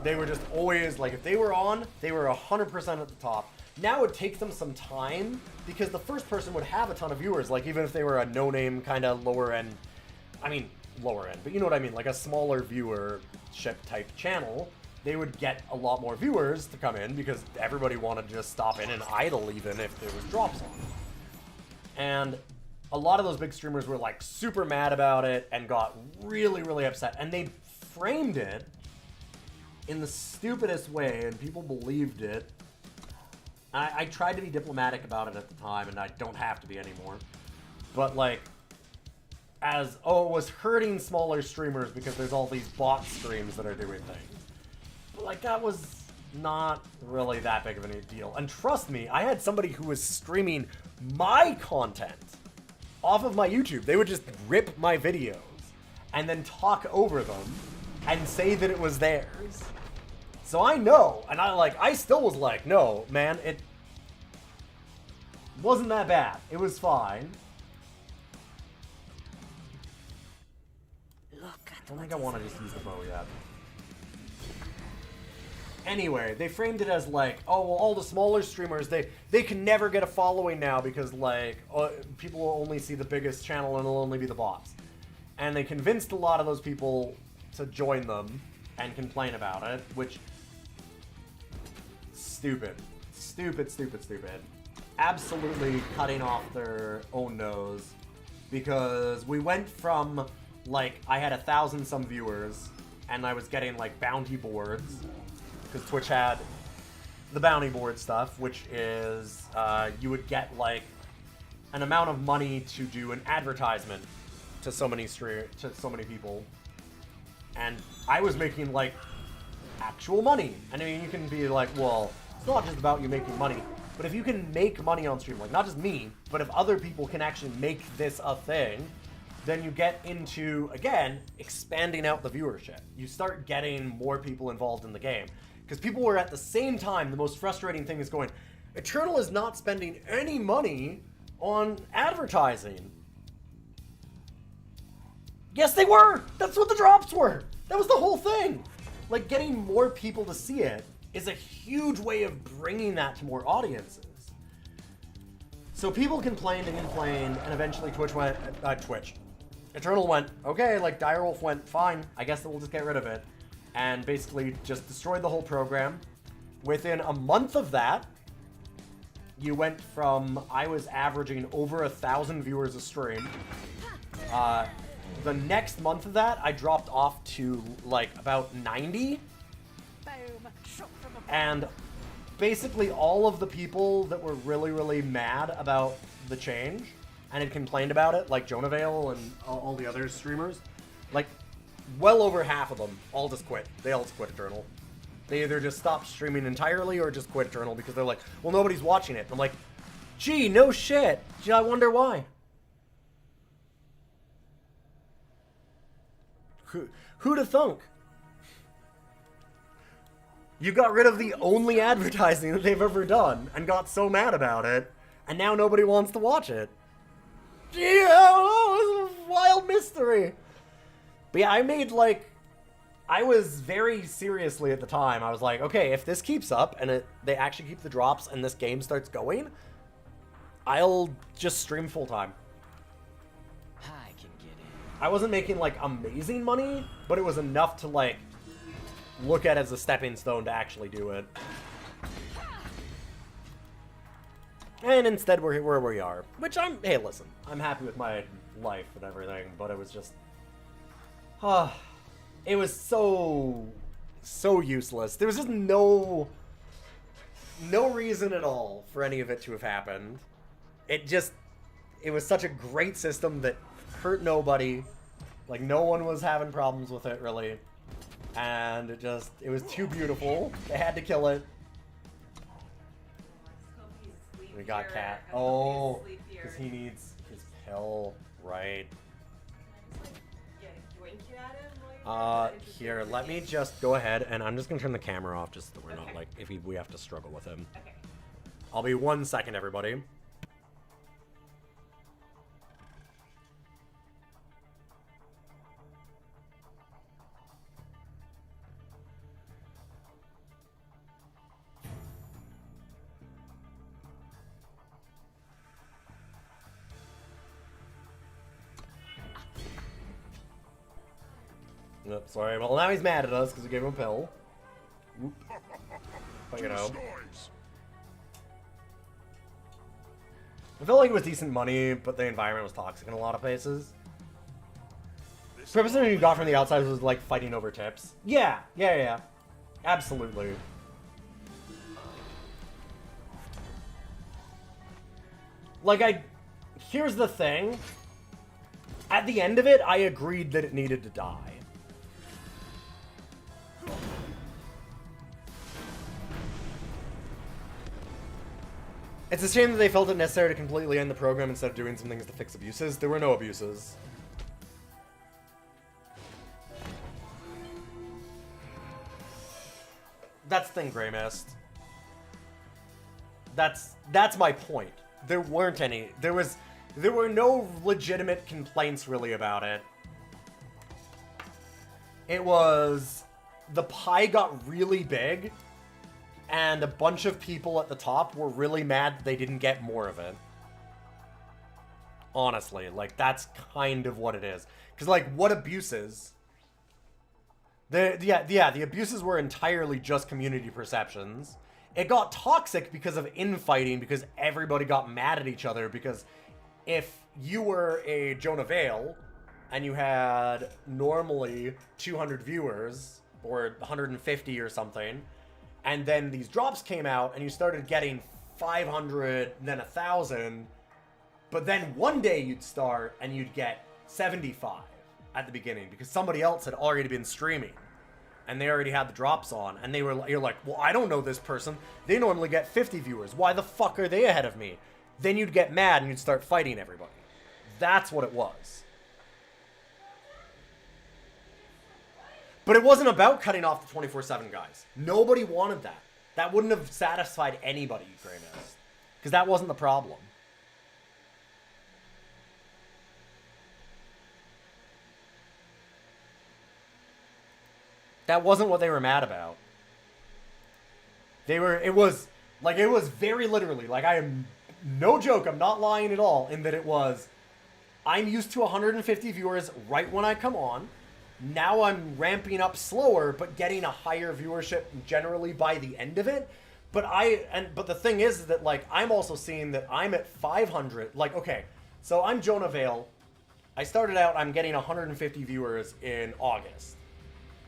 they were just always... like, if they were on, they were 100% at the top. Now it would take them some time, because the first person would have a ton of viewers. Like, even if they were a no-name, kind of lower-end... I mean, lower end, but you know what I mean, like a smaller viewership type channel, they would get a lot more viewers to come in because everybody wanted to just stop in and idle even if there was drops on. And a lot of those big streamers were like super mad about it and got really, really upset. And they framed it in the stupidest way and people believed it. I tried to be diplomatic about it at the time and I don't have to be anymore. But like... as, oh, it was hurting smaller streamers because there's all these bot streams that are doing things. But, like, that was not really that big of a deal. And trust me, I had somebody who was streaming my content off of my YouTube. They would just rip my videos and then talk over them and say that it was theirs. So I know, and I still was like, no, man, it wasn't that bad. It was fine. I don't think I want to just use the bow yet. Anyway, they framed it as like, oh, well, all the smaller streamers, they can never get a following now because, like, people will only see the biggest channel and it'll only be the bots. And they convinced a lot of those people to join them and complain about it, which... stupid. Stupid. Absolutely cutting off their own nose. Because we went from... like, I had 1,000 some viewers, and I was getting, like, bounty boards, because Twitch had the bounty board stuff, which is, you would get, like, an amount of money to do an advertisement to so many people, and I was making, like, actual money. And I mean, you can be like, well, it's not just about you making money, but if you can make money on stream, like, not just me, but if other people can actually make this a thing, then you get into, again, expanding out the viewership. You start getting more people involved in the game. Because people were at the same time, the most frustrating thing is going, Eternal is not spending any money on advertising. Yes, they were! That's what the drops were! That was the whole thing! Like, getting more people to see it is a huge way of bringing that to more audiences. So people complained, and eventually Eternal went, okay, like, Direwolf went, fine, I guess we'll just get rid of it. And basically just destroyed the whole program. Within a month of that, you went from, I was averaging over 1,000 viewers a stream. The next month of that, I dropped off to, like, about 90. And basically all of the people that were really, really mad about the change and had complained about it, like Jonah Vale and all the other streamers, like, well over half of them all just quit. They all just quit Eternal. They either just stopped streaming entirely or just quit Eternal because they're like, well, nobody's watching it. And I'm like, gee, no shit. Gee, I wonder why. Who'da thunk? You got rid of the only advertising that they've ever done and got so mad about it, and now nobody wants to watch it. Gee, I don't know, it's a wild mystery. But yeah, I made like, I was very seriously at the time, I was like, okay, if this keeps up and they actually keep the drops and this game starts going, I'll just stream full time. I can get in. I wasn't making like amazing money, but it was enough to like look at as a stepping stone to actually do it. And instead we're where we are, which hey listen, I'm happy with my life and everything, but it was just, it was so useless. There was just no reason at all for any of it to have happened. It was such a great system that hurt nobody. Like, no one was having problems with it, really. And it was too beautiful. They had to kill it. We got Cat. Oh, because he needs his pill, right. Here, let me just go ahead, and I'm just going to turn the camera off just so we're not, like, if we have to struggle with him. Okay. I'll be 1 second, everybody. Nope, sorry. Well, now he's mad at us because we gave him a pill. Whoop. But, you know. I felt like it was decent money, but the environment was toxic in a lot of places. The purpose of you got from the outside was like fighting over tips. Yeah. Absolutely. Like, here's the thing. At the end of it, I agreed that it needed to die. It's a shame that they felt it necessary to completely end the program instead of doing some things to fix abuses. There were no abuses. That's the thing, Grey Mist. That's my point. There weren't any. There were no legitimate complaints really about it. It was the pie got really big, and a bunch of people at the top were really mad that they didn't get more of it. Honestly, like, that's kind of what it is. Because, like, what abuses? The abuses were entirely just community perceptions. It got toxic because of infighting, because everybody got mad at each other, because if you were a Jonah Vale, and you had normally 200 viewers, or 150 or something, and then these drops came out, and you started getting 500, then 1,000, but then one day you'd start, and you'd get 75 at the beginning, because somebody else had already been streaming, and they already had the drops on, and you're like, well, I don't know this person, they normally get 50 viewers, why the fuck are they ahead of me? Then you'd get mad, and you'd start fighting everybody. That's what it was. But it wasn't about cutting off the 24/7 guys. Nobody wanted that. That wouldn't have satisfied anybody, Grey Mist. Because that wasn't the problem. That wasn't what they were mad about. It was very literally, like, I am, no joke, I'm not lying at all, in that it was, I'm used to 150 viewers right when I come on. Now I'm ramping up slower, but getting a higher viewership generally by the end of it. But the thing is that, like, I'm also seeing that I'm at 500. Like, okay, so I'm Jonah Vale. I started out, I'm getting 150 viewers in August.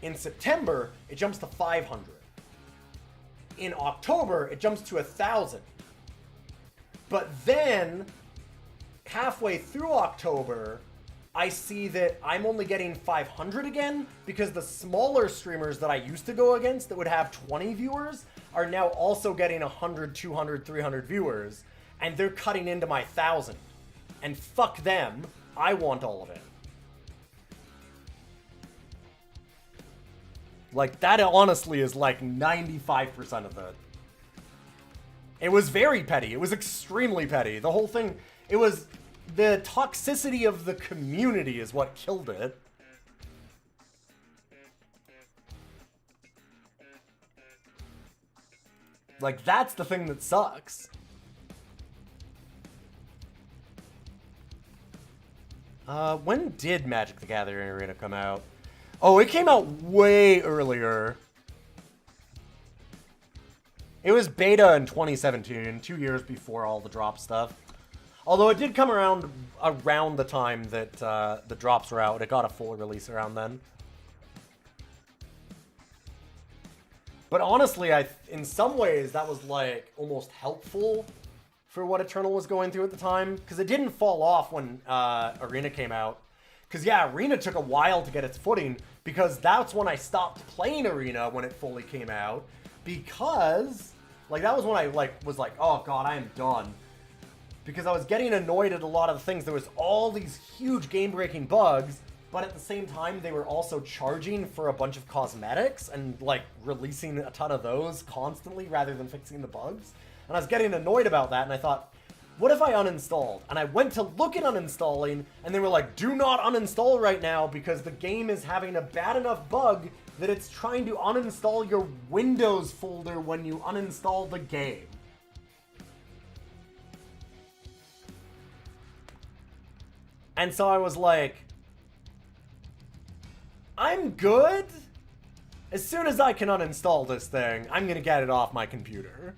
In September, it jumps to 500. in October, it jumps to 1,000. But then, halfway through October, I see that I'm only getting 500 again because the smaller streamers that I used to go against that would have 20 viewers are now also getting 100, 200, 300 viewers, and they're cutting into my 1,000. And fuck them, I want all of it. Like, that honestly is like 95% of it. It was very petty. It was extremely petty. The whole thing, it was the toxicity of the community is what killed it. Like, that's the thing that sucks. When did Magic the Gathering Arena come out? Oh, it came out way earlier. It was beta in 2017, 2 years before all the drop stuff. Although it did come around the time that the drops were out. It got a full release around then. But honestly, in some ways, that was like almost helpful for what Eternal was going through at the time. Because it didn't fall off when Arena came out. Because yeah, Arena took a while to get its footing. Because that's when I stopped playing Arena when it fully came out. Because, like, that was when I was like, oh god, I am done. Because I was getting annoyed at a lot of the things. There was all these huge game-breaking bugs, but at the same time, they were also charging for a bunch of cosmetics and, like, releasing a ton of those constantly rather than fixing the bugs. And I was getting annoyed about that, and I thought, what if I uninstalled? And I went to look at uninstalling, and they were like, do not uninstall right now because the game is having a bad enough bug that it's trying to uninstall your Windows folder when you uninstall the game. And so I was like, I'm good. As soon as I can uninstall this thing, I'm gonna get it off my computer.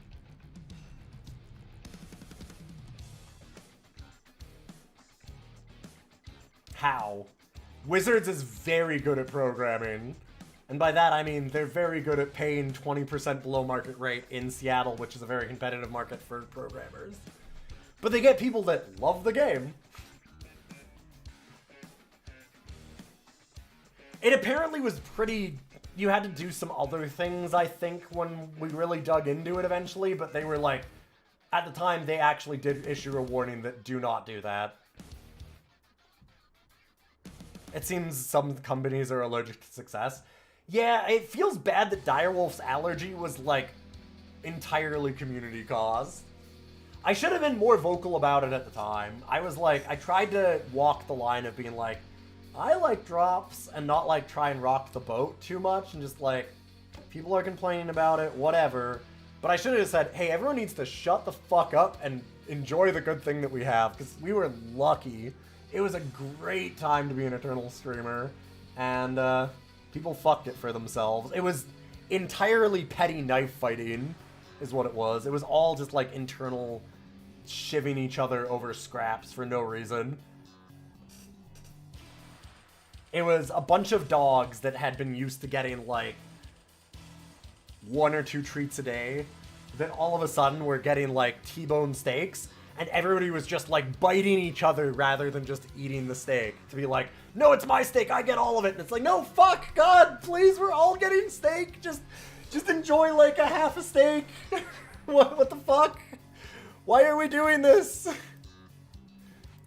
How? Wizards is very good at programming. And by that I mean they're very good at paying 20% below market rate in Seattle, which is a very competitive market for programmers. But they get people that love the game. It apparently was pretty... You had to do some other things, I think, when we really dug into it eventually, but they were like... At the time, they actually did issue a warning that do not do that. It seems some companies are allergic to success. Yeah, it feels bad that Direwolf's allergy was, like, entirely community caused. I should have been more vocal about it at the time. I was like, I tried to walk the line of being like, I like drops and not like try and rock the boat too much and just like, people are complaining about it, whatever. But I should have just said, hey, everyone needs to shut the fuck up and enjoy the good thing that we have, because we were lucky. It was a great time to be an Eternal streamer, and people fucked it for themselves. It was entirely petty knife fighting, is what it was. It was all just like internal shivving each other over scraps for no reason. It was a bunch of dogs that had been used to getting, like, 1 or 2 treats a day, that all of a sudden were getting, like, T-bone steaks, and everybody was just, like, biting each other rather than just eating the steak. To be like, no, it's my steak, I get all of it. And it's like, no, fuck, God, please, we're all getting steak. Just enjoy, like, a half a steak. What the fuck? Why are we doing this?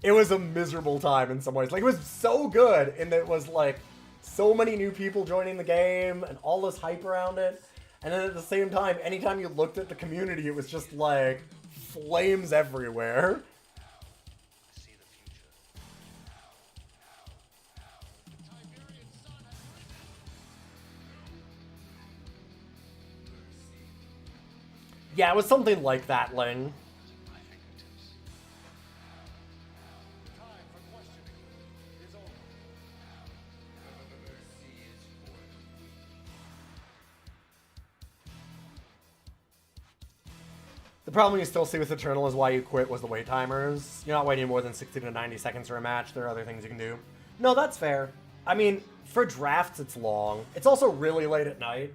It was a miserable time in some ways. Like, it was so good in that it was, like, so many new people joining the game and all this hype around it. And then at the same time, anytime you looked at the community, it was just, like, flames everywhere. See the future. Yeah, it was something like that, Ling. The problem you still see with Eternal is why you quit was the wait timers. You're not waiting more than 60 to 90 seconds for a match. There are other things you can do. No, that's fair. I mean, for drafts, it's long. It's also really late at night.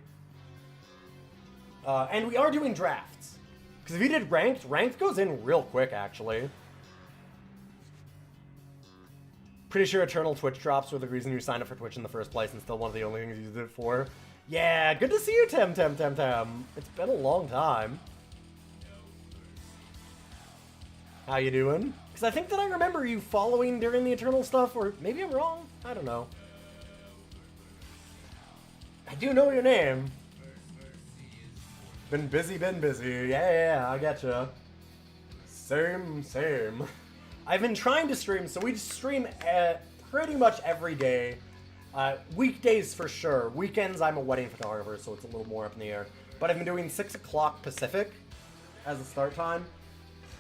And we are doing drafts. Because if you did ranked goes in real quick, actually. Pretty sure Eternal Twitch drops were the reason you signed up for Twitch in the first place and still one of the only things you used it for. Yeah, good to see you, Tem. It's been a long time. How you doing? Because I think that I remember you following during the Eternal stuff, or maybe I'm wrong. I don't know. I do know your name. Been busy. Yeah, I getcha. Same. I've been trying to stream, so we stream pretty much every day. Weekdays for sure. Weekends, I'm a wedding photographer, so it's a little more up in the air. But I've been doing 6 o'clock Pacific as a start time.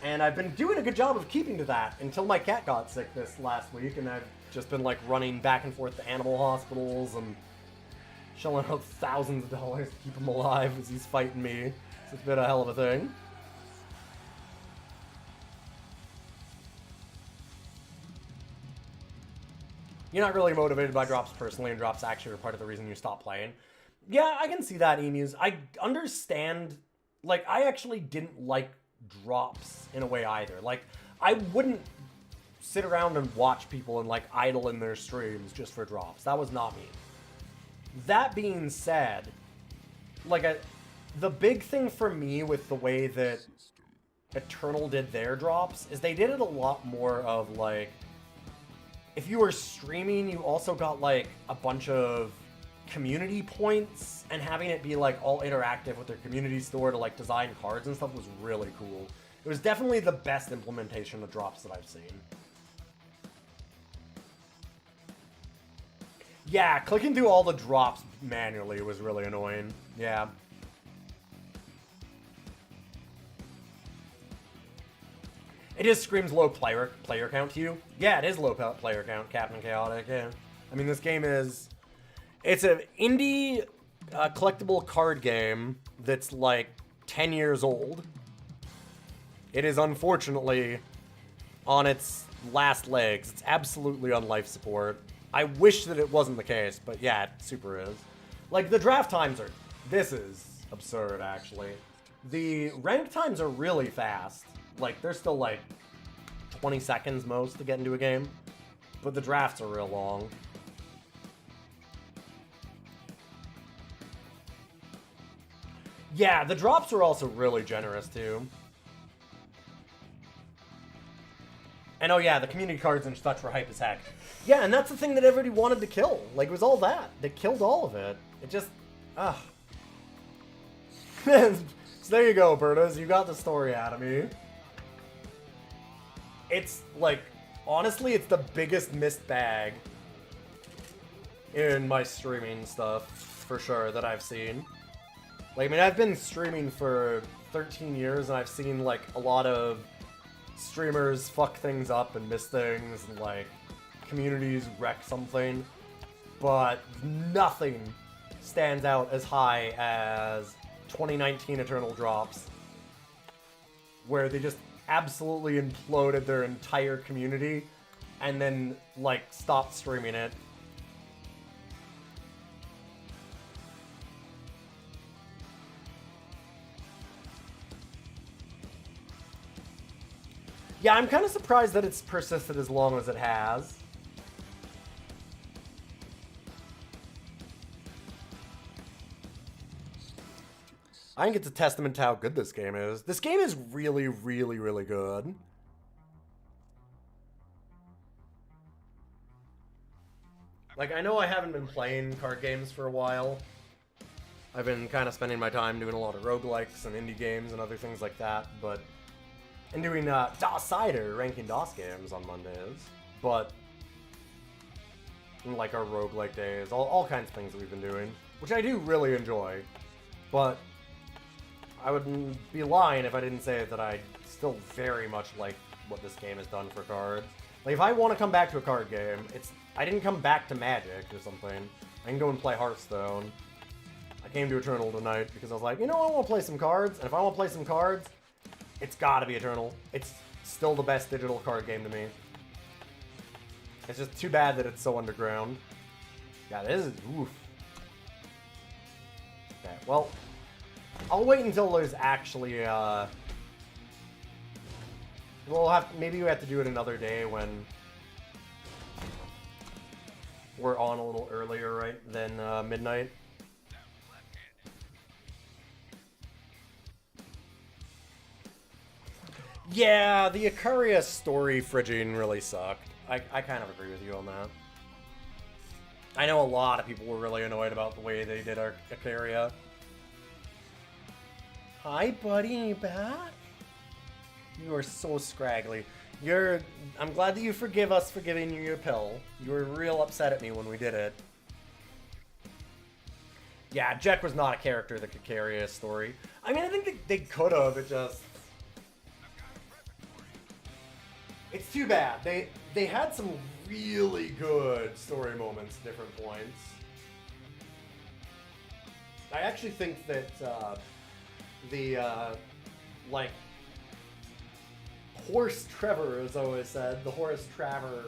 And I've been doing a good job of keeping to that until my cat got sick this last week, and I've just been like running back and forth to animal hospitals and shelling out thousands of dollars to keep him alive as he's fighting me. So it's been a hell of a thing. You're not really motivated by drops personally, and drops actually are part of the reason you stop playing. Yeah, I can see that, Emus. I understand. Like, I actually didn't like drops in a way either. Like, I wouldn't sit around and watch people and like idle in their streams just for drops. That was not me. That being said, like the big thing for me with the way that Eternal did their drops is they did it a lot more of like, if you were streaming, you also got like a bunch of community points, and having it be like all interactive with their community store to like design cards and stuff was really cool. It was definitely the best implementation of drops that I've seen. Yeah, clicking through all the drops manually was really annoying. Yeah. It just screams low player count to you. Yeah, it is low player count, Captain Chaotic, yeah. I mean, this game is... It's an indie collectible card game that's like 10 years old. It is unfortunately on its last legs. It's absolutely on life support. I wish that it wasn't the case, but yeah, it super is. Like, the draft times are... This is absurd, actually. The rank times are really fast. Like, they're still like 20 seconds most to get into a game. But the drafts are real long. Yeah, the drops are also really generous, too. And oh yeah, the community cards and such were hype as heck. Yeah, and that's the thing that everybody wanted to kill. Like, it was all that. They killed all of it. It just... So there you go, Bertas. You got the story out of me. It's, like... Honestly, it's the biggest missed bag in my streaming stuff, for sure, that I've seen. Like, I mean, I've been streaming for 13 years, and I've seen, like, a lot of streamers fuck things up and miss things, and, like, communities wreck something. But nothing stands out as high as 2019 Eternal drops, where they just absolutely imploded their entire community, and then, like, stopped streaming it. Yeah, I'm kind of surprised that it's persisted as long as it has. I think it's a testament to how good this game is. This game is really, really, really good. Like, I know I haven't been playing card games for a while. I've been kind of spending my time doing a lot of roguelikes and indie games and other things like that, but... And doing DOS Cider, ranking DOS games on Mondays. But... like our roguelike days, all kinds of things that we've been doing. Which I do really enjoy. But... I would be lying if I didn't say that I still very much like what this game has done for cards. Like, if I want to come back to a card game, I didn't come back to Magic or something. I can go and play Hearthstone. I came to Eternal tonight because I was like, you know, I want to play some cards, and if I want to play some cards, it's gotta be Eternal. It's still the best digital card game to me. It's just too bad that it's so underground. Yeah, this is, oof. Okay, well... I'll wait until there's actually, maybe we have to do it another day when we're on a little earlier, right, than midnight. Yeah, the Ikaria story frigging really sucked. I kind of agree with you on that. I know a lot of people were really annoyed about the way they did our Ikaria. Hi, buddy, you back? You are so scraggly. I'm glad that you forgive us for giving you your pill. You were real upset at me when we did it. Yeah, Jack was not a character that could carry a story. I mean, I think they could have, it just... It's too bad. They had some really good story moments at different points. I actually think that like Horse Trevor, as I always said, the Horace Trevor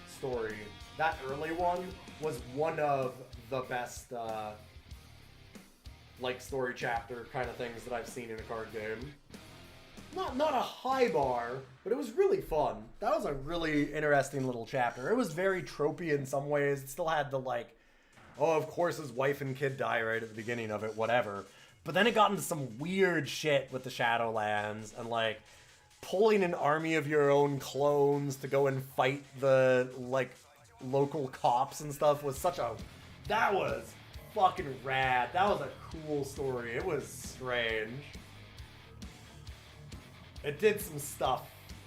story, that early one was one of the best like story chapter kind of things that I've seen in a card game. Not a high bar, but it was really fun. That was a really interesting little chapter. It was very tropey in some ways. It still had the like, oh, of course his wife and kid die right at the beginning of it, whatever. But then it got into some weird shit with the Shadowlands and like pulling an army of your own clones to go and fight the like local cops and stuff was that was fucking rad. That was a cool story. It was strange. It did some stuff.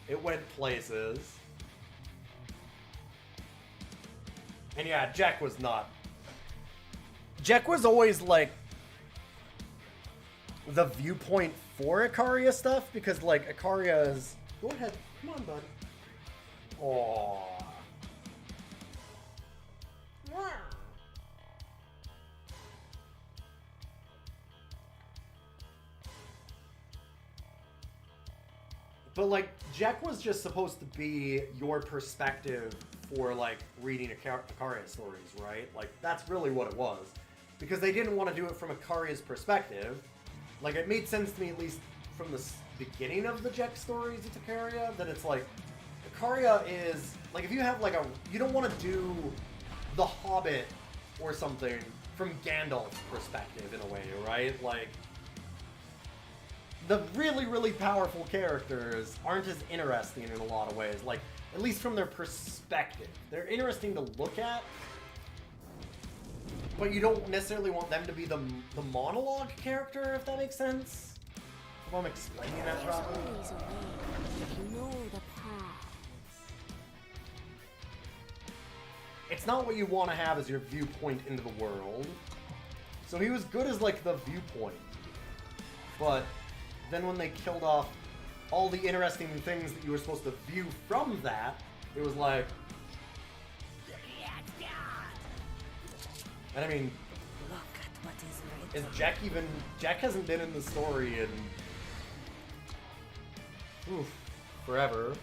It went places. And yeah, Jack was not. Jack was always like the viewpoint for Ikaria stuff because like Ikaria's. Go ahead, come on, bud. Aww. But like, Jack was just supposed to be your perspective for like reading Ikaria stories, right? Like, that's really what it was. Because they didn't want to do it from Ikaria's perspective. Like, it made sense to me, at least from the beginning of the Jack stories of Ikaria, that it's like, Ikaria is, like, if you have like you don't want to do The Hobbit or something from Gandalf's perspective in a way, right? Like, the really, really powerful characters aren't as interesting in a lot of ways. Like, at least from their perspective. They're interesting to look at, but you don't necessarily want them to be the monologue character, if that makes sense. If I'm explaining that properly. Always a way if you know the path. It's not what you want to have as your viewpoint into the world. So he was good as, like, the viewpoint. But then when they killed off all the interesting things that you were supposed to view from that, it was like... And I mean... Look at what is right. Is Jack even... Jack hasn't been in the story in... Oof, forever.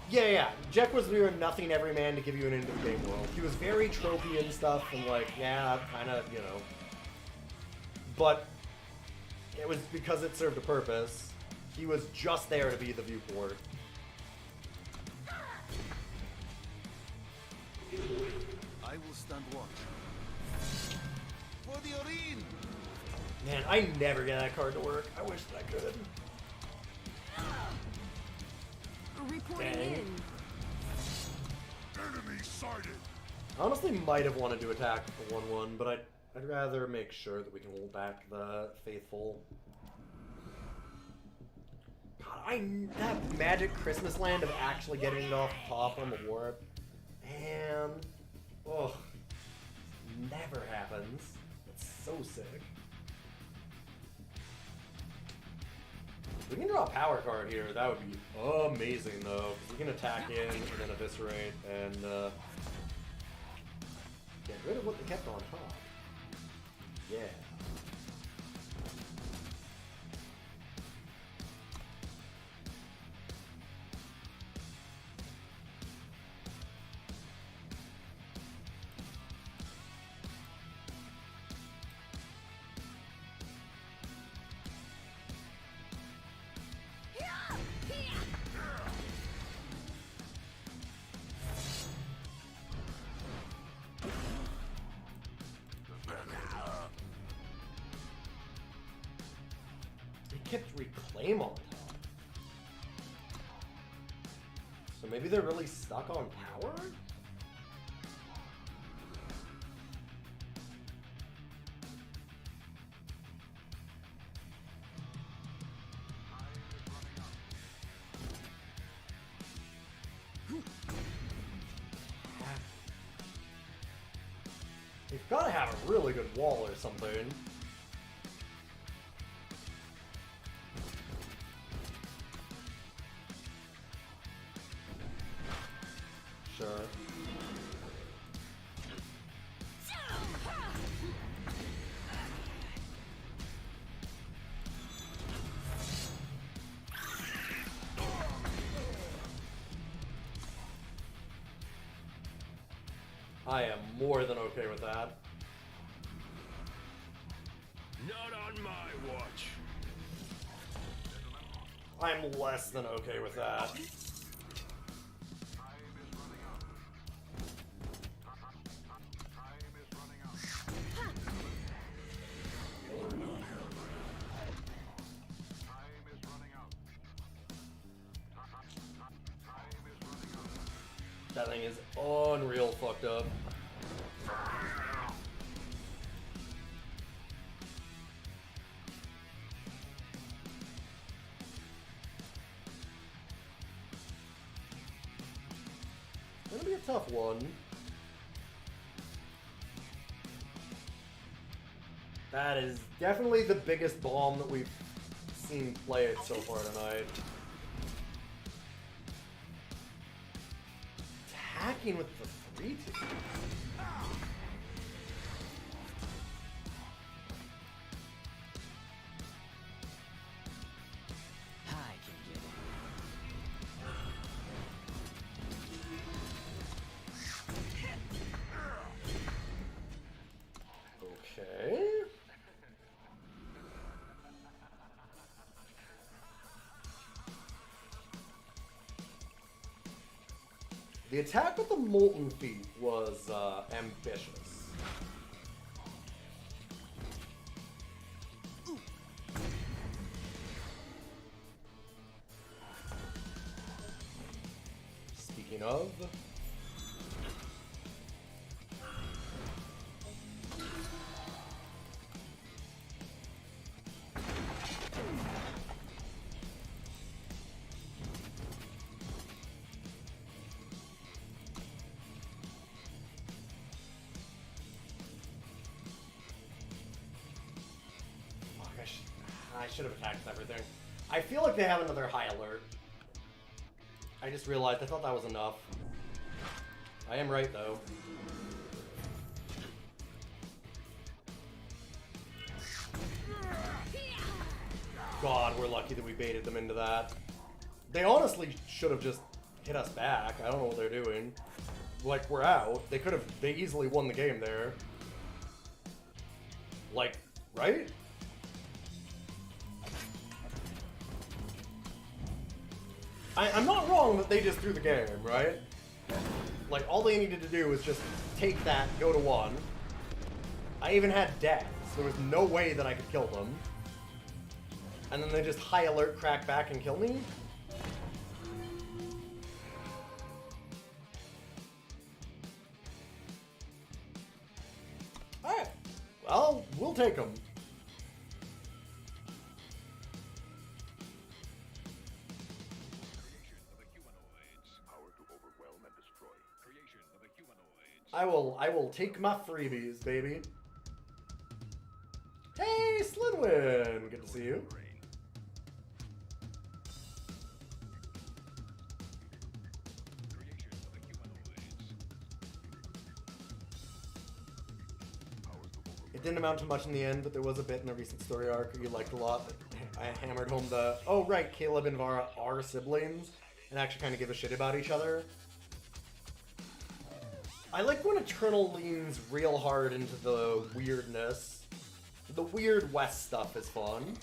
Yeah. Jack was doing nothing every man to give you an end of the game world. He was very tropey and stuff, and like, yeah, kind of, you know. But it was because it served a purpose. He was just there to be the viewport. I will stand watch. For the Orin! Man, I never get that card to work. I wish that I could. Reporting Dang. in. Enemy sighted! I honestly might have wanted to attack the 1/1, but I'd rather make sure that we can hold back the faithful. God, that Magic Christmas Land of actually getting it off the top on the warp, man, oh, never happens. It's so sick. We can draw a power card here. That would be amazing, though. We can attack in and then eviscerate and get rid of what they kept on top. Yeah. kept Reclaim on top. So maybe they're really stuck on power? You've got to have a really good wall or something. Sure. I am more than okay with that. Not on my watch. I'm less than okay with that. That thing is unreal fucked up. It's gonna be a tough one. That is definitely the biggest bomb that we've seen played so far tonight. Attacking with the 3-2. I can get it. Okay. The attack with the Molten Feet was ambitious. Speaking of... I should have attacked everything. I feel like they have another high alert. I just realized I thought that was enough. I am right though. God, we're lucky that we baited them into that. They honestly should have just hit us back. I don't know what they're doing. Like, we're out. They easily won the game there. Like, right? I'm not wrong that they just threw the game, right? Like, all they needed to do was just take that, go to 1. I even had deaths. There was no way that I could kill them. And then they just high alert crack back and kill me? Alright. Well, we'll take them. I will take my freebies, baby. Hey, Slidwin! Good to see you. It didn't amount to much in the end, but there was a bit in the recent story arc you liked a lot. I hammered home the, oh right, Caleb and Vara are siblings, and actually kind of give a shit about each other. I like when Eternal leans real hard into the weirdness. The weird West stuff is fun.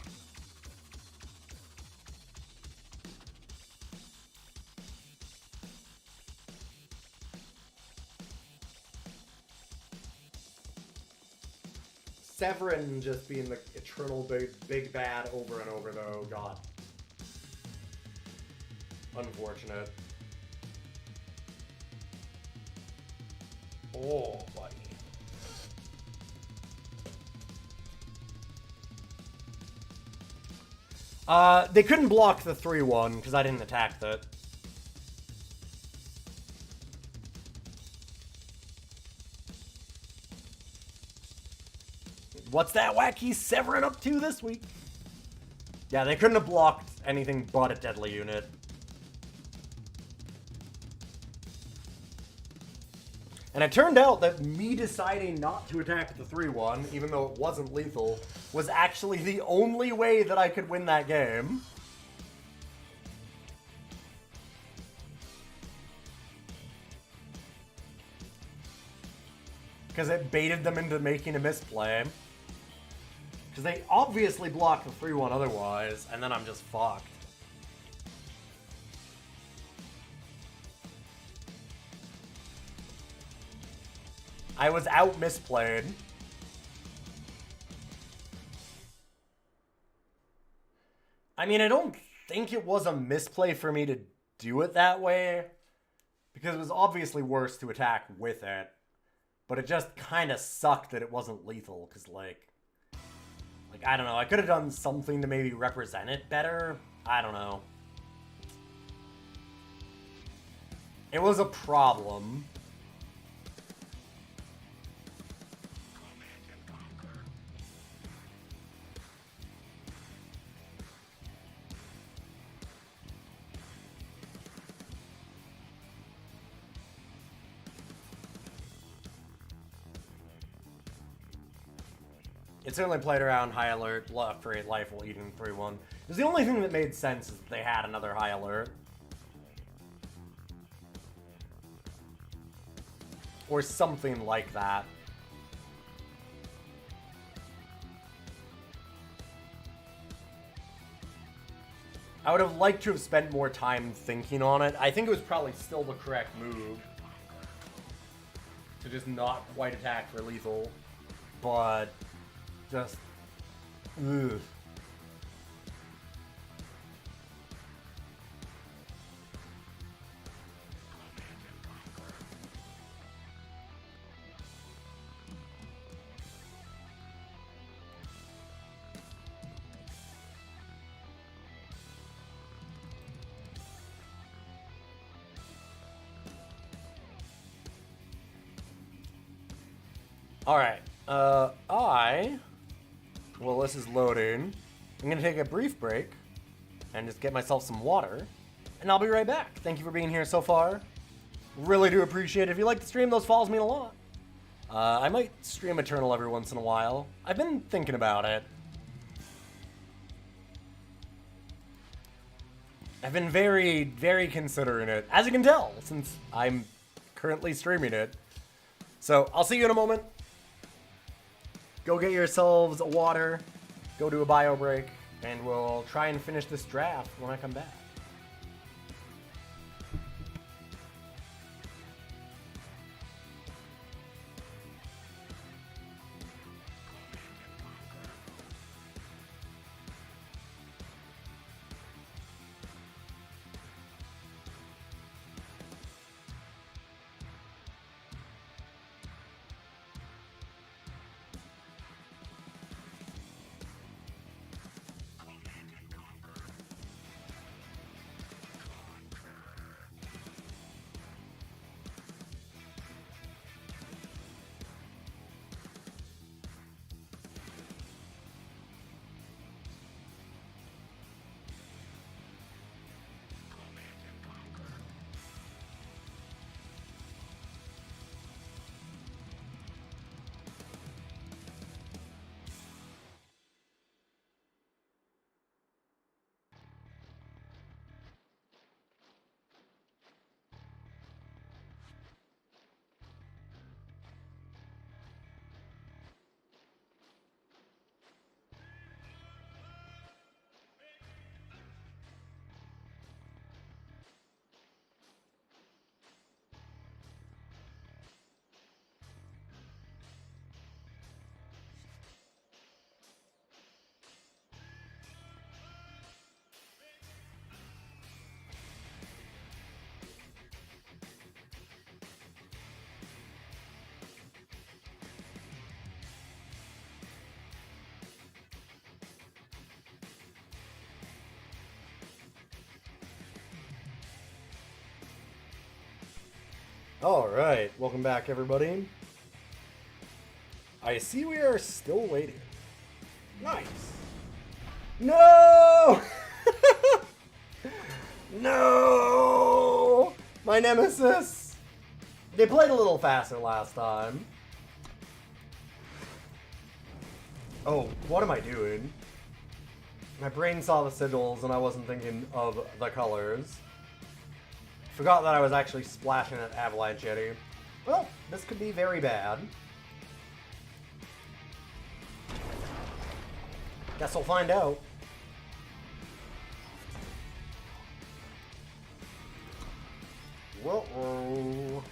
Severin just being the eternal big bad over and over, though. God. Unfortunate. Oh, buddy. They couldn't block the 3-1 because I didn't attack that. What's that wacky Severin up to this week? Yeah, they couldn't have blocked anything but a deadly unit. And it turned out that me deciding not to attack the 3-1, even though it wasn't lethal, was actually the only way that I could win that game. Because it baited them into making a misplay. Because they obviously blocked the 3-1 otherwise, and then I'm just fucked. I was out misplayed. I mean, I don't think it was a misplay for me to do it that way, because it was obviously worse to attack with it. But it just kind of sucked that it wasn't lethal, because, like, I don't know, I could have done something to maybe represent it better. I don't know. It was a problem. It certainly played around high alert, left for 8 life while eating 3-1. It was the only thing that made sense is that they had another high alert. Or something like that. I would have liked to have spent more time thinking on it. I think it was probably still the correct move to just not quite attack for lethal, but just, ugh. Alright, well, this is loading. I'm gonna take a brief break and just get myself some water, and I'll be right back. Thank you for being here so far. Really do appreciate it. If you like the stream, those follows mean a lot. I might stream Eternal every once in a while. I've been thinking about it. I've been very, very considering it, as you can tell, since I'm currently streaming it. So, I'll see you in a moment. Go get yourselves water, go do a bio break, and we'll try and finish this draft when I come back. Alright, welcome back everybody. I see we are still waiting. Nice. No! No! My nemesis! They played a little faster last time. Oh, what am I doing? My brain saw the sigils and I wasn't thinking of the colors. Forgot that I was actually splashing at Avalanche Yeti. Well, this could be very bad. Guess we'll find out. Whoa.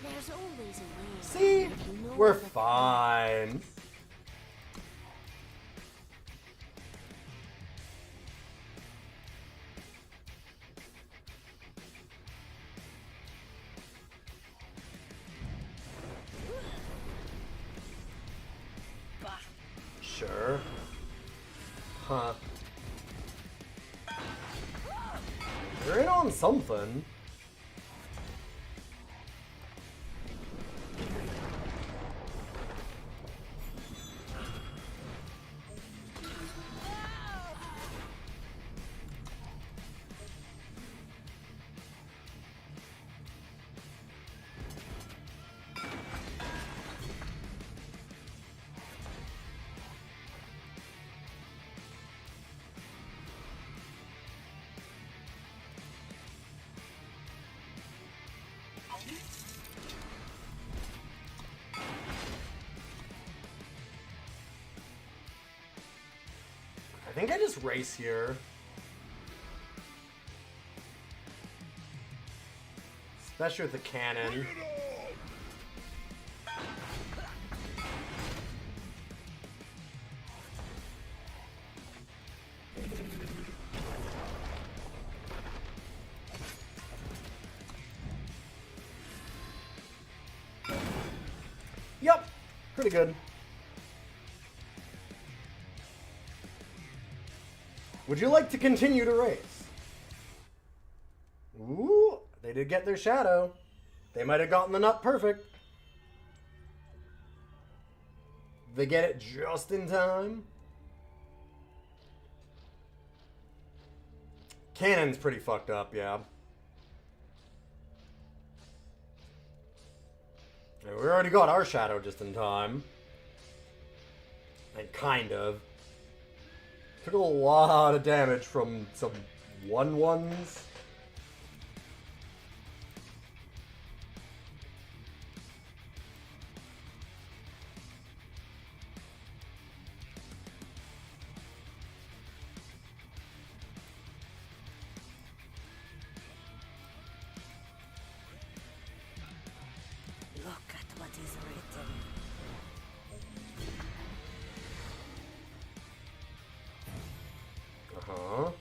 There's always a way. See? if you know We're where the- fine. Sure. Huh. You're in on something. I think I just race here. Especially with the cannon. Yep, pretty good. Would you like to continue to race? Ooh, they did get their shadow. They might have gotten the nut perfect. They get it just in time. Cannon's pretty fucked up, yeah. And we already got our shadow just in time. And kind of. Took a lot of damage from some 1/1s. Look at what is written. Uh-huh.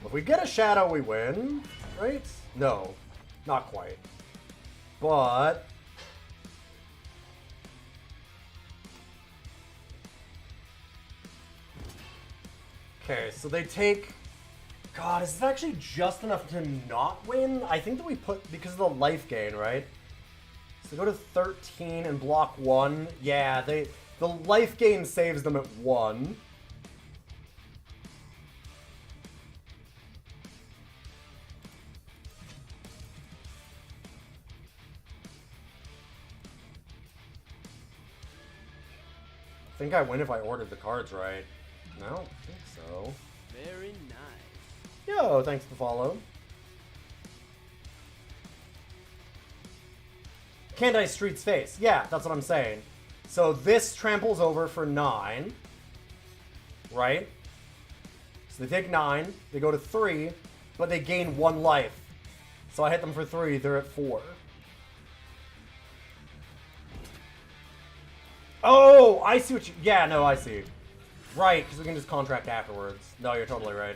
If we get a shadow, we win, right? No, not quite. But... okay, so they take... God, is this actually just enough to not win? I think that we put... because of the life gain, right? So go to 13 and block 1. Yeah, the life gain saves them at 1. I think I win if I ordered the cards right. No, I don't think so. Very nice. Yo, thanks for the follow. Candice Street's face. Yeah, that's what I'm saying. So this tramples over for 9. Right? So they take 9. They go to 3. But they gain 1 life. So I hit them for 3. They're at 4. Oh, I see what you... yeah, no, I see. Right, because we can just contract afterwards. No, you're totally right.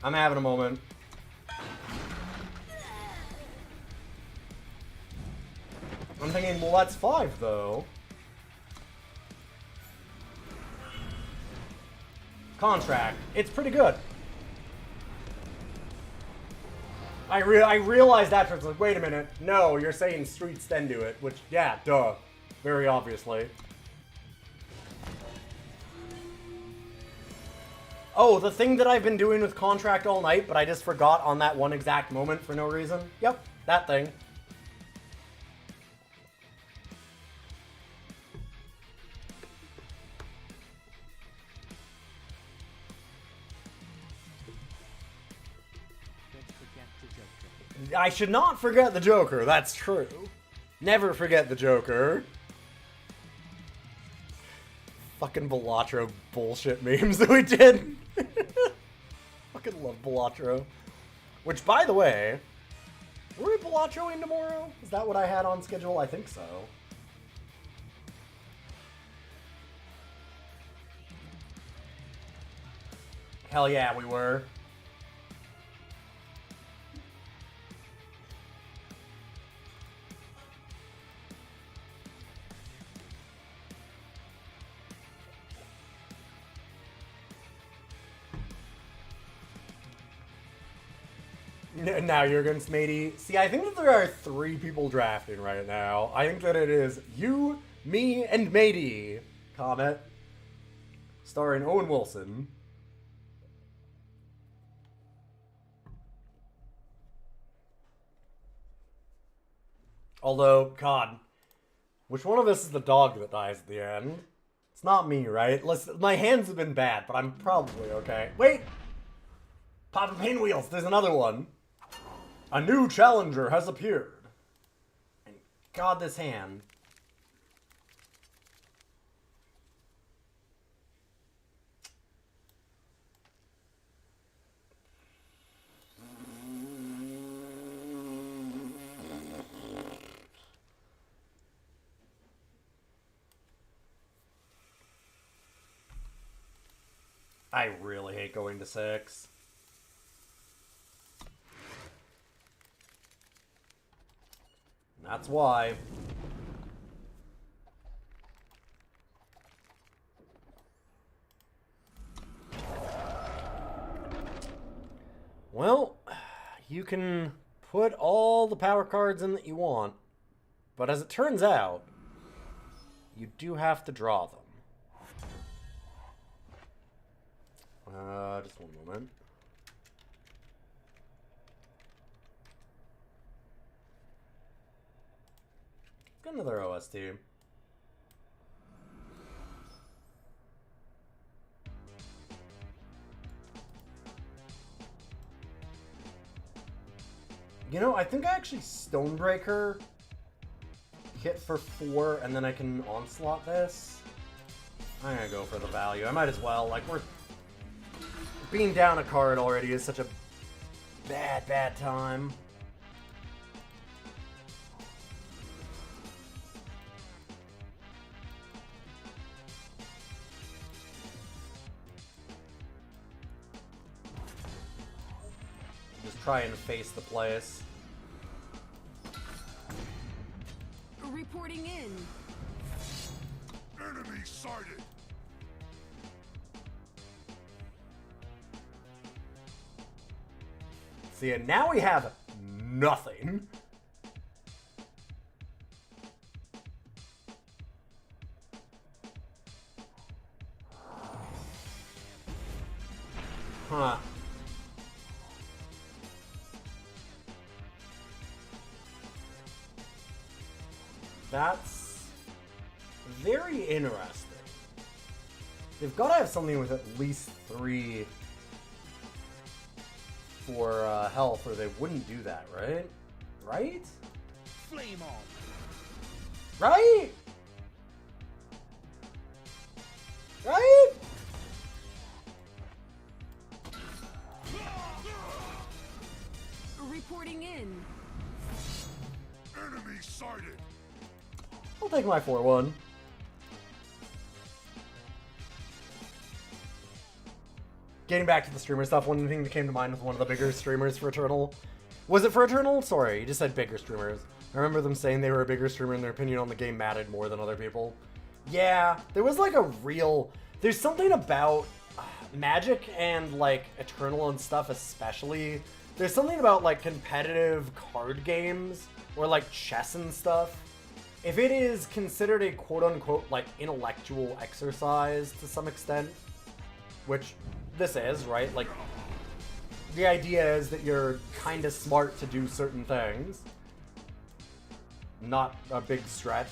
I'm having a moment. I'm thinking, well, that's 5, though. Contract. It's pretty good. I realized after, it's like, wait a minute. No, you're saying streets then do it. Which, yeah, duh. Very obviously. Oh, the thing that I've been doing with contract all night, but I just forgot on that one exact moment for no reason? Yep, that thing. I should not forget the Joker, that's true. Never forget the Joker. Fucking Balatro bullshit memes that we did. Fucking love Balatro. Which, by the way, were we Balatroing tomorrow? Is that what I had on schedule? I think so. Hell yeah, we were. Now you're against Matey. See, I think that there are 3 people drafting right now. I think that it is you, me, and Matey. Comet. Starring Owen Wilson. Although, God, which one of us is the dog that dies at the end? It's not me, right? Listen, my hands have been bad, but I'm probably okay. Wait! Poppin' Pinwheels, there's another one. A new challenger has appeared. And God, this hand. I really hate going to 6. That's why. Well, you can put all the power cards in that you want, but as it turns out, you do have to draw them. Just one moment. Got another OST. You know, I think I actually Stonebreaker hit for 4 and then I can Onslaught this. I'm gonna go for the value. I might as well. Like, we're... Being down a card already is such a bad time. Just try and face the place. Reporting in. Enemy sighted. See, and now we have nothing. Huh. That's very interesting. They've got to have something with at least 3 for health, or they wouldn't do that, right? Right? Flame on. Right? Right? Reporting in. Enemy sighted. I'll take my 4-1. getting back to the streamer stuff, one thing that came to mind with one of the bigger streamers for Eternal. Was it for Eternal? Sorry, you just said bigger streamers. I remember them saying they were a bigger streamer and their opinion on the game mattered more than other people. Yeah, there was like a real... There's something about Magic and like Eternal and stuff especially. There's something about like competitive card games or like chess and stuff. If it is considered a quote-unquote like intellectual exercise to some extent, which this is, right? Like, the idea is that you're kind of smart to do certain things. Not a big stretch.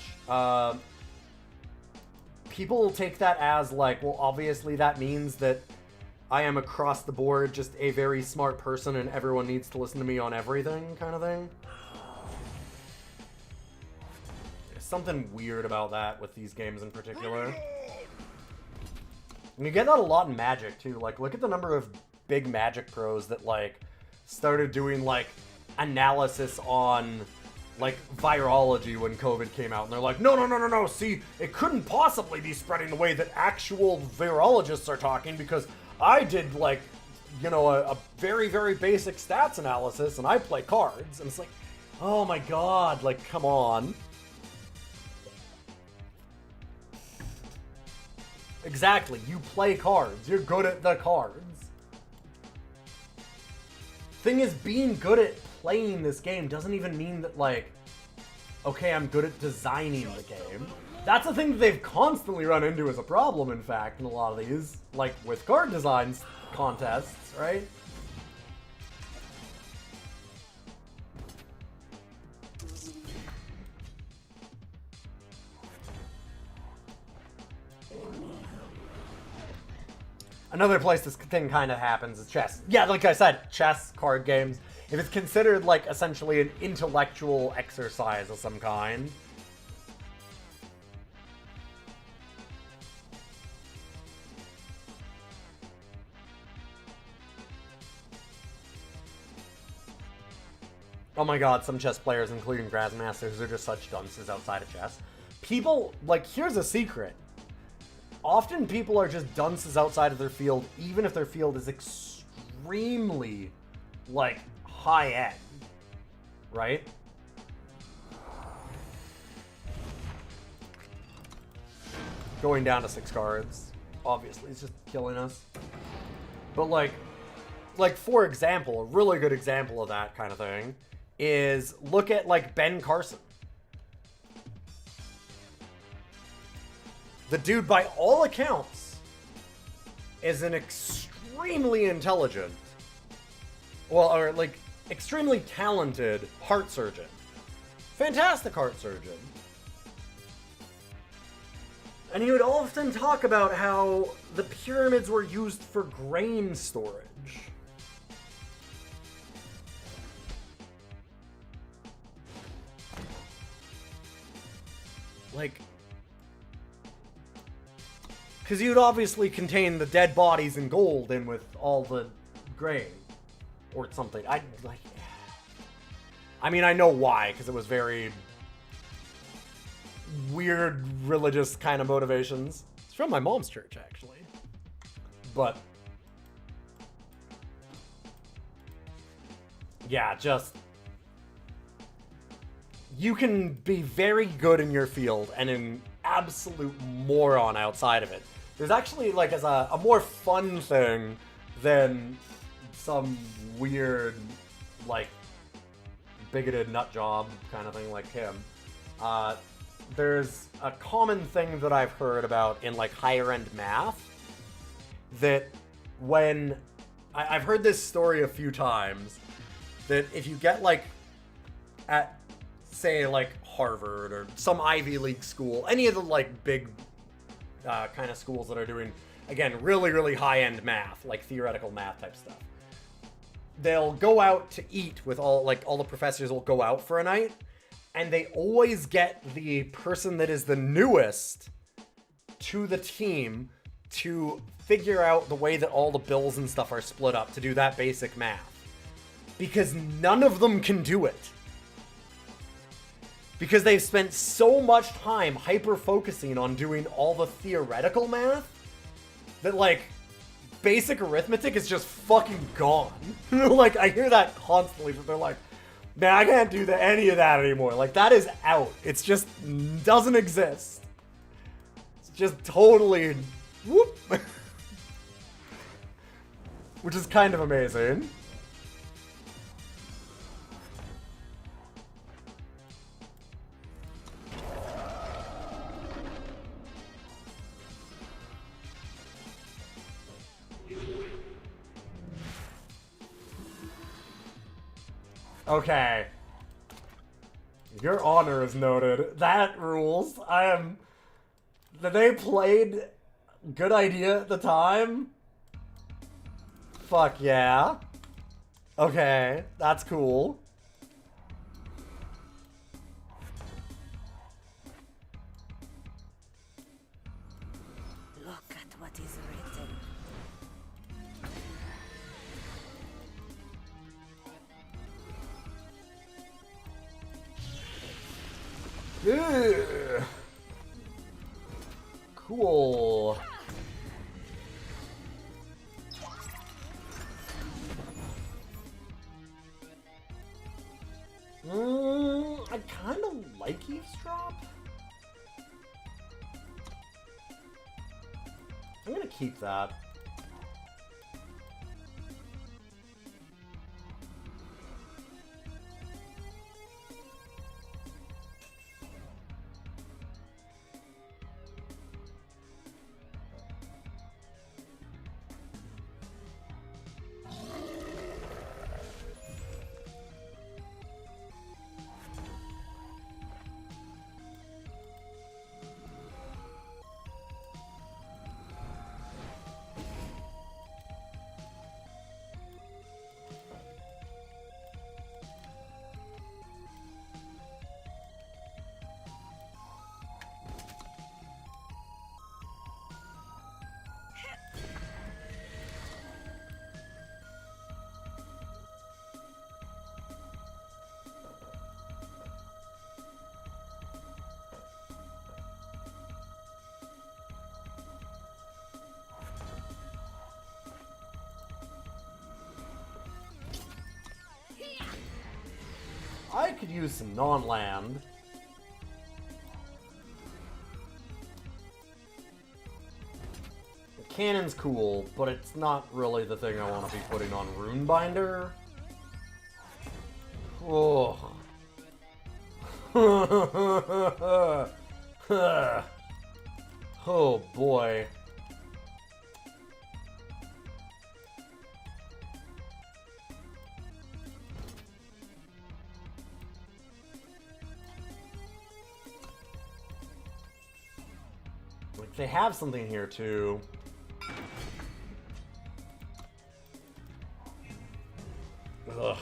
People take that as like, well, obviously that means that I am across the board just a very smart person and everyone needs to listen to me on everything kind of thing. There's something weird about that with these games in particular. And you get that a lot in Magic too. Like, look at the number of big Magic pros that like started doing like analysis on like virology when COVID came out, and they're like, no, see, it couldn't possibly be spreading the way that actual virologists are talking because I did like, you know, a very, very basic stats analysis and I play cards. And it's like, oh my god, like, come on. Exactly, you play cards. You're good at the cards. Thing is, being good at playing this game doesn't even mean that, like, okay, I'm good at designing the game. That's a thing that they've constantly run into as a problem, in fact, in a lot of these, like, with card designs contests, right? Another place this thing kind of happens is chess. Yeah, like I said, chess, card games. If it's considered, like, essentially an intellectual exercise of some kind. Oh my god, some chess players, including Grandmasters, are just such dunces outside of chess. People, like, here's a secret. Often people are just dunces outside of their field, even if their field is extremely, like, high-end, right? Going down to 6 cards, obviously, is just killing us. But, like, for example, a really good example of that kind of thing is look at, like, Ben Carson. The dude, by all accounts, is an extremely intelligent, well, or like, extremely talented heart surgeon. Fantastic heart surgeon. And he would often talk about how the pyramids were used for grain storage. Like, because you'd obviously contain the dead bodies and gold in with all the grain. Or something. I mean, I know why, because it was very weird religious kind of motivations. It's from my mom's church, actually. But yeah, just you can be very good in your field and an absolute moron outside of it. There's actually, like, as a more fun thing than some weird, like, bigoted nut job kind of thing like him. There's a common thing that I've heard about in, like, higher end math that when I've heard this story a few times, that if you get, like, at, say, like, Harvard or some Ivy League school, any of the, like, big kind of schools that are doing, again, really, really high-end math, like theoretical math type stuff, they'll go out to eat with all the professors will go out for a night, and they always get the person that is the newest to the team to figure out the way that all the bills and stuff are split up, to do that basic math. Because none of them can do it. Because they've spent so much time hyper-focusing on doing all the theoretical math that, like, basic arithmetic is just fucking gone. Like, I hear that constantly, but they're like, man, I can't do any of that anymore. Like, that is out. It's just doesn't exist. It's just totally whoop. Which is kind of amazing. Okay. Your honor is noted. That rules. They played good idea at the time. Fuck yeah. Okay, that's cool. Look at what is written. Ugh. Cool. I kind of like Eavesdrop. I'm gonna keep that. I could use some non-land. The cannon's cool, but it's not really the thing I want to be putting on Runebinder. Oh. Oh boy. Like, they have something here too. Ugh.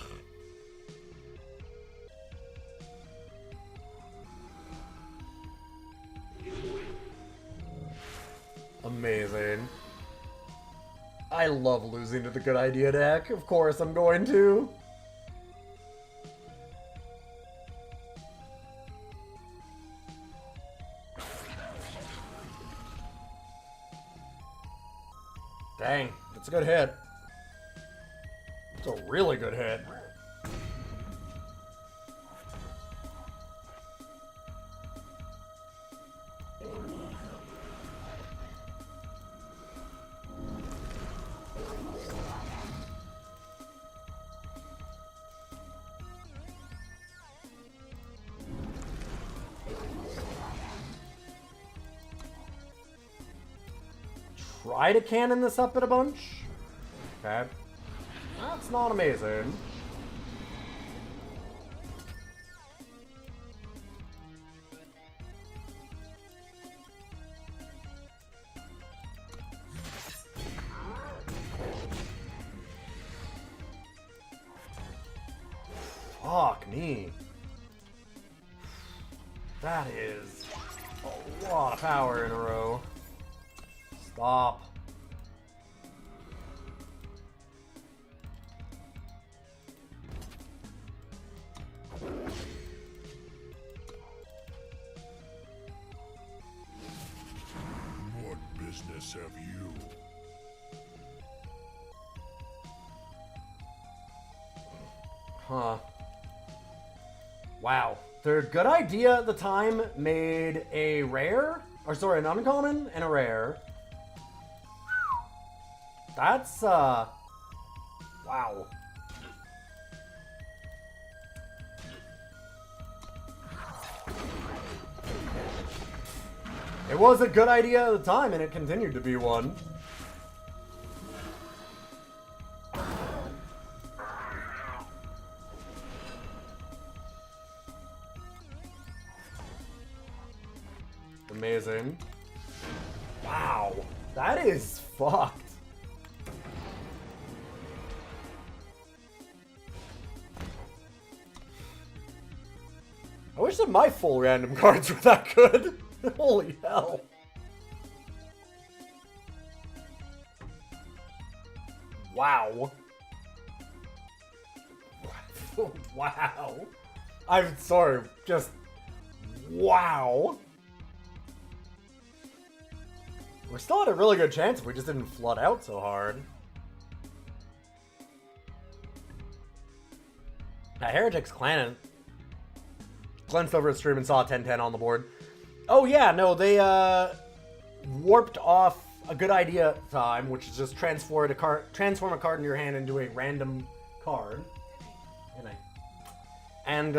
Amazing. I love losing to the good idea deck. Of course I'm going to. Dang, that's a good hit. It's a really good hit. Try to cannon this up at a bunch. Okay. That's not amazing. Fuck me. That is a lot of power in a row. Stop. What business have you? Huh. Wow. Their good idea at the time made a rare, or sorry, an uncommon and a rare. That's, wow. It was a good idea at the time, and it continued to be one. Amazing. Wow. That is fucked. I wish that my full random cards were that good. Holy hell. Wow. Wow. I'm sorry, just wow. We're still at a really good chance if we just didn't flood out so hard. Heretics Clan glanced over at stream and saw a 10-10 on the board. Oh yeah, no, they warped off a good idea at the time, which is just transform a card in your hand into a random card. And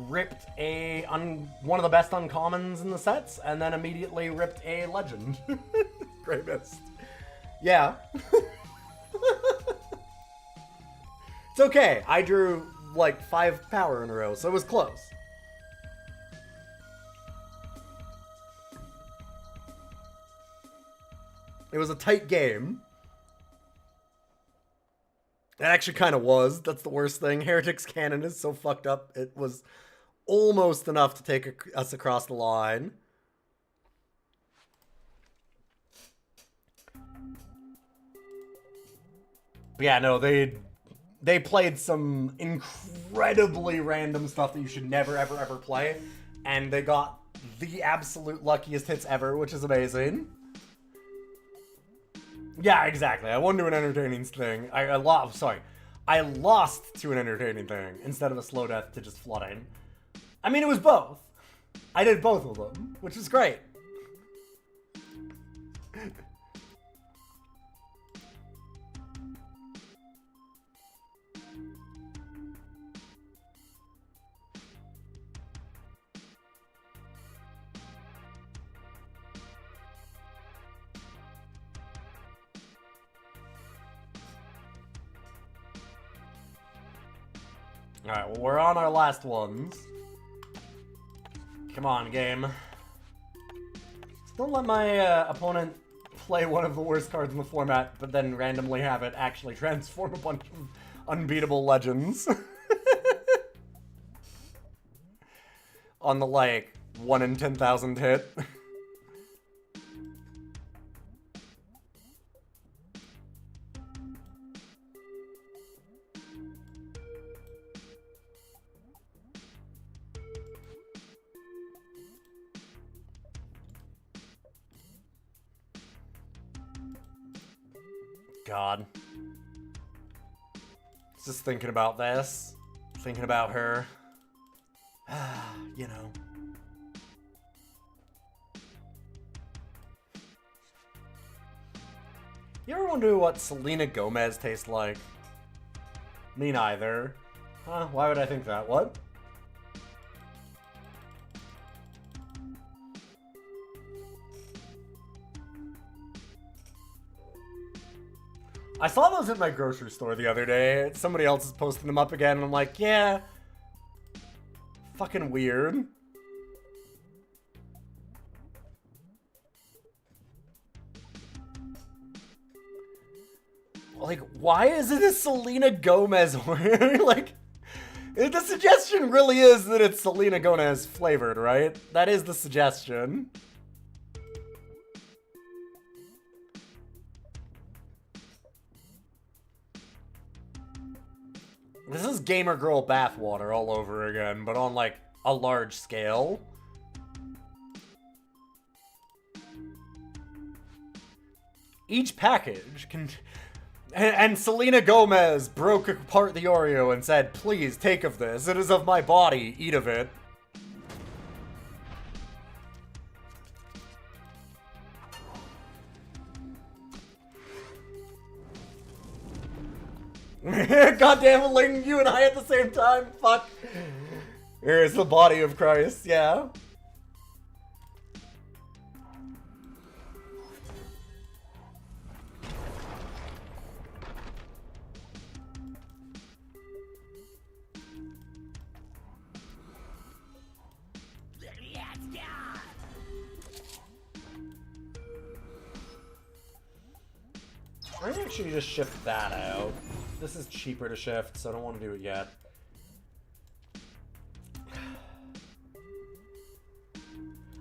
ripped one of the best uncommons in the sets, and then immediately ripped a legend. Grey Mist. Yeah. It's okay. I drew like 5 power in a row, so it was close. It was a tight game. It actually kind of was. That's the worst thing. Heretics Cannon is so fucked up. It was almost enough to take us across the line. But yeah, no, they played some incredibly random stuff that you should never, ever, ever play. And they got the absolute luckiest hits ever, which is amazing. Yeah, exactly. I won to an entertaining thing. I lost to an entertaining thing instead of a slow death to just flooding. I mean, it was both. I did both of them, which is great. Alright, well, we're on our last ones. Come on, game. Just don't let my opponent play one of the worst cards in the format, but then randomly have it actually transform a bunch of unbeatable legends. On the, like, 1 in 10,000 hit. God. Just thinking about this. Thinking about her. You know. You ever wonder what Selena Gomez tastes like? Me neither. Huh? Why would I think that? What? I saw those at my grocery store the other day. Somebody else is posting them up again, and I'm like, yeah. Fucking weird. Like, why is it a Selena Gomez order? Like, the suggestion really is that it's Selena Gomez flavored, right? That is the suggestion. This is gamer girl bathwater all over again, but on like a large scale. Each package can... And Selena Gomez broke apart the Oreo and said, "Please take of this. It is of my body. Eat of it." Goddamn, Ling, you and I at the same time. Fuck. Here's the body of Christ. Yeah. I can actually just shift that out. This is cheaper to shift, so I don't want to do it yet.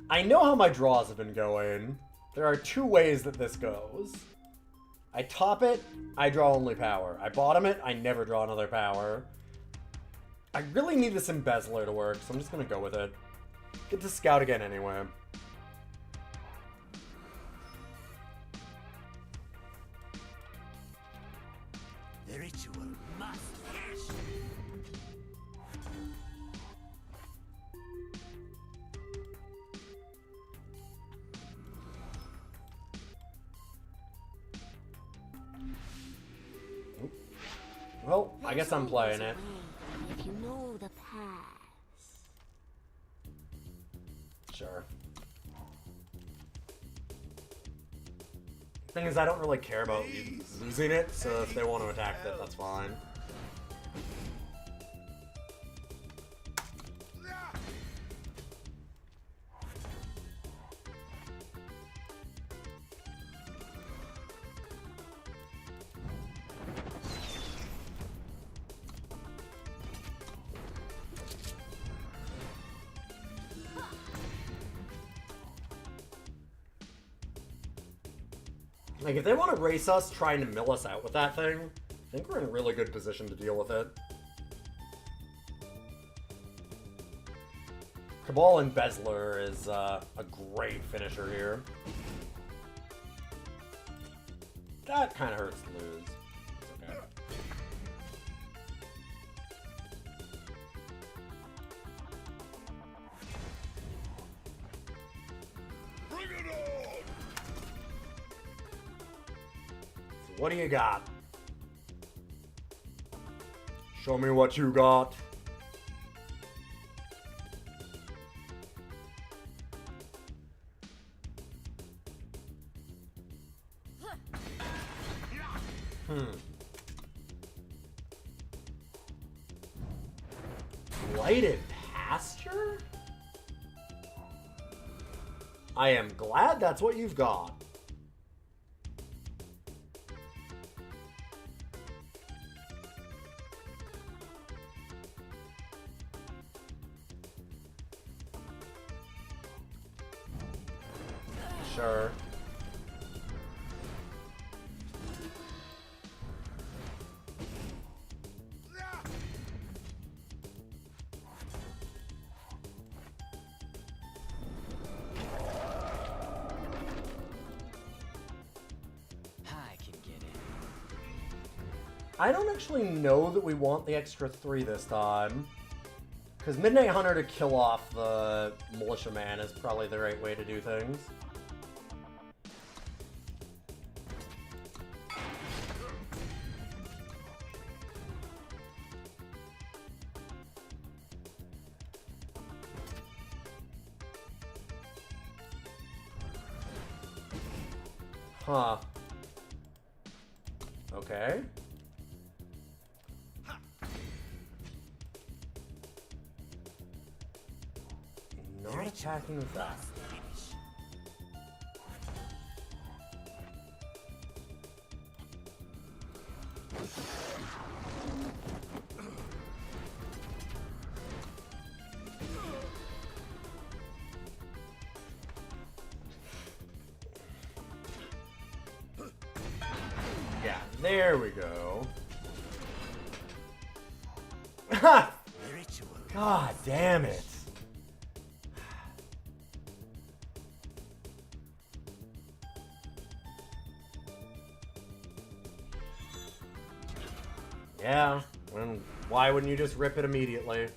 I know how my draws have been going. There are two ways that this goes. I top it, I draw only power. I bottom it, I never draw another power. I really need this Embezzler to work, so I'm just gonna go with it. Get to scout again anyway. The ritual must finish. Well, I guess I'm playing it. If you know the past. Sure. Thing is, I don't really care about losing it, so if they want to attack it, that's fine. Like, if they want to race us trying to mill us out with that thing, I think we're in a really good position to deal with it. Cabal Embezzler is a great finisher here. That kind of hurts to lose. It's okay. Bring it on! What do you got? Show me what you got. Blighted Pasture? I am glad that's what you've got. Sure. I can get it. I don't actually know that we want the extra 3 this time. Because Midnight Hunter to kill off the Militiaman is probably the right way to do things. Huh. Okay. Not attacking with that. Yeah, there we go. Ha! The ritual. God damn it. Yeah, and why wouldn't you just rip it immediately?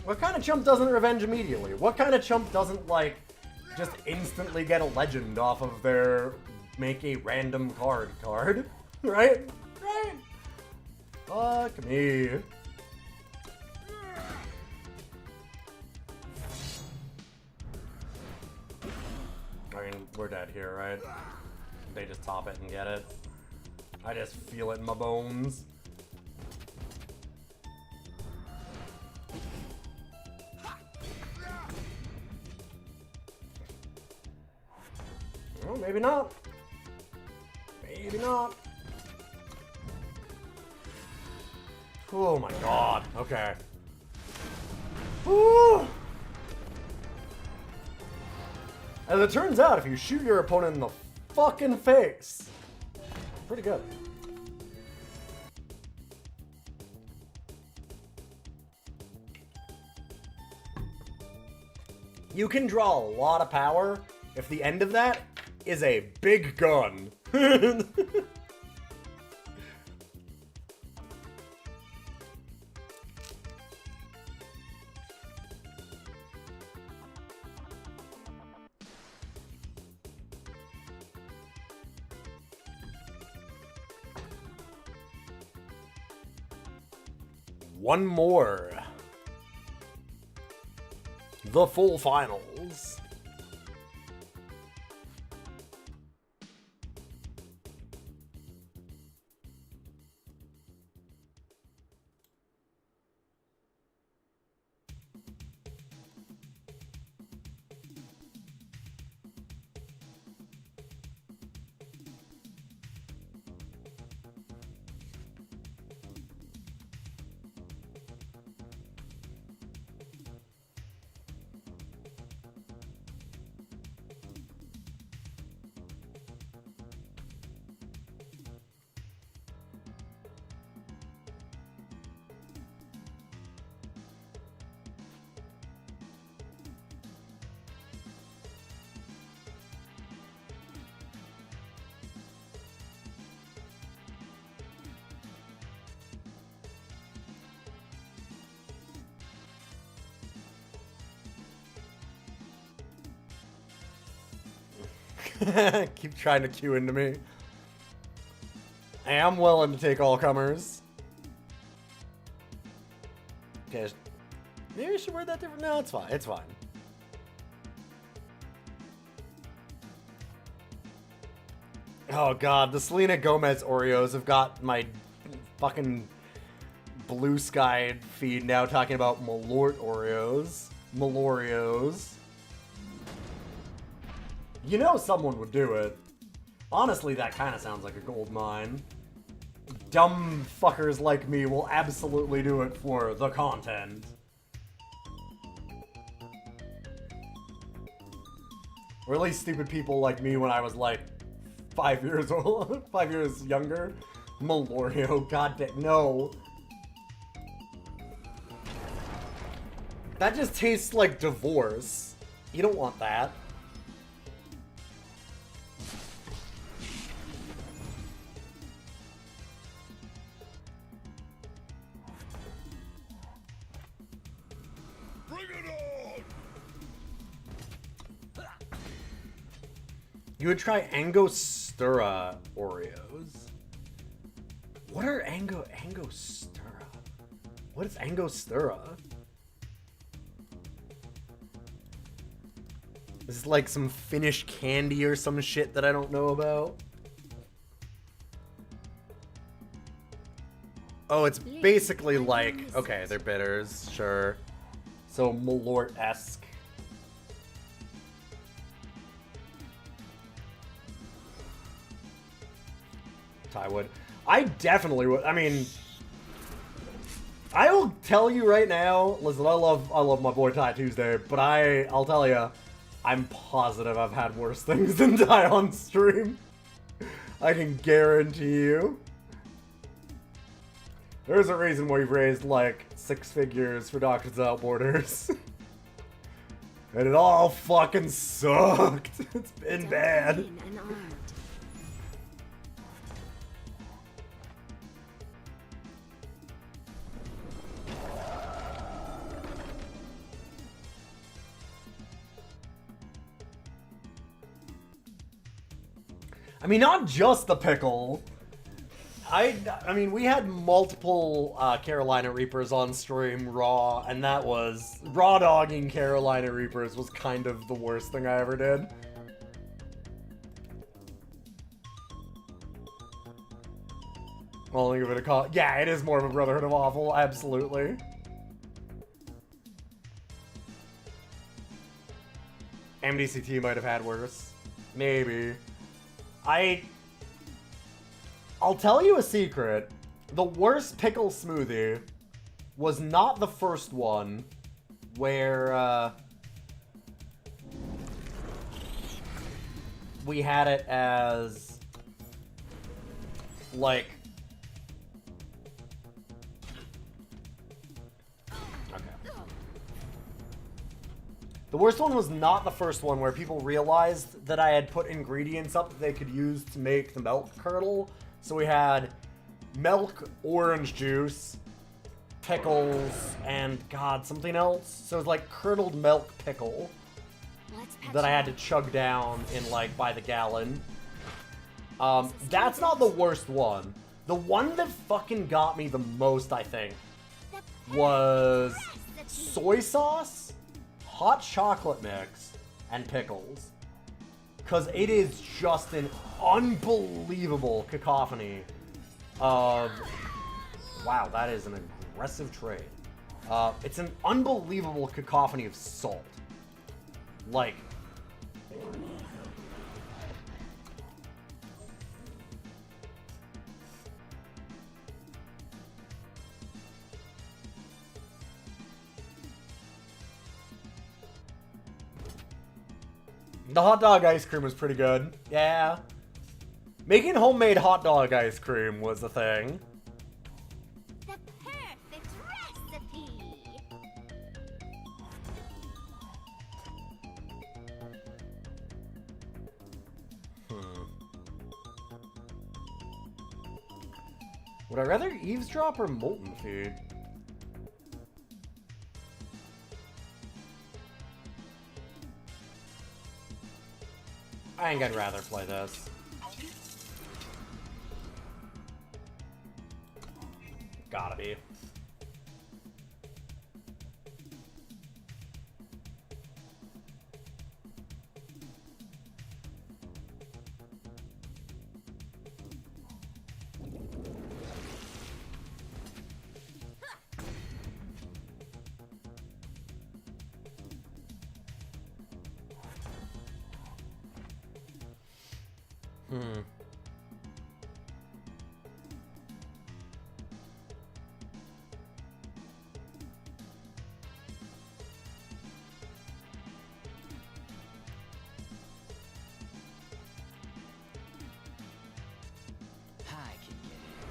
What kind of chump doesn't revenge immediately? What kind of chump doesn't, like, just instantly get a legend off of their make a random card? Right? Right? Fuck me. I mean, we're dead here, right? They just top it and get it. I just feel it in my bones. Well, maybe not. Maybe not. Oh my god. Okay. Woo! As it turns out, if you shoot your opponent in the fucking face, pretty good. You can draw a lot of power if the end of that is a big gun. One more. The full finals. Keep trying to queue into me. I am willing to take all comers. Okay, maybe I should word that different. No, it's fine. It's fine. Oh god, the Selena Gomez Oreos have got my fucking blue sky feed now talking about Malort Oreos. Maloreos. You know someone would do it. Honestly, that kind of sounds like a gold mine. Dumb fuckers like me will absolutely do it for the content. Or at least stupid people like me when I was like 5 years old, 5 years younger. Malorio, goddamn, no. That just tastes like divorce. You don't want that. You would try Angostura Oreos. What are Angostura? What is Angostura? This is like some Finnish candy or some shit that I don't know about. Oh, it's basically like, okay, they're bitters, sure. So Malort-esque. I would. I definitely would. I mean, I will tell you right now. Listen, I love my boy Ty Tuesday, but I'll tell you, I'm positive I've had worse things than Ty on stream. I can guarantee you. There's a reason we've raised like 6 figures for Doctors Without Borders. And it all fucking sucked. It's been bad. And armed. I mean, not just the pickle. I mean, we had multiple Carolina Reapers on stream raw, and that was raw dogging Carolina Reapers was kind of the worst thing I ever did. I'll give it a call. Yeah, it is more of a Brotherhood of Awful, absolutely. MDCT might have had worse. Maybe. I'll tell you a secret. The worst pickle smoothie was not the first one where we had it as like the worst one was not the first one where people realized that I had put ingredients up that they could use to make the milk curdle. So we had milk, orange juice, pickles, and God, something else. So it was like curdled milk pickle that I had to chug down in like by the gallon. That's not the worst one. The one that fucking got me the most, I think, was soy sauce, hot chocolate mix, and pickles. Because it is just an unbelievable cacophony of... Wow, that is an aggressive trade. It's an unbelievable cacophony of salt. Like... The hot dog ice cream was pretty good. Yeah. Making homemade hot dog ice cream was a thing. The perfect recipe. Would I rather eavesdrop or molten feed? I think I'd rather play this. Gotta be. I can get it.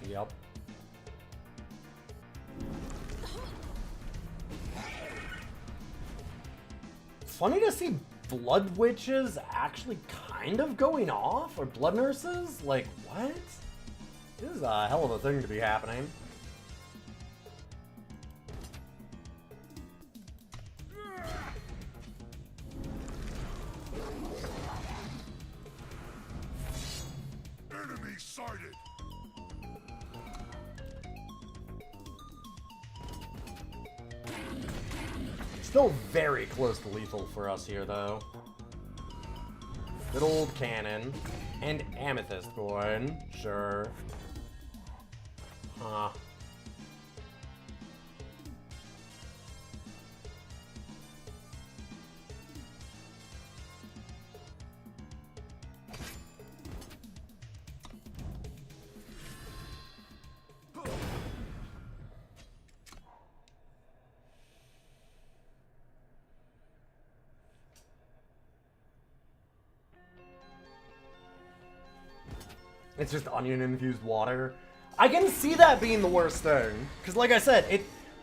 Yep. Funny to see blood witches actually kind of going off, or blood nurses? Like, what? This is a hell of a thing to be happening. Enemy sighted. Still very close to lethal for us here, though. Good old cannon. And amethyst coin. Sure. Huh. It's just onion-infused water. I can see that being the worst thing. Because like I said,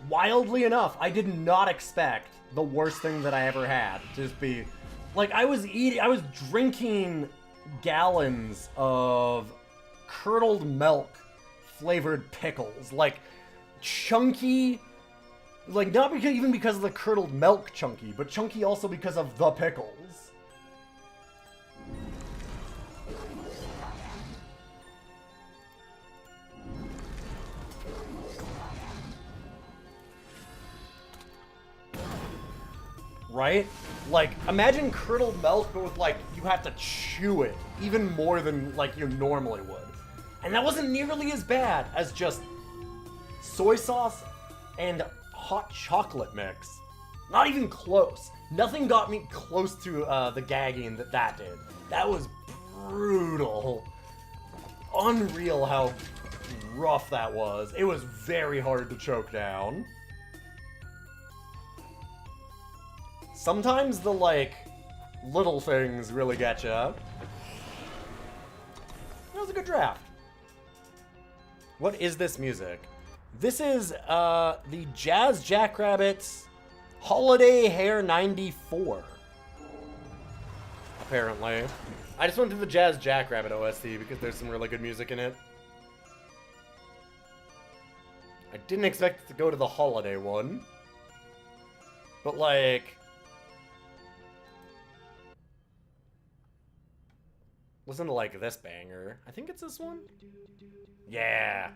wildly enough, I did not expect the worst thing that I ever had to just be... Like, I was drinking gallons of curdled milk flavored pickles. Like, chunky... Like, not because, even because of the curdled milk chunky, but chunky also because of the pickles. Right? Like, imagine curdled milk, but with, like, you have to chew it even more than, like, you normally would. And that wasn't nearly as bad as just soy sauce and hot chocolate mix. Not even close. Nothing got me close to the gagging that did. That was brutal. Unreal how rough that was. It was very hard to choke down. Sometimes the, like, little things really get ya. That was a good draft. What is this music? This is, the Jazz Jackrabbits Holiday Hair 94. Apparently. I just went to the Jazz Jackrabbit OST because there's some really good music in it. I didn't expect it to go to the holiday one. But, like... Listen to, like, this banger. I think it's this one? Yeah.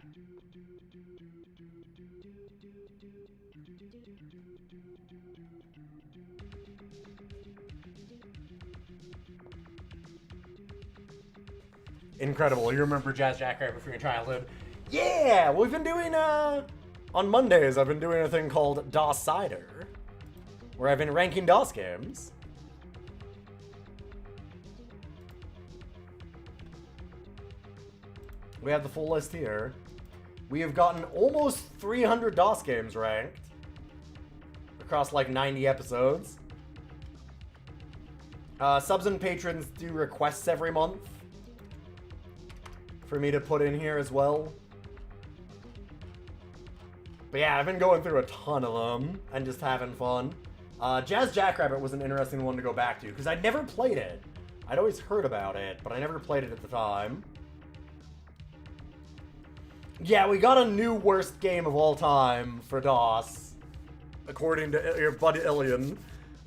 Incredible. You remember Jazz Jackrabbit from your childhood? Yeah! We've been doing, on Mondays, I've been doing a thing called DOS Cider, where I've been ranking DOS games. We have the full list here. We have gotten almost 300 DOS games ranked across like 90 episodes. Subs and patrons do requests every month for me to put in here as well. But yeah, I've been going through a ton of them and just having fun. Jazz Jackrabbit was an interesting one to go back to because I'd never played it. I'd always heard about it, but I never played it at the time. Yeah, we got a new worst game of all time for DOS, according to your buddy Ilian.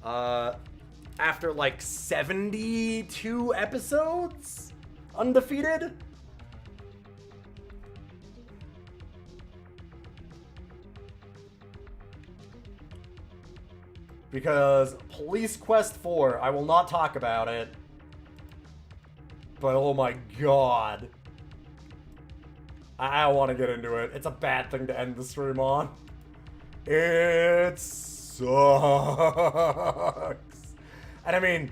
After like 72 episodes? Undefeated? Because Police Quest 4, I will not talk about it. But oh my god. I don't want to get into it. It's a bad thing to end the stream on. It sucks. And I mean,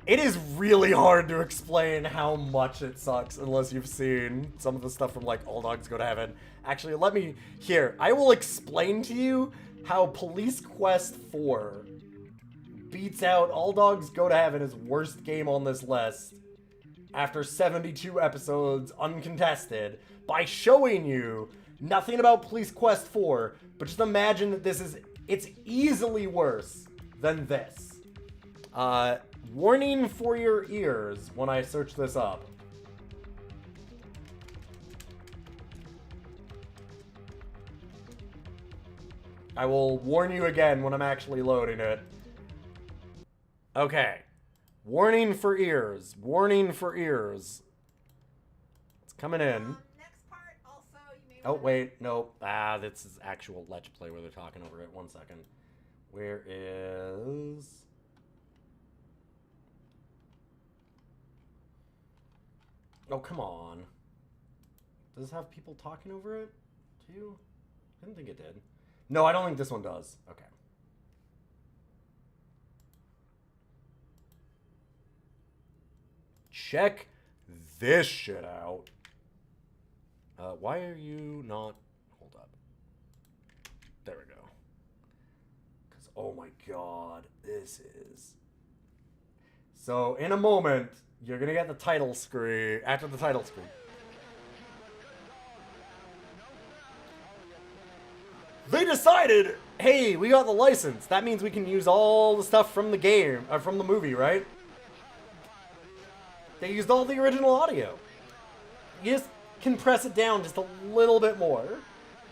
it is really hard to explain how much it sucks unless you've seen some of the stuff from like All Dogs Go to Heaven. Actually, let me, here, I will explain to you how Police Quest 4 beats out All Dogs Go to Heaven as worst game on this list after 72 episodes uncontested by showing you nothing about Police Quest 4, but just imagine that it's easily worse than this. Warning for your ears when I search this up. I will warn you again when I'm actually loading it. Okay. Warning for ears. Warning for ears. It's coming in. Next part also, you may Oh, wait. No. This is actual Let's Play where they're talking over it. 1 second. Where is... Oh, come on. Does this have people talking over it, too? I didn't think it did. No, I don't think this one does. Okay. Check this shit out. Why are you not... Hold up. There we go. Because, oh my god, this is So in a moment, you're gonna get the title screen, after the title screen. They decided, hey, we got the license. That means we can use all the stuff from the game, or from the movie, right? They used all the original audio. You just compress it down just a little bit more.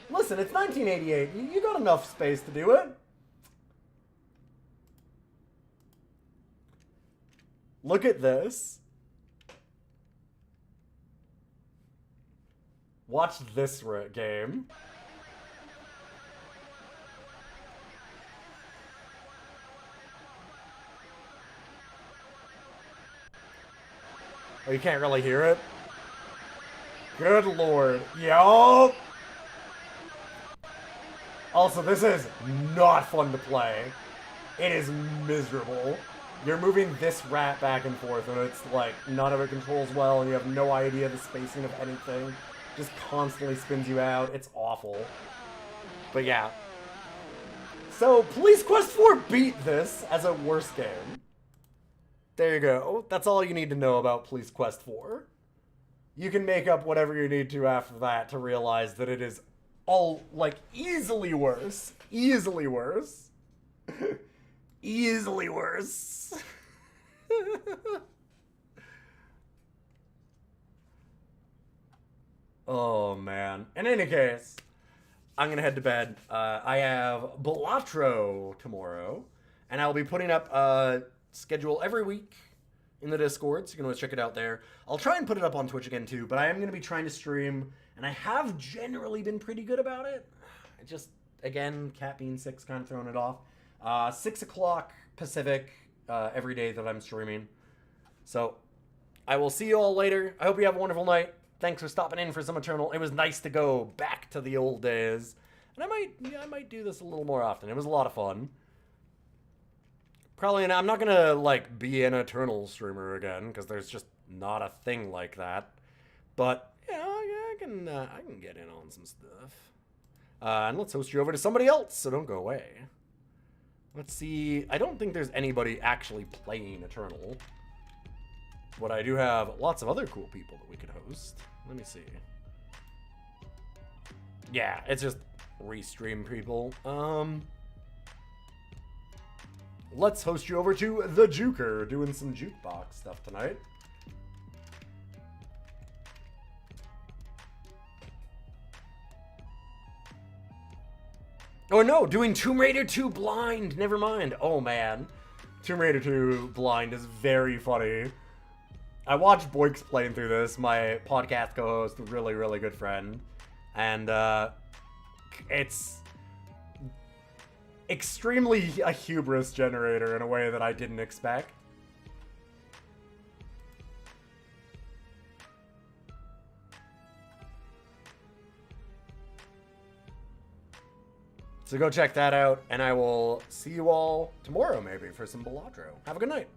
Listen, it's 1988. You got enough space to do it. Look at this. Watch this game. Oh, you can't really hear it? Good lord. Yup. Also, this is not fun to play. It is miserable. You're moving this rat back and forth, and it's like, none of it controls well, and you have no idea the spacing of anything. Just constantly spins you out. It's awful. But yeah. So, Police Quest 4 beat this as a worse game. There you go. That's all you need to know about Police Quest 4. You can make up whatever you need to after that to realize that it is all, like, easily worse. Easily worse. Easily worse. Oh, man. In any case, I'm going to head to bed. I have Balatro tomorrow, and I'll be putting up a schedule every week in the Discord, so you can always check it out there. I'll try and put it up on Twitch again, too, but I am going to be trying to stream, and I have generally been pretty good about it. I just, again, Cat being 6 kind of throwing it off. 6 o'clock Pacific every day that I'm streaming. So, I will see you all later. I hope you have a wonderful night. Thanks for stopping in for some Eternal. It was nice to go back to the old days. And I might do this a little more often. It was a lot of fun. Probably, I'm not gonna, like, be an Eternal streamer again, because there's just not a thing like that. But, yeah, I can get in on some stuff. And let's host you over to somebody else, so don't go away. Let's see. I don't think there's anybody actually playing Eternal. But I do have lots of other cool people that we could host. Let me see. Yeah, it's just restream people. Let's host you over to The Juker, doing some jukebox stuff tonight. Oh no, doing Tomb Raider 2 blind. Never mind. Oh man. Tomb Raider 2 blind is very funny. I watched Boix playing through this, my podcast co-host, really, really good friend. And it's extremely a hubris generator in a way that I didn't expect. So go check that out, and I will see you all tomorrow maybe for some Balatro. Have a good night.